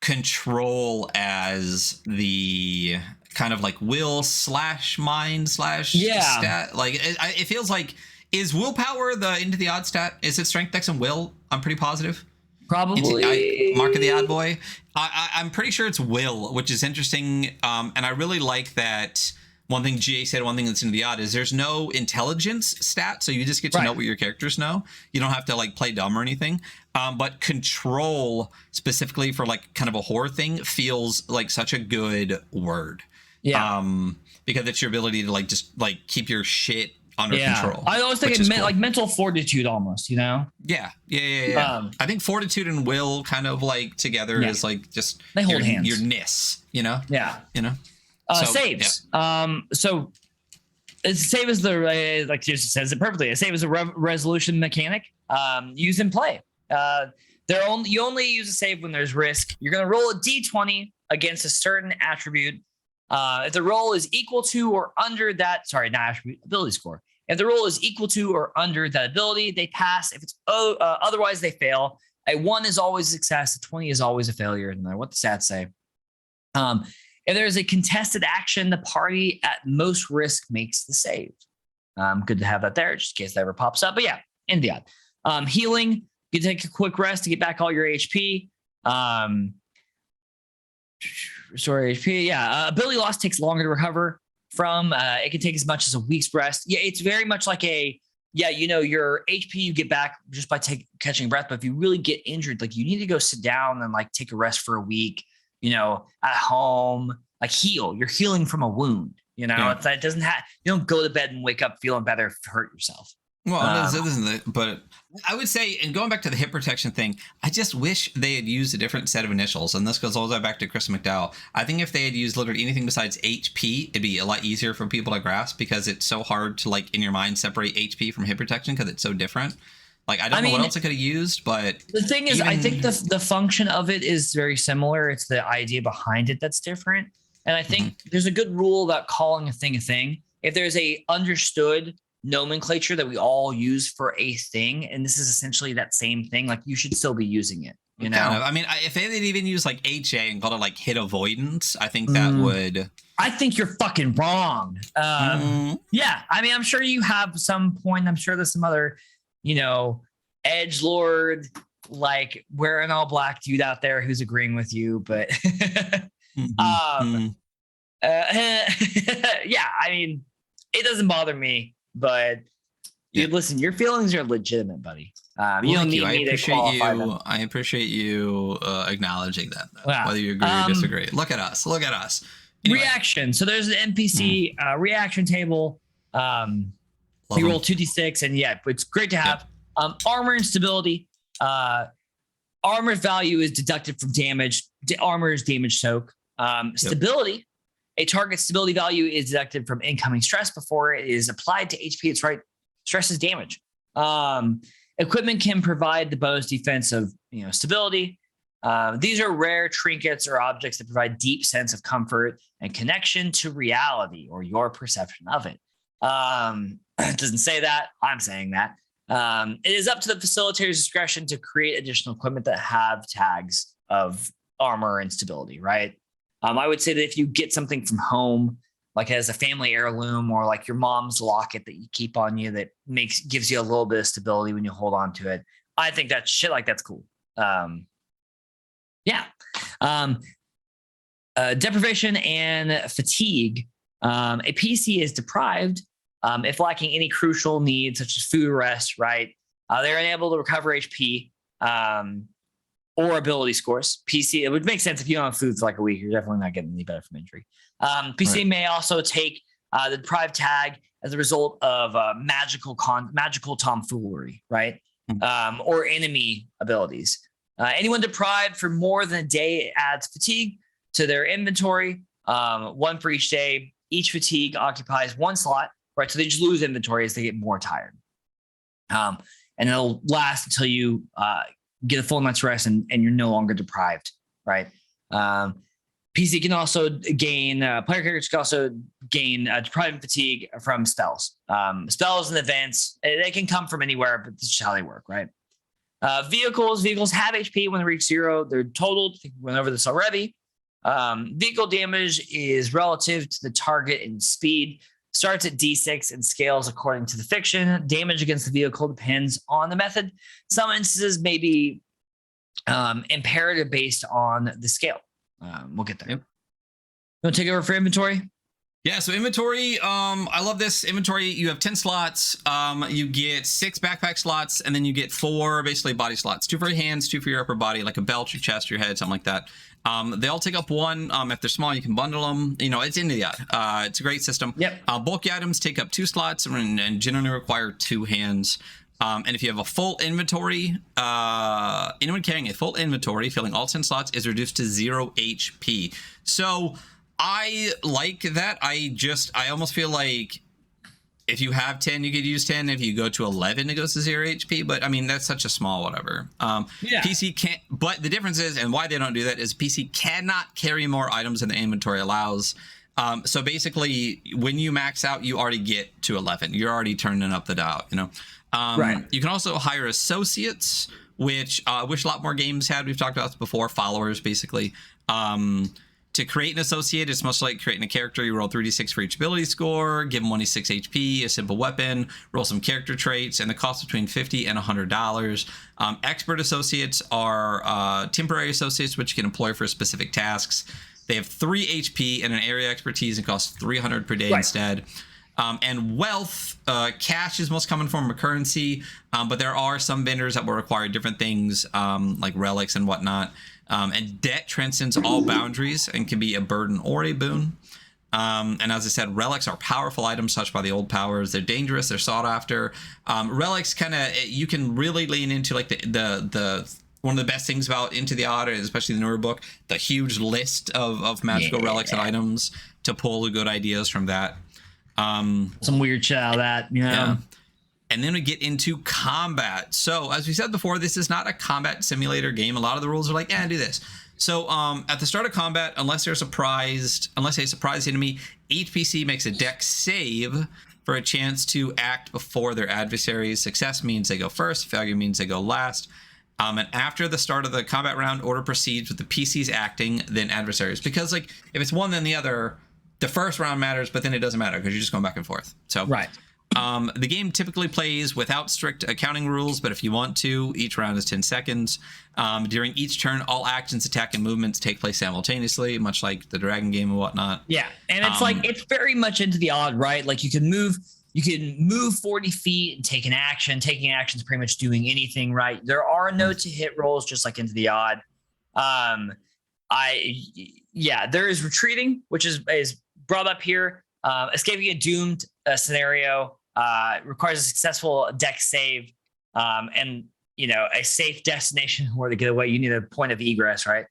control as the kind of like will / mind / stat. Like it feels like, is willpower the into the odd stat? Is it strength, dex, and will? I'm pretty positive. Probably. Mark of the odd boy. I'm pretty sure it's will, which is interesting. And I really like that. One thing Jay said, one thing that's into the odd is there's no intelligence stat. So you just get to know what your characters know. You don't have to like play dumb or anything. But control specifically for like kind of a horror thing feels like such a good word. Yeah. Because it's your ability to like just like keep your shit under control. I always think it meant like mental fortitude almost, Yeah. I think fortitude and will kind of like together is like just they hold hands. Your ness, Yeah. Saves. Yeah. So save is the like Jason says it perfectly. A save is a resolution mechanic used in play. You only use a save when there's risk. You're gonna roll a d20 against a certain attribute. If the roll is equal to or under that, not attribute, ability score. If the roll is equal to or under that ability, they pass. If it's otherwise, they fail. A 1 is always a success. A 20 is always a failure, no matter what the stats say. If there's a contested action, the party at most risk makes the save. Good to have that there, just in case that ever pops up. But yeah, in the odd. Healing, you take a quick rest to get back all your HP. Restore HP. Ability loss takes longer to recover. from. It can take as much as a week's rest. Yeah, it's very much like your HP you get back just by catching a breath. But if you really get injured, like you need to go sit down and like take a rest for a week, at home, like heal. You're healing from a wound. It doesn't have, you don't go to bed and wake up feeling better if you hurt yourself. Well, but I would say, and going back to the hip protection thing, I just wish they had used a different set of initials. And this goes all the way back to Chris McDowell. I think if they had used literally anything besides HP, it'd be a lot easier for people to grasp, because it's so hard to, like, in your mind, separate HP from hip protection because it's so different. Like, I don't know what else I could have used, but the thing is, I think the function of it is very similar. It's the idea behind it that's different. And I think there's a good rule about calling a thing a thing. If there's a understood nomenclature that we all use for a thing, and this is essentially that same thing, like you should still be using it. Kind of. I mean, if they had even used like HA and called it like hit avoidance, I think that would. I think you're fucking wrong. Yeah, I mean, I'm sure you have some point. I'm sure there's some other, edgelord, like wearing all black dude out there who's agreeing with you, but yeah, I mean, it doesn't bother me, but dude, listen, your feelings are legitimate, buddy. You don't need me to qualify them. I appreciate you acknowledging that, whether you agree or disagree. Look at us. Anyway. Reaction. So there's an NPC reaction table. You roll 2d6, and it's great to have. Armor and stability. Armor's value is deducted from damage. Armor is damage soak. Stability. A target's stability value is deducted from incoming stress before it is applied to HP. It's right. Stress is damage. Equipment can provide the bow's defense of stability. These are rare trinkets or objects that provide deep sense of comfort and connection to reality or your perception of it. It doesn't say that. I'm saying that. It is up to the facilitator's discretion to create additional equipment that have tags of armor and stability, right? I would say that if you get something from home, like as a family heirloom or like your mom's locket that you keep on you that gives you a little bit of stability when you hold on to it, I think that shit like that's cool. Deprivation and fatigue. A PC is deprived if lacking any crucial needs such as food or rest, right? They're unable to recover HP or ability scores. PC, it would make sense if you don't have food for like a week, you're definitely not getting any better from injury. PC may also take the deprived tag as a result of magical tomfoolery, right? Or enemy abilities. Anyone deprived for more than a day adds fatigue to their inventory, one for each day. Each fatigue occupies one slot, right? So they just lose inventory as they get more tired. And it'll last until you get a full night's rest and you're no longer deprived, right? PC can also gain, player characters can also gain deprived fatigue from spells. Spells and events, they can come from anywhere, but this is how they work, right? Vehicles have HP when they reach 0. They're totaled. I think we went over this already. Vehicle damage is relative to the target and speed. Starts at D6 and scales according to the fiction. Damage against the vehicle depends on the method. Some instances may be imperative based on the scale. We'll get there. You want to take over for inventory? Yeah, so inventory, I love this. Inventory, you have 10 slots. You get 6 backpack slots, and then you get 4 basically body slots. 2 for your hands, 2 for your upper body, like a belt, your chest, your head, something like that. They all take up 1. If they're small, you can bundle them. It's into the it's a great system. Yep. Bulky items take up 2 slots and generally require 2 hands. And if you have a full inventory, anyone carrying a full inventory, filling all 10 slots, is reduced to 0 HP. So I like that. I almost feel like if you have 10, you could use 10. If you go to 11, it goes to 0 HP. But I mean, that's such a small whatever. PC can't. But the difference is, and why they don't do that, is PC cannot carry more items than the inventory allows. So basically, when you max out, you already get to 11. You're already turning up the dial. Right. You can also hire associates, which a lot more games had. We've talked about this before. Followers, basically. To create an associate, it's much like creating a character. You roll 3d6 for each ability score, give them 1d6 HP, a simple weapon, roll some character traits, and the cost between $50 and $100. Expert associates are temporary associates, which you can employ for specific tasks. They have 3 HP and an area expertise and cost 300 per day instead. And wealth, cash is most common form of currency, but there are some vendors that will require different things, like relics and whatnot. And debt transcends all boundaries and can be a burden or a boon. And as I said, relics are powerful items touched by the old powers. They're dangerous. They're sought after. Relics kind of, you can really lean into like the one of the best things about Into the Odd, especially the newer book, the huge list of magical relics and items to pull the good ideas from that. Some weird shit out of that, you know. Yeah. And then we get into combat. So as we said before, this is not a combat simulator game. A lot of the rules are like, do this. So at the start of combat, unless a surprise enemy, each PC makes a dex save for a chance to act before their adversaries. Success means they go first. Failure means they go last. And after the start of the combat round, order proceeds with the PCs acting, then adversaries. Because like if it's one then the other, the first round matters, but then it doesn't matter because you're just going back and forth. So right. The game typically plays without strict accounting rules, but if you want to, each round is 10 seconds. During each turn, all actions, attack, and movements take place simultaneously, much like the Dragon game and whatnot. Yeah, and it's like it's very much Into the Odd, right? Like you can move 40 feet and take an action. Taking action is pretty much doing anything, right? There are no to hit rolls, just like Into the Odd. There is retreating, which is brought up here. Escaping a doomed scenario requires a successful dex save, and a safe destination where to get away. You need a point of egress, right?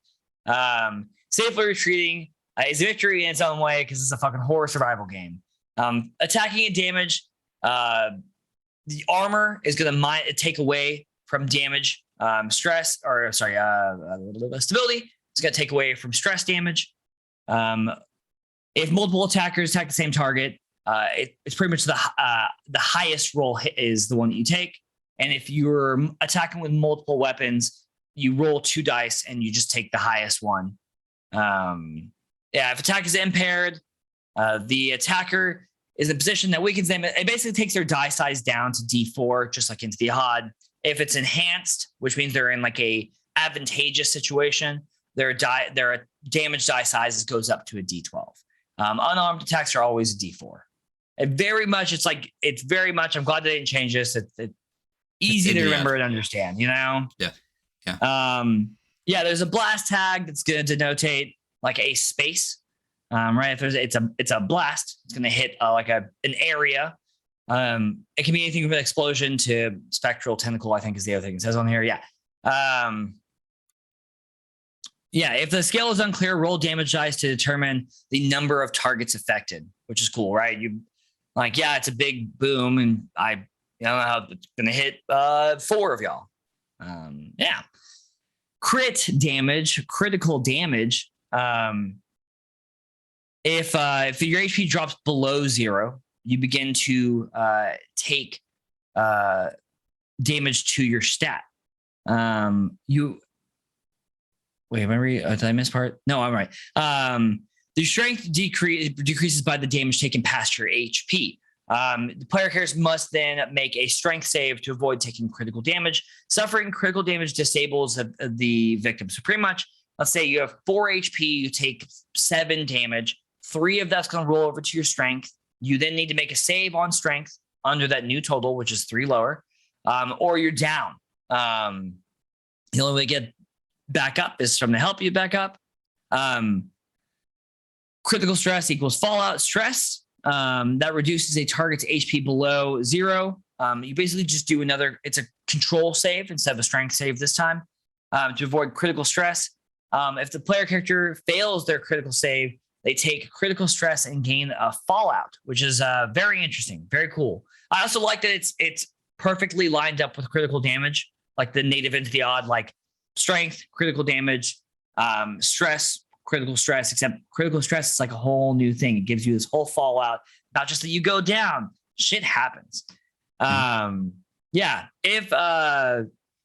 Safely retreating is a victory in its own way because it's a fucking horror survival game. Attacking and damage, the armor is going to take away from damage. Stability. It's going to take away from stress damage. If multiple attackers attack the same target, it's pretty much the highest roll hit is the one that you take. And if you're attacking with multiple weapons, you roll 2 dice and you just take the highest one. If attack is impaired, the attacker is in a position that weakens them. It basically takes their die size down to D4, just like Into the Odd. If it's enhanced, which means they're in like a advantageous situation, their damage die size goes up to a D12. Unarmed attacks are always a D4. I'm glad they didn't change this. It's easy to remember and understand, Yeah. There's a blast tag that's going to denotate like a space, right? If it's a blast, it's going to hit like an area. It can be anything from an explosion to spectral tentacle, I think is the other thing it says on here. If the scale is unclear, roll damage dice to determine the number of targets affected, which is cool, right? It's a big boom, and I don't know how it's going to hit 4 of y'all. Critical damage. If your HP drops below 0, you begin to take damage to your stat. Wait, did I miss part? No, I'm right. The strength decreases by the damage taken past your HP. The player characters must then make a strength save to avoid taking critical damage. Suffering critical damage disables the victim. So pretty much, let's say you have 4 HP, you take 7 damage. 3 of that's going to roll over to your strength. You then need to make a save on strength under that new total, which is 3 lower, or you're down. The only way to get back up is from to help you back up. Critical stress equals fallout stress. That reduces a target's HP below 0. You basically just do it's a control save instead of a strength save this time, to avoid critical stress. If the player character fails their critical save, they take critical stress and gain a fallout, which is very interesting, very cool. I also like that it's perfectly lined up with critical damage, like the native Into the Odd, like strength, critical damage, stress, critical stress, except critical stress is like a whole new thing. It gives you this whole fallout, not just that you go down, shit happens. If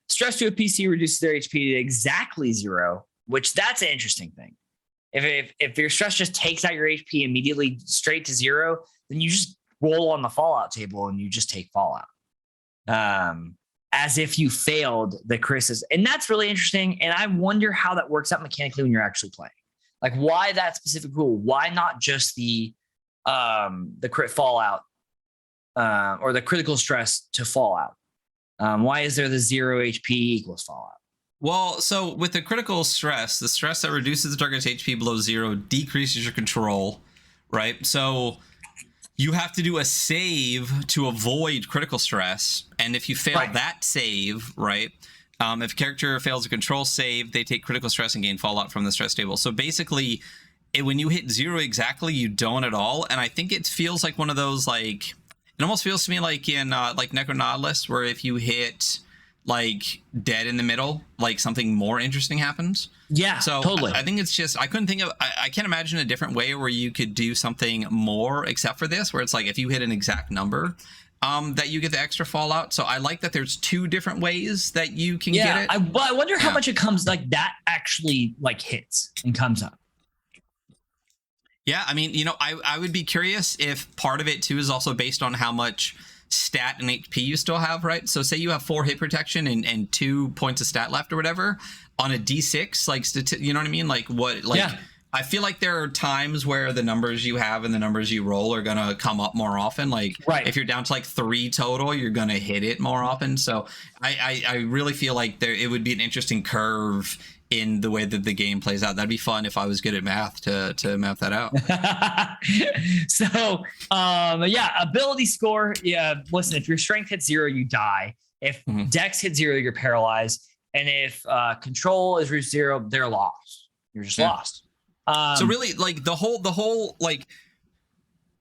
stress to a PC reduces their HP to exactly 0, which that's an interesting thing. If your stress just takes out your HP immediately straight to 0, then you just roll on the fallout table and you just take fallout. As if you failed the crisis. And that's really interesting. And I wonder how that works out mechanically when you're actually playing. Like, why that specific rule? Why not just the crit fallout or the critical stress to fallout? Why is there the 0 HP equals fallout? Well, so with the critical stress, the stress that reduces the target's HP below 0 decreases your control, right? So you have to do a save to avoid critical stress. And if you fail that save, right? If a character fails a control save, they take critical stress and gain fallout from the stress table. So basically, when you hit 0 exactly, you don't at all. And I think it feels like one of those, like, it almost feels to me like in like Necronautilus, where if you hit like dead in the middle, like something more interesting happens. Yeah, so totally. I think it's just, I couldn't think of, I can't imagine a different way where you could do something more except for this, where it's like if you hit an exact number, that you get the extra fallout. So I like that there's 2 different ways that you can get it. I wonder how much it comes, like that actually like hits and comes up. Yeah, I mean, you know, I would be curious if part of it too is also based on how much stat and HP you still have, right? So say you have 4 hit protection and 2 points of stat left or whatever on a D6, like, you know what I mean? Like what, like, yeah. I feel like there are times where the numbers you have and the numbers you roll are going to come up more often. Like if you're down to like 3 total, you're going to hit it more often. So I really feel like it would be an interesting curve in the way that the game plays out. That'd be fun if I was good at math to map that out. So, yeah, ability score. Yeah, listen, if your strength hits 0, you die. If Dex hits 0, you're paralyzed. And if control is reached 0, they're lost. You're just lost. So really, like the whole like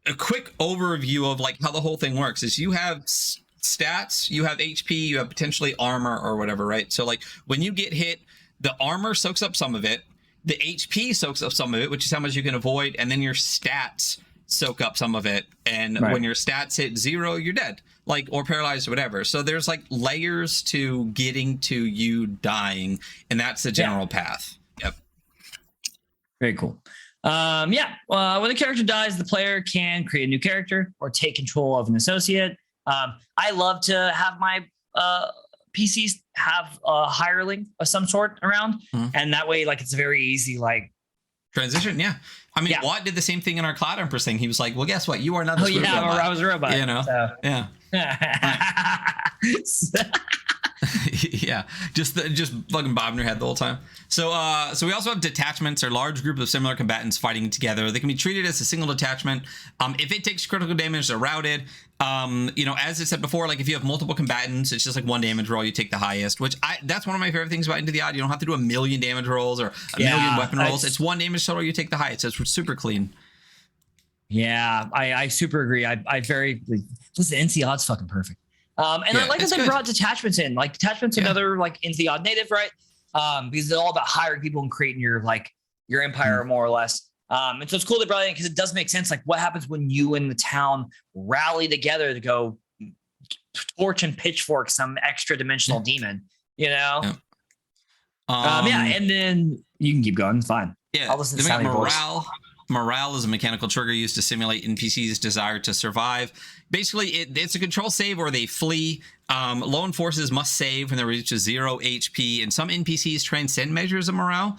a quick overview of like how the whole thing works is you have stats, you have HP, you have potentially armor or whatever, right? So like when you get hit, the armor soaks up some of it, the HP soaks up some of it, which is how much you can avoid, and then your stats soak up some of it. And when your stats hit 0, you're dead, like, or paralyzed or whatever. So there's like layers to getting to you dying, and that's the general path. Yep. Very cool. When the character dies, the player can create a new character or take control of an associate. I love to have my PCs have a hireling of some sort around, and that way, like, it's very easy, like, transition. Yeah, I mean, Watt did the same thing in our Cloud Empress thing. He was like, "Well, guess what? You are not." Or I was a robot. You know. So. Yeah. Yeah, just fucking bobbing your head the whole time. So we also have detachments, or large group of similar combatants fighting together. They can be treated as a single detachment. If it takes critical damage, they're routed. You know, as I said before, like if you have multiple combatants, it's just like 1 damage roll. You take the highest, which that's one of my favorite things about Into the Odd. You don't have to do a million damage rolls or a million weapon rolls. It's 1 damage total. You take the highest. So it's super clean. Yeah, I super agree. I very listen. NC Odd's fucking perfect. And I like that they brought detachments in. Like detachments, another like Into the Odd native, right? Because it's all about hiring people and creating your empire more or less. And so it's cool they brought it in because it does make sense. Like what happens when you and the town rally together to go torch and pitchfork some extra dimensional demon, you know? And then you can keep going. It's fine. Yeah. I'll listen to morale. Morale is a mechanical trigger used to simulate NPCs' desire to survive. Basically, it's a control save or they flee. Lone forces must save when they reach 0 HP, and some NPCs transcend measures of morale.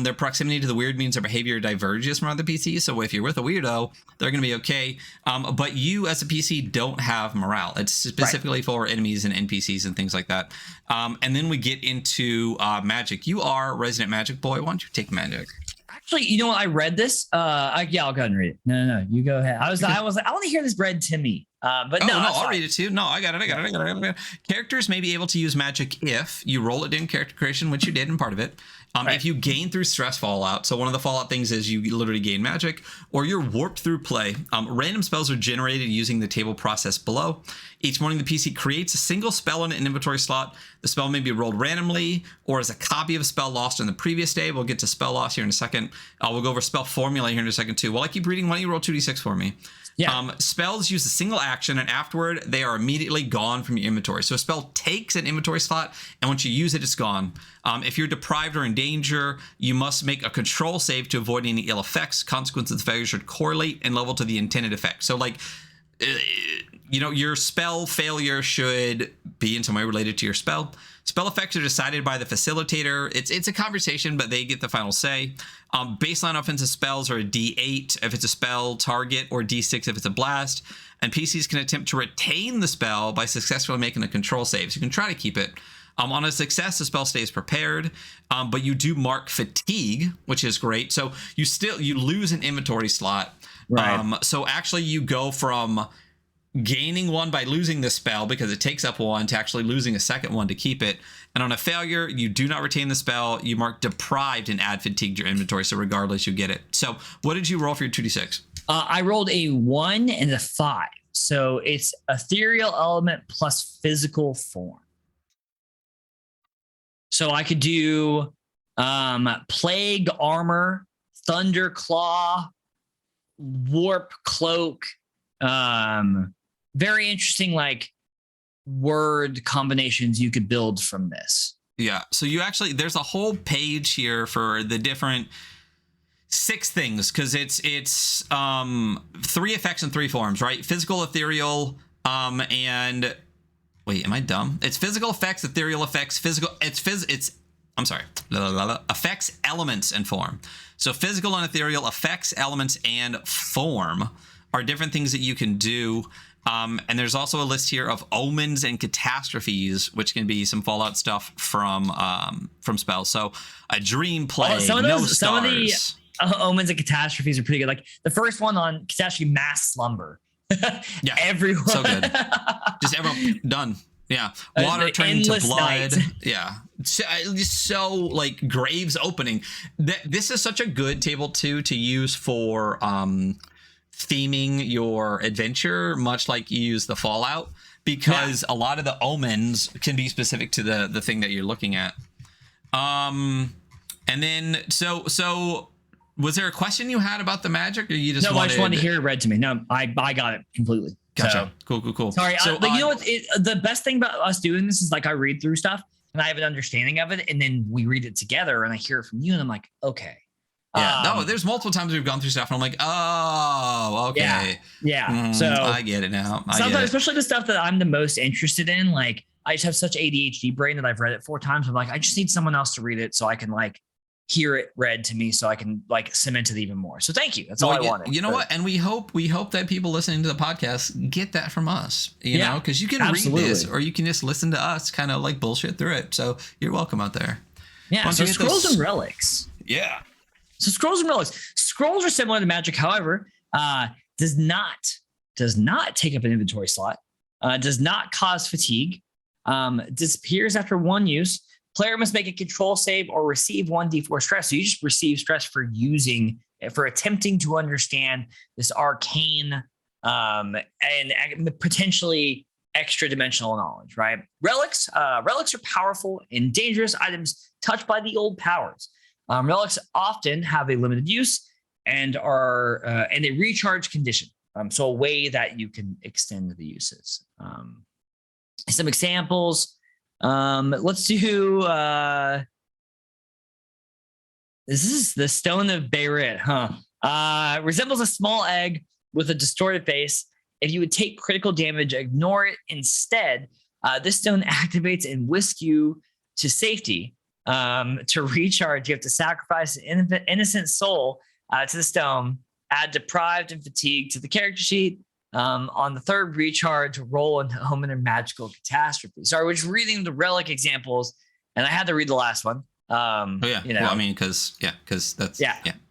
Their proximity to the weird means their behavior diverges from other PCs. So if you're with a weirdo, they're going to be okay. But you as a PC don't have morale. It's specifically for enemies and NPCs and things like that. And then we get into magic. You are resident magic boy. Why don't you take magic? Actually, you know what? I read this. I'll go ahead and read it. No, you go ahead. I was like, I want to hear this read to me. But no, I'll read it too. No, I got it. Characters may be able to use magic if you roll it in character creation, which you did in part of it. If you gain through stress fallout, so one of the fallout things is you literally gain magic, or you're warped through play. Random spells are generated using the table process below. Each morning, the PC creates a single spell in an inventory slot. The spell may be rolled randomly or as a copy of a spell lost in the previous day. We'll get to spell loss here in a second. We'll go over spell formula here in a second too. While I keep reading, why don't you roll 2d6 for me? Yeah. Spells use a single action, and afterward, they are immediately gone from your inventory. So a spell takes an inventory slot, and once you use it, it's gone. If you're deprived or in danger, you must make a control save to avoid any ill effects. Consequences of the failure should correlate and level to the intended effect. So, like, your spell failure should be in some way related to your spell. Spell effects are decided by the facilitator. It's a conversation, but they get the final say. Baseline offensive spells are a D8 if it's a spell target, or D6 if it's a blast. And PCs can attempt to retain the spell by successfully making a control save. So you can try to keep it. On a success, the spell stays prepared, but you do mark fatigue, which is great. So you lose an inventory slot. Right. So actually you go from gaining one by losing the spell because it takes up one to actually losing a second one to keep it. And on a failure, you do not retain the spell. You mark deprived and add fatigue to your inventory. So regardless, you get it. So what did you roll for your 2d6? I rolled a 1 and a 5. So it's ethereal element plus physical form. So I could do plague armor, thunder claw, warp cloak. Very interesting, like word combinations you could build from this. Yeah. So there's a whole page here for the different 6 things, because it's 3 effects and 3 forms, right? Physical, ethereal, and wait, am I dumb? It's physical effects, ethereal effects, I'm sorry. Effects, elements, and form. So physical and ethereal effects, elements, and form are different things that you can do. And there's also a list here of omens and catastrophes, which can be some Fallout stuff from spells. So a dream plague, some of the omens and catastrophes are pretty good. Like the first one on catastrophe, mass slumber. Yeah, everyone. So good. Just everyone done. Yeah, water turning to blood. Night. Yeah, so like graves opening. This is such a good table too to use for theming your adventure, much like you use the Fallout, because a lot of the omens can be specific to the thing that you're looking at. And then so was there a question you had about the magic, or you just I just wanted to hear it read to me. No, I got it completely. Gotcha. So, Cool. Sorry, So, you know what? The best thing about us doing this is like I read through stuff and I have an understanding of it, and then we read it together, and I hear it from you, and I'm like, okay. Yeah. No, there's multiple times we've gone through stuff, and I'm like, oh, okay. Yeah. So I get it now. Sometimes, especially the stuff that I'm the most interested in, like I just have such ADHD brain that I've read it 4 times. I'm like, I just need someone else to read it so I can like hear it read to me, so I can like cement it even more. So thank you. That's all I wanted. You know what? And we hope that people listening to the podcast get that from us, you know, because you can read this, or you can just listen to us kind of like bullshit through it. So you're welcome out there. Yeah. So scrolls and relics. Yeah. So scrolls and relics. Scrolls are similar to magic, however, does not take up an inventory slot, does not cause fatigue, disappears after 1 use. Player must make a control save or receive 1d4 stress. So you just receive stress for attempting to understand this arcane and potentially extra dimensional knowledge, right? Relics are powerful and dangerous items touched by the old powers. Relics often have a limited use and are and a recharge condition. So a way that you can extend the uses. Some examples. Let's do this is the Stone of Beirut, resembles a small egg with a distorted face. If you would take critical damage, ignore it instead. This stone activates and whisks you to safety. To recharge, you have to sacrifice an innocent soul to the stone, add deprived and fatigue to the character sheet. On the 3rd recharge, roll and omen or magical catastrophe. Sorry, we're just reading the relic examples, and I had to read the last one. Well, I mean, because that's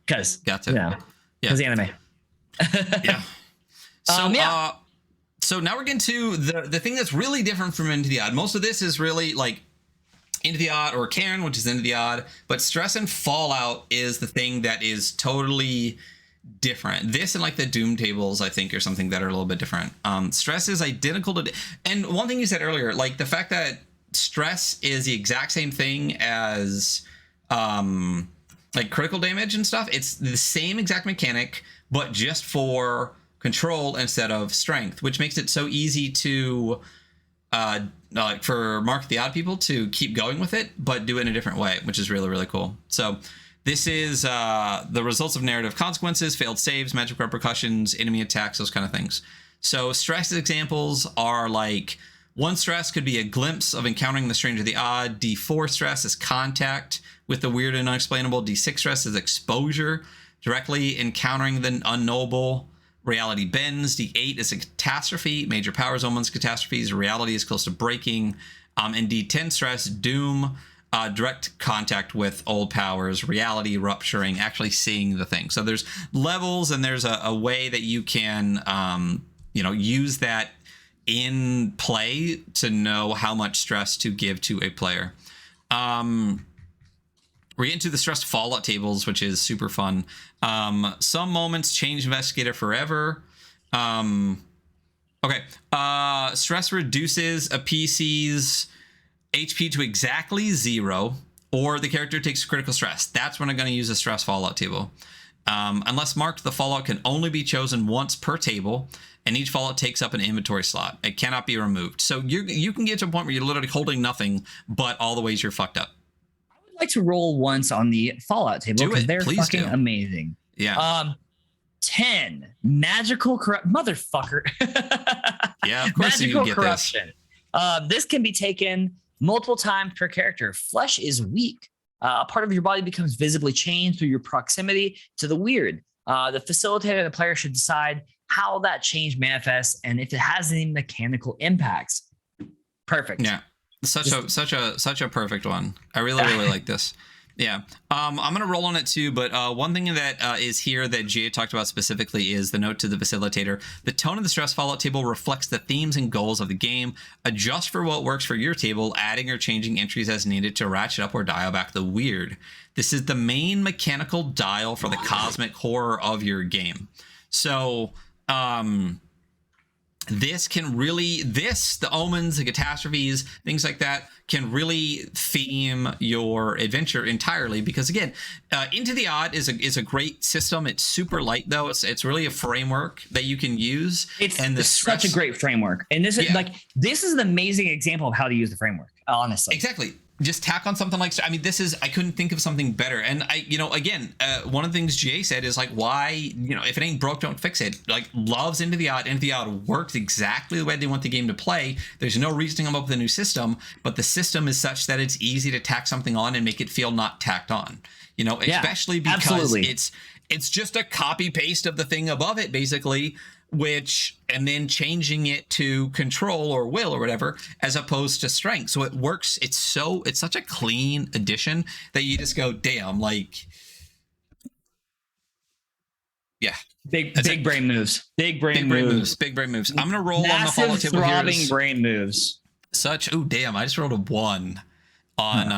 because got to, because anime. Yeah. So so now we're getting to the thing that's really different from Into the Odd. Most of this is really like Into the Odd or Cairn, which is Into the Odd, but Stress and Fallout is the thing that is totally different. This and like the Doom tables, I think, are something that are a little bit different. Stress is identical to, and one thing you said earlier, like the fact that stress is the exact same thing as like critical damage and stuff. It's the same exact mechanic, but just for control instead of strength, which makes it so easy to like for Mark the Odd people to keep going with it, but do it in a different way, which is really, really cool. So this is the results of narrative consequences, failed saves, magic repercussions, enemy attacks, those kind of things. So stress examples are like 1 stress could be a glimpse of encountering the strange or the odd. D4 stress is contact with the weird and unexplainable. D6 stress is exposure, directly encountering the unknowable. Reality bends. D8 is a catastrophe. Major powers, omens, catastrophes. Reality is close to breaking. And D10 stress, doom, direct contact with old powers, reality rupturing, actually seeing the thing. So there's levels, and there's a way that you can, use that in play to know how much stress to give to a player. We're getting to the stress fallout tables, which is super fun. Some moments change investigator forever. Stress reduces a PC's HP to exactly 0, or the character takes critical stress. That's when I'm going to use a stress fallout table. Unless marked, the fallout can only be chosen once per table, and each fallout takes up an inventory slot. It cannot be removed. So you can get to a point where you're literally holding nothing, but all the ways you're fucked up. I would like to roll once on the fallout table because they're fucking amazing. Yeah. 10 magical motherfucker. Yeah, of course magical you get corruption. This can be taken multiple times per character. Flesh is weak. A part of your body becomes visibly changed through your proximity to the weird. The facilitator and the player should decide how that change manifests and if it has any mechanical impacts. Perfect. Yeah, such a perfect one. I really like this. Yeah, I'm gonna roll on it too. But one thing that is here that Gia talked about specifically is the note to the facilitator. The tone of the stress fallout table reflects the themes and goals of the game. Adjust for what works for your table, adding or changing entries as needed to ratchet up or dial back the weird. This is the main mechanical dial for the cosmic horror of your game. So, the omens, the catastrophes, things like that can really theme your adventure entirely. Because again, Into the Odd is a great system. It's super light though. It's really a framework that you can use. It's such a great framework. And this is an amazing example of how to use the framework, honestly. Exactly. Just tack on something like, I couldn't think of something better. And one of the things Jay said is like, why, if it ain't broke, don't fix it. Like, loves Into the Odd. Into the Odd works exactly the way they want the game to play. There's no reason to come up with a new system, but the system is such that it's easy to tack something on and make it feel not tacked on, especially because absolutely. it's just a copy paste of the thing above it, basically, and then changing it to control or will or whatever, as opposed to strength. So it works. It's such a clean addition that you just go, damn, like, yeah. Big brain moves. Big brain moves. Big brain moves. I'm going to roll on the follow table here. Throbbing brain moves. Oh, damn. I just rolled a 1 on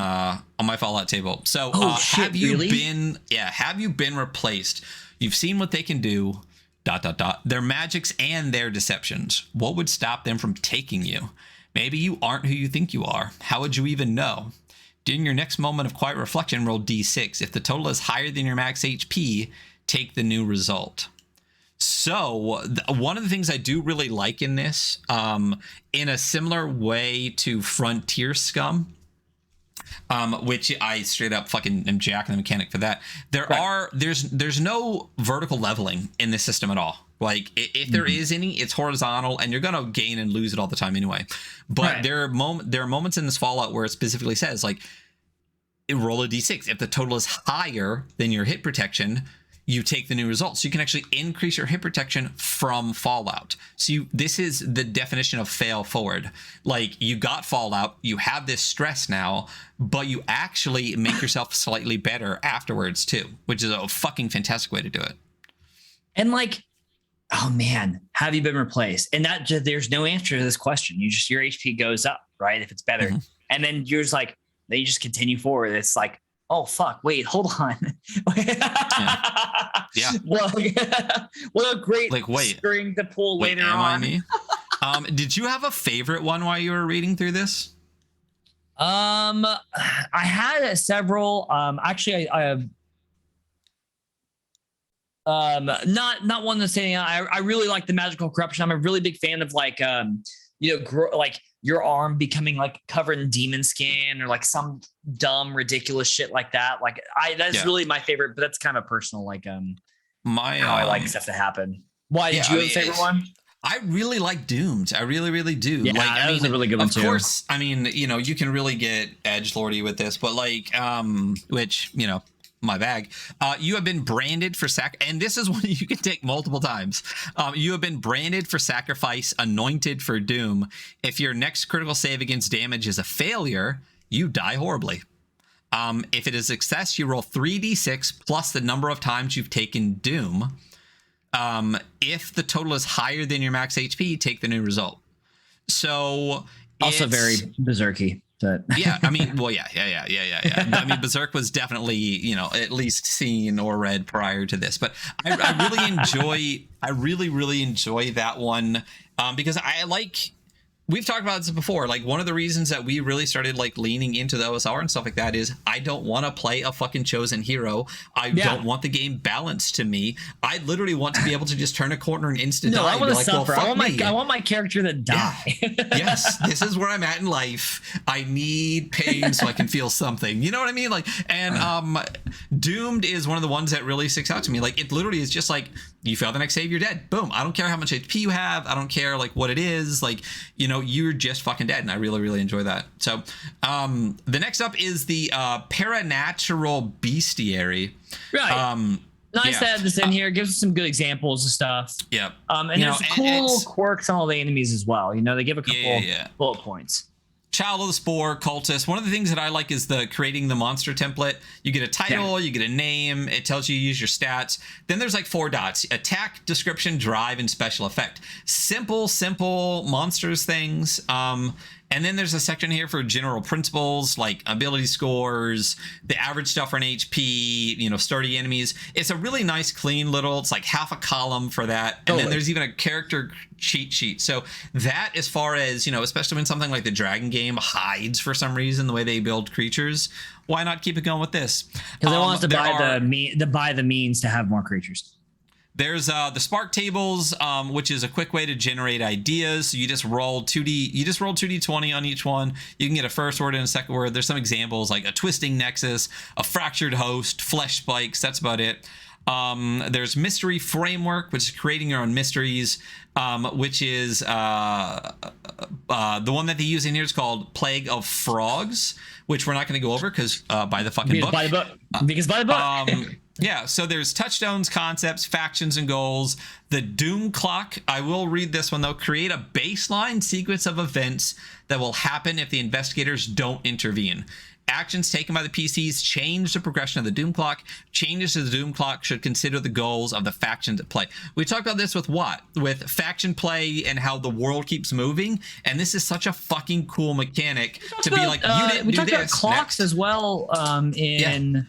my Fallout table. So have you been replaced? You've seen what they can do. ... Their magics and their deceptions. What would stop them from taking you? Maybe you aren't who you think you are. How would you even know? During your next moment of quiet reflection, roll D6. If the total is higher than your max HP, take the new result. So one of the things I do really like in this, in a similar way to Frontier Scum, which I straight up fucking am jacking the mechanic for that. There's no vertical leveling in this system at all. Like, if there is any, it's horizontal, and you're gonna gain and lose it all the time anyway. But there are moments in this Fallout where it specifically says, like, roll a d6. If the total is higher than your hit protection, you take the new result. So you can actually increase your hit protection from Fallout. So this is the definition of fail forward. Like, you got Fallout, you have this stress now, but you actually make yourself slightly better afterwards too, which is a fucking fantastic way to do it. And like, oh man, have you been replaced? And that there's no answer to this question. Your HP goes up, right? If it's better. Mm-hmm. And then you just continue forward. It's like, oh fuck, wait, hold on. Yeah. Well, what a great string to pull later on. Did you have a favorite one while you were reading through this? I had several. Actually, I have not one that's saying I really like the magical corruption. I'm a really big fan of like like your arm becoming like covered in demon skin or like some dumb ridiculous shit like that. Like that's really my favorite, but that's kind of personal. Like how I like stuff to happen. Why did you have a favorite one? I really like Doomed. I really, really do. Yeah, like, that was a really good one too. Of course, I mean, you can really get edgelordy with this, but like, which, my bag. You have been branded for and this is one you can take multiple times. You have been branded for sacrifice, anointed for doom. If your next critical save against damage is a failure, you die horribly. If it is a success, you roll 3d6 plus the number of times you've taken doom. If the total is higher than your max HP, take the new result. So also very berserky. Yeah, I mean, well, yeah. I mean, Berserk was definitely, at least seen or read prior to this, but I really enjoy that one because we've talked about this before. Like, one of the reasons that we really started like leaning into the OSR and stuff like that is I don't want to play a fucking chosen hero. I don't want the game balanced to me. I literally want to be able to just turn a corner and insta die. I want to like, suffer. Well, I want my character to die. Yeah. Yes, this is where I'm at in life. I need pain so I can feel something. You know what I mean? Like, and Doomed is one of the ones that really sticks out to me. Like, it literally is just like, you fail the next save, you're dead. Boom. I don't care how much HP you have. I don't care like what it is. Like, you're just fucking dead. And I really, really enjoy that. So the next up is the Paranatural Bestiary. Right. Nice to have this in here. Gives us some good examples of stuff. Yeah. And there's cool quirks on all the enemies as well. They give a couple bullet points. Child of the Spore, Cultist. One of the things that I like is creating the monster template. You get a title, you get a name, it tells you to use your stats. Then there's like 4 dots: attack, description, drive, and special effect. Simple monsters things. And then there's a section here for general principles like ability scores, the average stuff for an HP, sturdy enemies. It's a really nice, clean little, it's like half a column for that. And then there's even a character cheat sheet. So that, as far as, especially when something like the Dragon game hides for some reason the way they build creatures, why not keep it going with this? Because they want us to buy the means to have more creatures. There's the Spark tables, which is a quick way to generate ideas. So you just roll 2d20 on each one. You can get a first word and a second word. There's some examples like a twisting nexus, a fractured host, flesh spikes. That's about it. There's mystery framework, which is creating your own mysteries, which is the one that they use in here is called Plague of Frogs, which we're not going to go over because by the fucking book. By the book. Yeah, so there's touchstones, concepts, factions, and goals. The Doom Clock, I will read this one though. Create a baseline sequence of events that will happen if the investigators don't intervene. Actions taken by the PCs change the progression of the Doom Clock. Changes to the Doom Clock should consider the goals of the factions at play. We talked about this with what? With faction play and how the world keeps moving. And this is such a fucking cool mechanic to be like, you didn't do this. We talked about clocks as well in...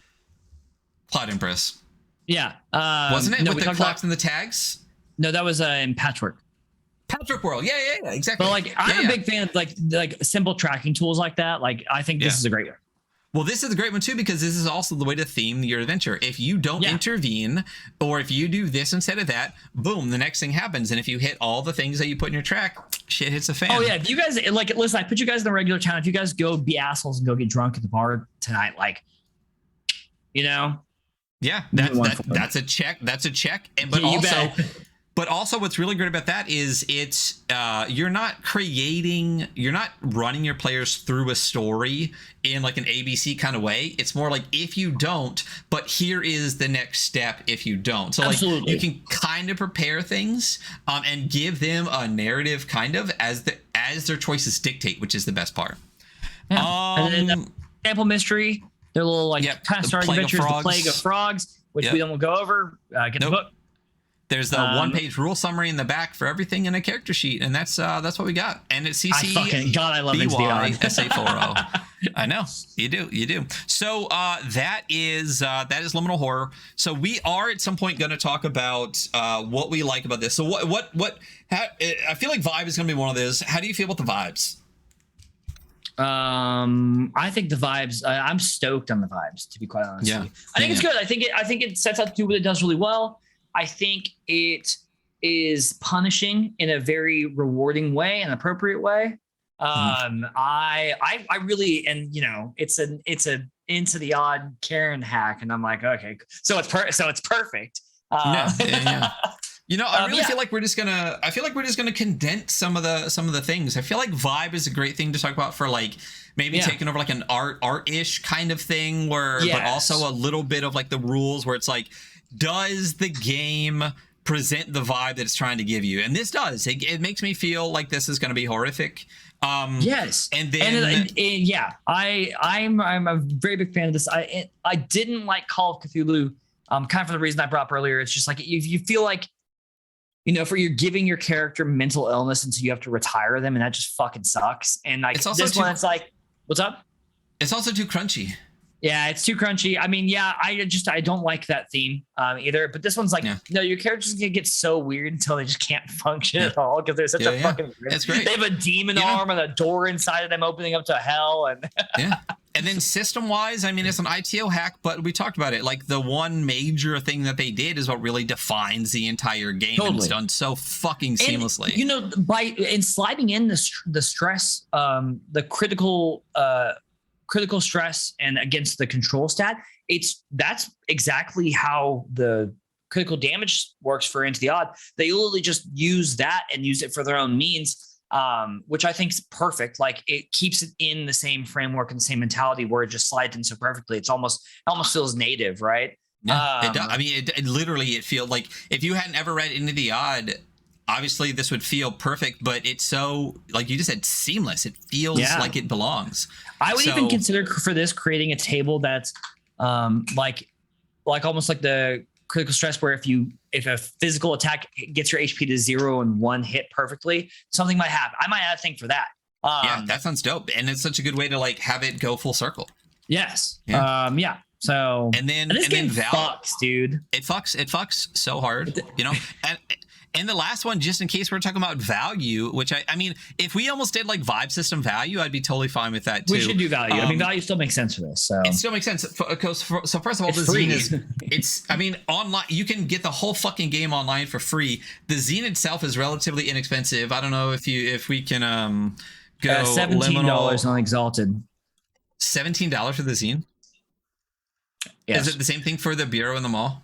Cloud Empress. Yeah. Wasn't it? With the clocks and the tags? No, that was in Patchwork. Patchwork World. Yeah, exactly. But I'm a big fan of like simple tracking tools like that. Like, I think this is a great one. Well, this is a great one too, because this is also the way to theme your adventure. If you don't intervene, or if you do this instead of that, boom, the next thing happens. And if you hit all the things that you put in your track, shit hits a fan. Oh yeah, if you guys listen, I put you guys in the regular town. If you guys go be assholes and go get drunk at the bar tonight, yeah, that's a check. That's a check. And but also what's really great about that is it's you're not running your players through a story in like an ABC kind of way. It's more like, if you don't, but here is the next step if you don't. So Absolutely. like, you can kind of prepare things and give them a narrative kind of as their choices dictate, which is the best part. Yeah. And then sample mystery. Their little kind of starting adventures, the Plague of Frogs, which we don't go over. Get the book. There's the one-page rule summary in the back for everything in a character sheet, and that's what we got. And it's CC. I love SA40. I know you do. So that is Liminal Horror. So we are at some point going to talk about what we like about this. So I feel like vibe is going to be one of those. How do you feel about the vibes? I think the vibes. I'm stoked on the vibes, to be quite honest. Yeah, I think it's good. I think it sets out to do what it does really well. I think it is punishing in a very rewarding way, an appropriate way. I really, and it's a into the odd Karen hack, and I'm like, okay, so it's perfect. You know, I really feel like we're just gonna condense some of the things. I feel like vibe is a great thing to talk about for like maybe taking over like an art-ish kind of thing where but also a little bit of like the rules where it's like, does the game present the vibe that it's trying to give you? And this does. It makes me feel like this is gonna be horrific. Yes. And then I'm a very big fan of this. I didn't like Call of Cthulhu, kind of for the reason I brought up earlier. It's just like you feel like, you know, you're giving your character mental illness and so you have to retire them, and that just fucking sucks. And like this one, it's like, what's up? It's also too crunchy. Yeah, it's too crunchy. I mean, yeah, I don't like that theme either. But this one's like, no, your character's gonna get so weird until they just can't function at all because they're such a fucking. It's great. They have a demon arm and a door inside of them opening up to hell, and And then system-wise, I mean, it's an ITO hack, but we talked about it. Like the one major thing that they did is what really defines the entire game. Totally. And it's done so fucking seamlessly. And, you know, by sliding in the stress, the critical stress and against the control stat, that's exactly how the critical damage works for Into the Odd. They literally just use that and use it for their own means. Which I think is perfect. Like it keeps it in the same framework and the same mentality where it just slides in so perfectly. It almost feels native, right? Yeah, it does. I mean, it literally feels like if you hadn't ever read Into the Odd, obviously this would feel perfect, but it's so, like you just said, seamless. It feels like it belongs. I would even consider for this creating a table that's like almost like the critical stress, where if a physical attack gets your HP to 0 and 1 hit perfectly, something might happen. I might add a thing for that. Yeah, that sounds dope, and it's such a good way to like have it go full circle. Yes. Yeah. So and then fucks, dude. It fucks so hard, you know. And the last one, just in case we're talking about value, which I mean, if we almost did like vibe system value, I'd be totally fine with that too. We should do value. I mean, value still makes sense for this. So it still makes sense because so first of all, the zine is I mean, online you can get the whole fucking game online for free. The zine itself is relatively inexpensive. I don't know if we can go $17 on Exalted. $17 for the zine. Yes. Is it the same thing for the bureau in the mall?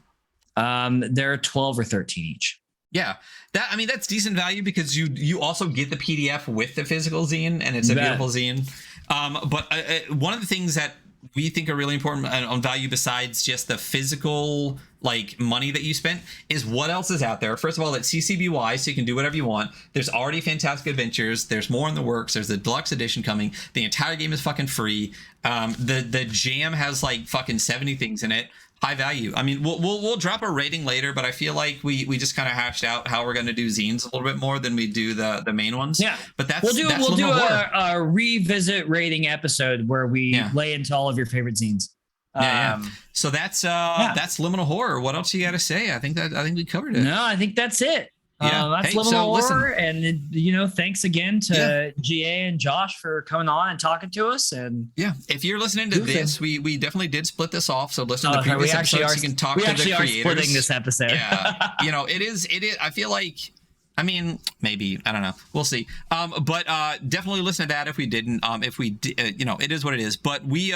They're 12 or 13 each. Yeah, that's decent value because you also get the PDF with the physical zine, and it's a beautiful zine. But one of the things that we think are really important on value, besides just the physical like money that you spent, is what else is out there. First of all, it's CCBY, so you can do whatever you want. There's already Fantastic Adventures. There's more in the works. There's the deluxe edition coming. The entire game is fucking free. The jam has like fucking 70 things in it. High value. I mean, we'll drop a rating later, but I feel like we just kind of hashed out how we're going to do zines a little bit more than we do the main ones. Yeah, but we'll do a revisit rating episode where we lay into all of your favorite zines. So that's Liminal Horror. What else you got to say? I think we covered it. No, I think that's it. That's Liminal Horror, and you know, thanks again to GA and Josh for coming on and talking to us. And if you're listening to this, we definitely did split this off. So listen to the previous episodes. You can talk to the creators. We actually are splitting this episode. Yeah, you know, it is. I feel like. I mean, maybe, I don't know. We'll see. But definitely listen to that if we didn't. If we did, you know, it is what it is. But we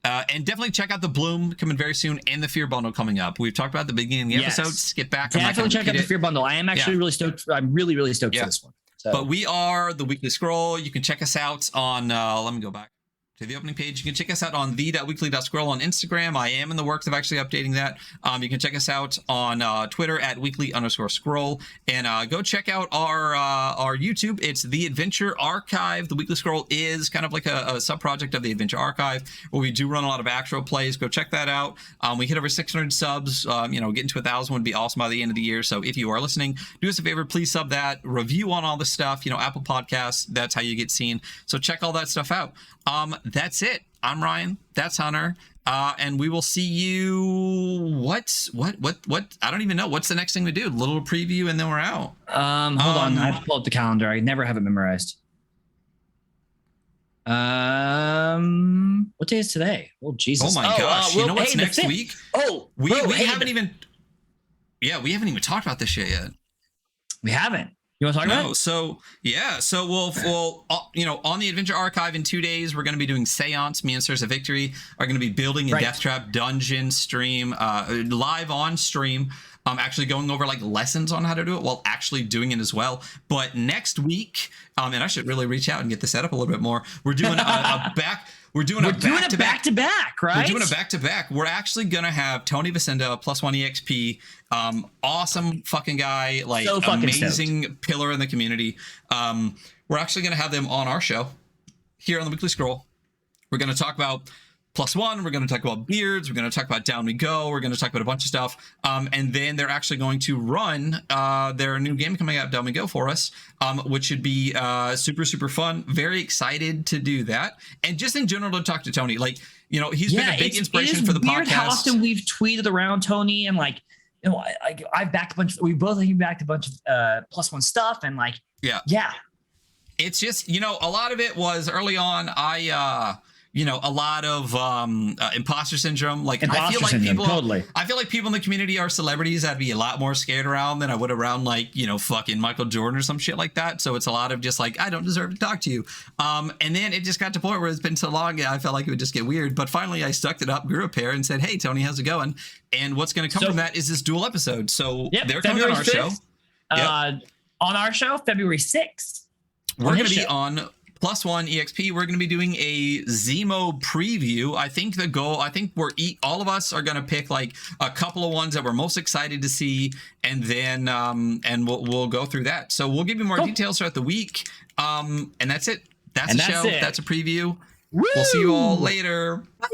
and definitely check out the Bloom coming very soon and the Fear Bundle coming up. We've talked about the beginning of the episode. Skip back. Definitely check out the Fear Bundle. I am actually really stoked. I'm really, really stoked for this one. So. But we are the Weekly Scroll. You can check us out on, let me go back to the opening page. You can check us out on the.weekly.scroll on Instagram. I am in the works of actually updating that. You can check us out on Twitter at weekly_scroll, and go check out our YouTube. It's The Adventure Archive. The Weekly Scroll is kind of like a sub-project of The Adventure Archive, where we do run a lot of actual plays. Go check that out. We hit over 600 subs. You know, getting to 1,000 would be awesome by the end of the year. So if you are listening, do us a favor, please sub that. Review on all the stuff. You know, Apple Podcasts. That's how you get seen. So check all that stuff out. That's it. I'm Ryan. That's Hunter. And we will see you. What? I don't even know. What's the next thing we do? A little preview and then we're out. Hold on. I have to pull up the calendar. I never have it memorized. What day is today? Oh, Jesus. Oh my gosh. You know what's next week? Oh, we haven't even. Yeah, we haven't even talked about this shit yet. We haven't. You want to talk about it? So we'll you know, on the Adventure Archive in 2 days, we're going to be doing Seance. Me and Source of Victory are going to be building a Death Trap dungeon stream, live on stream. actually going over like lessons on how to do it while actually doing it as well. But next week, and I should really reach out and get this set up a little bit more. We're doing a back. We're doing a back-to-back, right? We're doing a back-to-back. We're actually gonna have Tony Vicenda, +1 EXP, awesome fucking guy, like so amazing stoked. pillar in the community. We're actually gonna have them on our show here on the Weekly Scroll. We're gonna talk about +1. We're going to talk about beards. We're going to talk about Down We Go. We're going to talk about a bunch of stuff. And then they're actually going to run their new game coming out, Down We Go, for us, which should be super, super fun. Very excited to do that. And just in general to talk to Tony. Like, you know, he's been a big inspiration for the podcast. How often we've tweeted around Tony and like, you know, I've backed a bunch. We both have backed a bunch of +1 stuff and like, yeah. It's just, you know, a lot of it was early on. You know, a lot of imposter syndrome. Like, I feel like people in the community are celebrities I'd be a lot more scared around than I would around, like, you know, fucking Michael Jordan or some shit like that. So it's a lot of just like, I don't deserve to talk to you. And then it just got to a point where it's been so long, I felt like it would just get weird. But finally, I stuck it up, grew a pair, and said, hey, Tony, how's it going? And what's going to come from that is this dual episode. So they're coming on our show. On our show, February 6th. We're going to be on +1 EXP. We're going to be doing a Zemo preview. I think all of us are going to pick like a couple of ones that we're most excited to see, and then and we'll go through that. So we'll give you more details throughout the week. And that's it. That's a show. That's a preview. Woo! We'll see you all later. Bye.